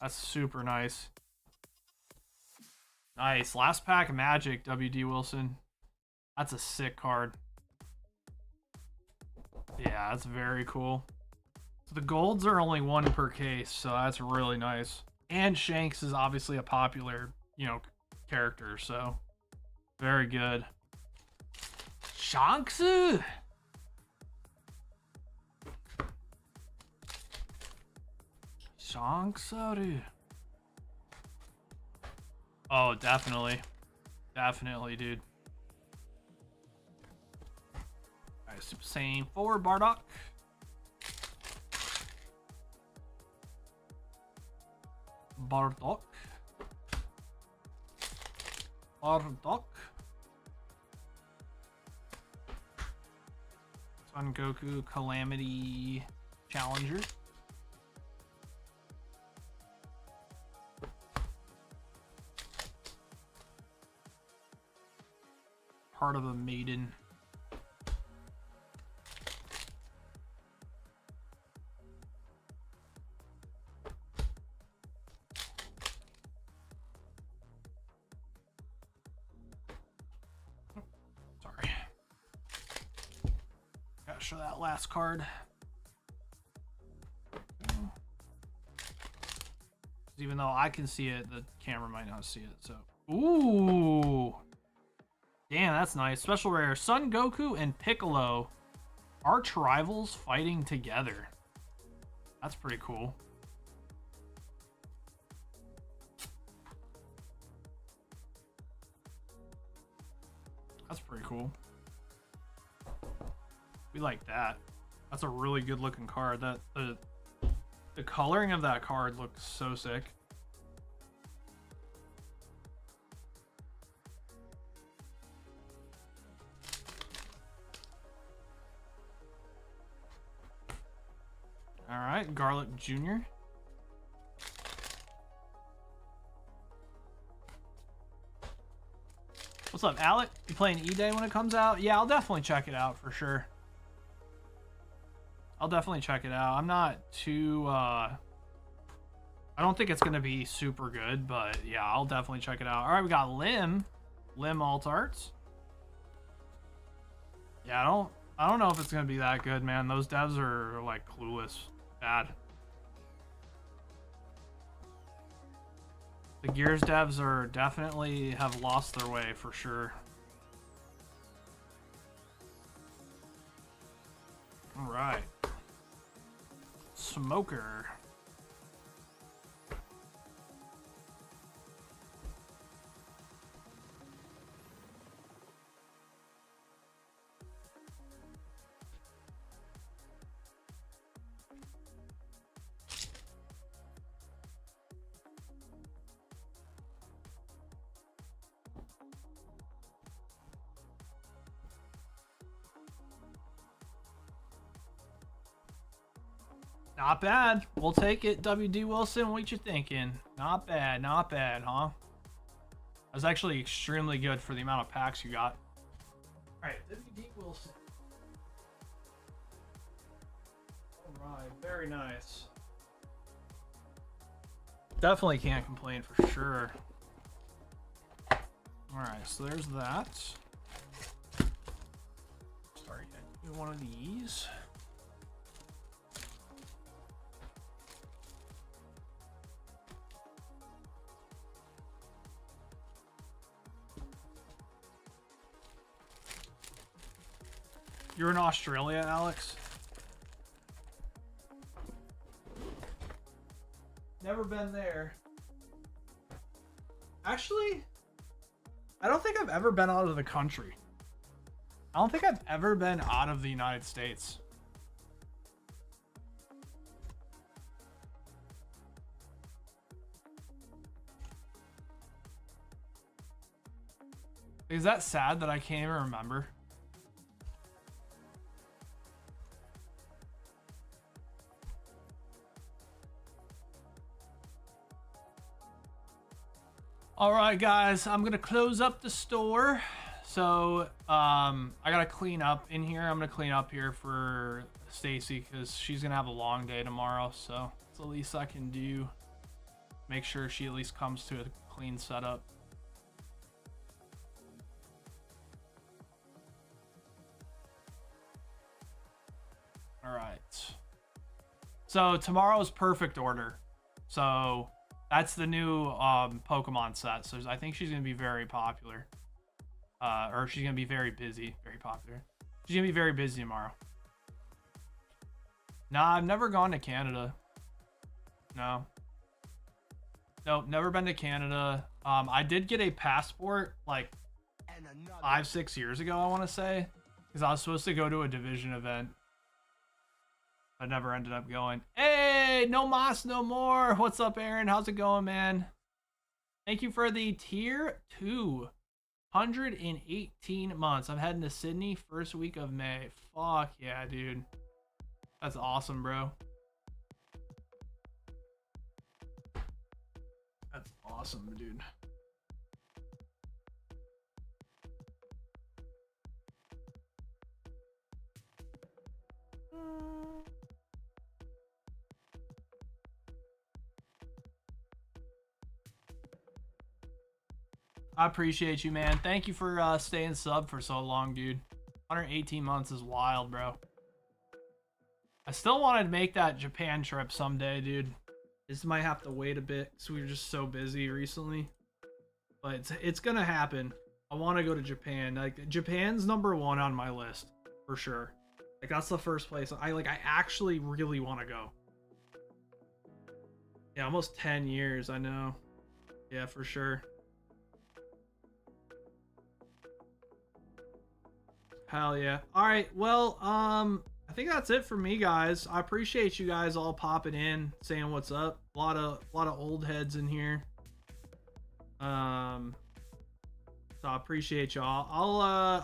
That's super nice. Nice. Last pack Magic, WD Wilson. That's a sick card. Yeah, that's very cool. So the golds are only 1 per case, so that's really nice. And Shanks is obviously a popular, character, so very good. Shanks! Shanks, dude. Oh, definitely. Definitely, dude. Alright, Super Saiyan 4, Bardock. Bardock. Bardock. Son Goku Calamity Challenger. Part of a maiden. Sorry. Gotta show that last card. Even though I can see it, the camera might not see it. So, ooh. Damn, that's nice. Special rare. Son Goku and Piccolo, arch rivals fighting together. That's pretty cool. That's pretty cool. We like that. That's a really good looking card. That the coloring of that card looks so sick. All right, Garlic Jr. What's up, Alec? You playing E-Day when it comes out? Yeah, I'll definitely check it out for sure. I'll definitely check it out. I'm not too, I don't think it's going to be super good, but yeah, I'll definitely check it out. All right, we got Lim Alt Arts. Yeah, I don't know if it's going to be that good, man. Those devs are like clueless. Bad. The Gears devs are definitely have lost their way for sure. All right. Smoker. Not bad. We'll take it. WD Wilson, what you thinking? Not bad, huh? That's actually extremely good for the amount of packs you got. All right, WD Wilson. All right, very nice. Definitely can't complain for sure. All right, so there's that. Start getting one of these. You're in Australia, Alex? Never been there. Actually, I don't think I've ever been out of the country. I don't think I've ever been out of the United States. Is that sad that I can't even remember? All right, guys, I'm gonna close up the store. So I gotta clean up in here. I'm gonna clean up here for Stacy because she's gonna have a long day tomorrow. So it's the least I can do. Make sure she at least comes to a clean setup. All right. So tomorrow's perfect order. So that's the new Pokemon set. So I think she's going to be very popular. Or she's going to be very busy. Very popular. She's going to be very busy tomorrow. Nah, I've never gone to Canada. No. Nope, never been to Canada. I did get a passport like 5-6 years ago, I want to say. Because I was supposed to go to a Division event. I never ended up going. Hey, no Moss, no more. What's up, Aaron? How's it going, man? Thank you for the tier 2. 118 months. I'm heading to Sydney first week of May. Fuck yeah, dude. That's awesome, bro. That's awesome, dude. I appreciate you, man. Thank you for staying sub for so long, dude. 118 months is wild, bro. I still wanted to make that Japan trip someday, dude. This might have to wait a bit because we were just so busy recently. But it's gonna happen. I want to go to Japan. Like, Japan's number 1 on my list for sure. Like, that's the first place I actually really want to go. Yeah, almost 10 years. I know. Yeah, for sure. Hell yeah. All right. Well, I think that's it for me, guys. I appreciate you guys all popping in, saying what's up. A lot of old heads in here. So I appreciate y'all.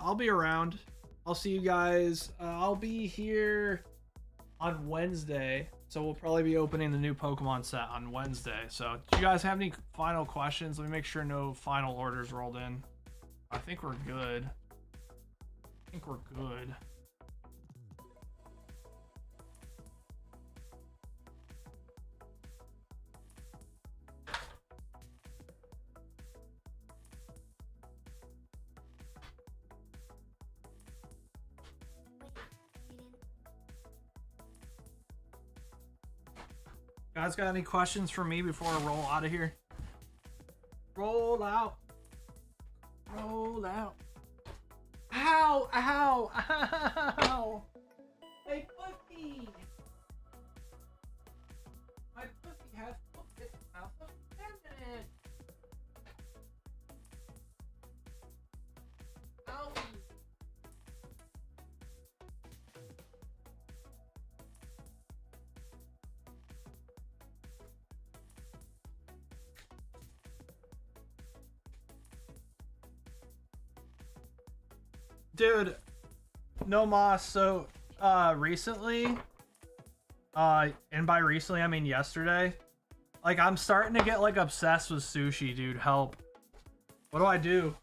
I'll be around. I'll see you guys. I'll be here on Wednesday, so we'll probably be opening the new Pokemon set on Wednesday. So, do you guys have any final questions? Let me make sure no final orders rolled in. I think we're good. I think we're good. Guys, got any questions for me before I roll out of here? Roll out. Roll out. Ow! Ow! Ow! My pussy! My pussy has put its mouth of feminine. Ow! Dude, no Moss. So, recently, and by recently I mean yesterday, like, I'm starting to get like obsessed with sushi, dude. Help. What do I do?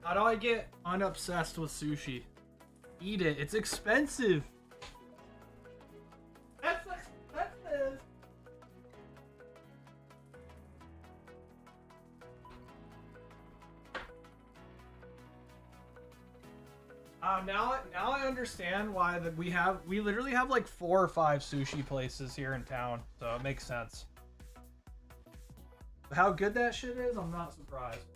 How do I get unobsessed with sushi? Eat it. It's expensive. That's expensive. Now I understand why we literally have like 4 or 5 sushi places here in town, so it makes sense. How good that shit is, I'm not surprised.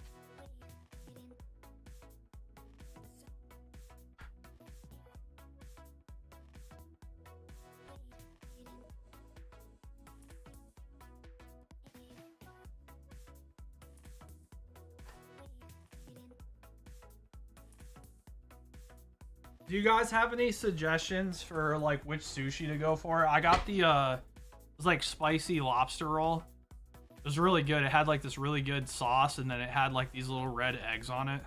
Do you guys have any suggestions for like which sushi to go for? I got the it was like spicy lobster roll. It was really good. It had like this really good sauce, and then it had like these little red eggs on it.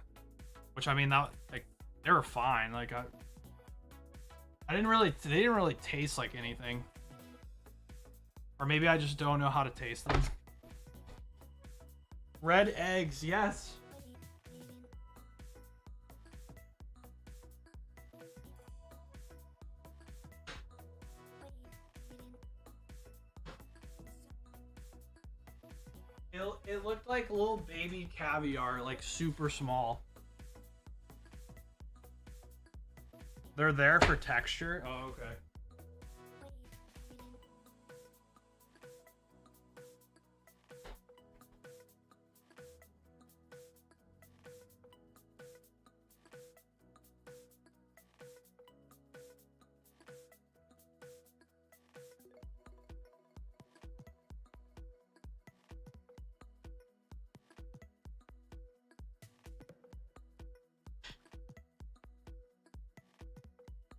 Which, I mean, that, like, they were fine. Like, they didn't really taste like anything. Or maybe I just don't know how to taste them. Red eggs, yes. It looked like little baby caviar, like super small. They're there for texture? Oh, okay.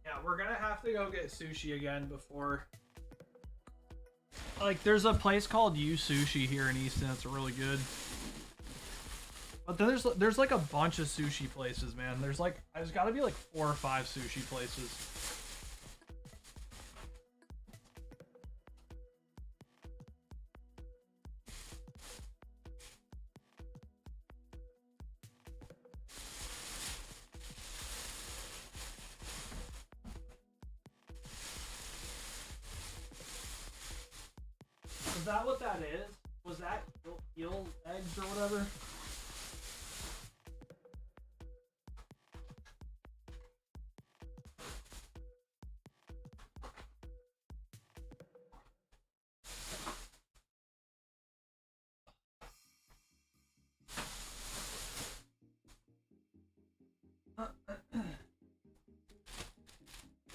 Yeah, we're gonna have to go get sushi again before. Like, there's a place called U Sushi here in Easton that's really good. But then there's like a bunch of sushi places, man. There's gotta be like 4 or 5 sushi places. Is that what that is? Was that eel eggs or whatever?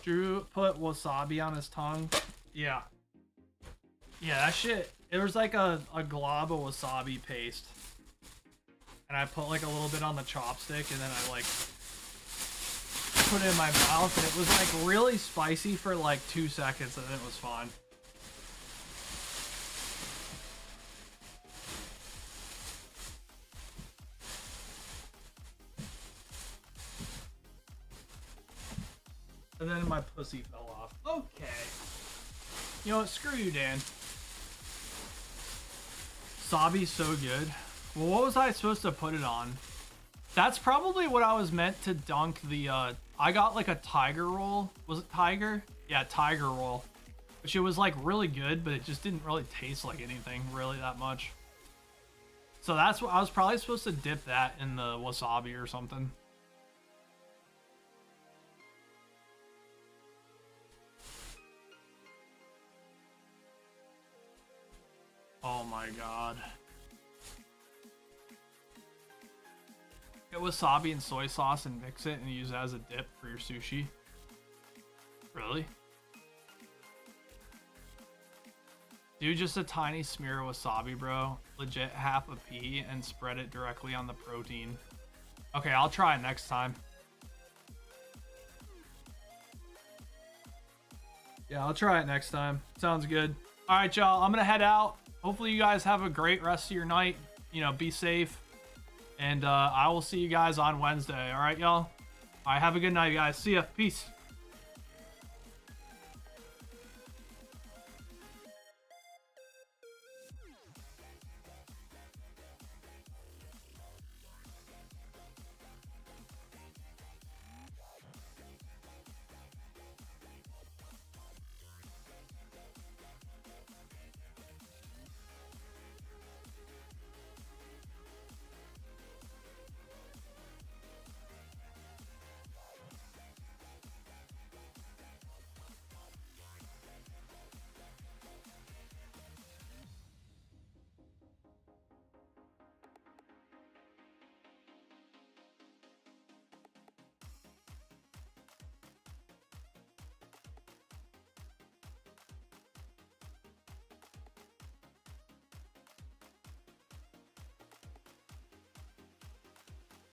Drew put wasabi on his tongue. Yeah. Yeah, that shit. It was like a glob of wasabi paste. And I put like a little bit on the chopstick and then I like put it in my mouth and it was like really spicy for like 2 seconds and then it was fine. And then my pussy fell off. Okay. You know what? Screw you, Dan. Wasabi's so good. Well, what was I supposed to put it on? That's probably what I was meant to dunk the, I got like a tiger roll. Was it tiger? Yeah, tiger roll. Which it was like really good, but it just didn't really taste like anything really that much. So that's what I was probably supposed to dip that in the wasabi or something. Oh my god. Get wasabi and soy sauce and mix it and use it as a dip for your sushi. Really? Do just a tiny smear of wasabi, bro. Legit half a pea and spread it directly on the protein. Okay, I'll try it next time. Yeah, I'll try it next time. Sounds good. All right, y'all. I'm gonna head out. Hopefully you guys have a great rest of your night. You know, be safe. And I will see you guys on Wednesday. All right, y'all? All right, have a good night, guys. See ya. Peace.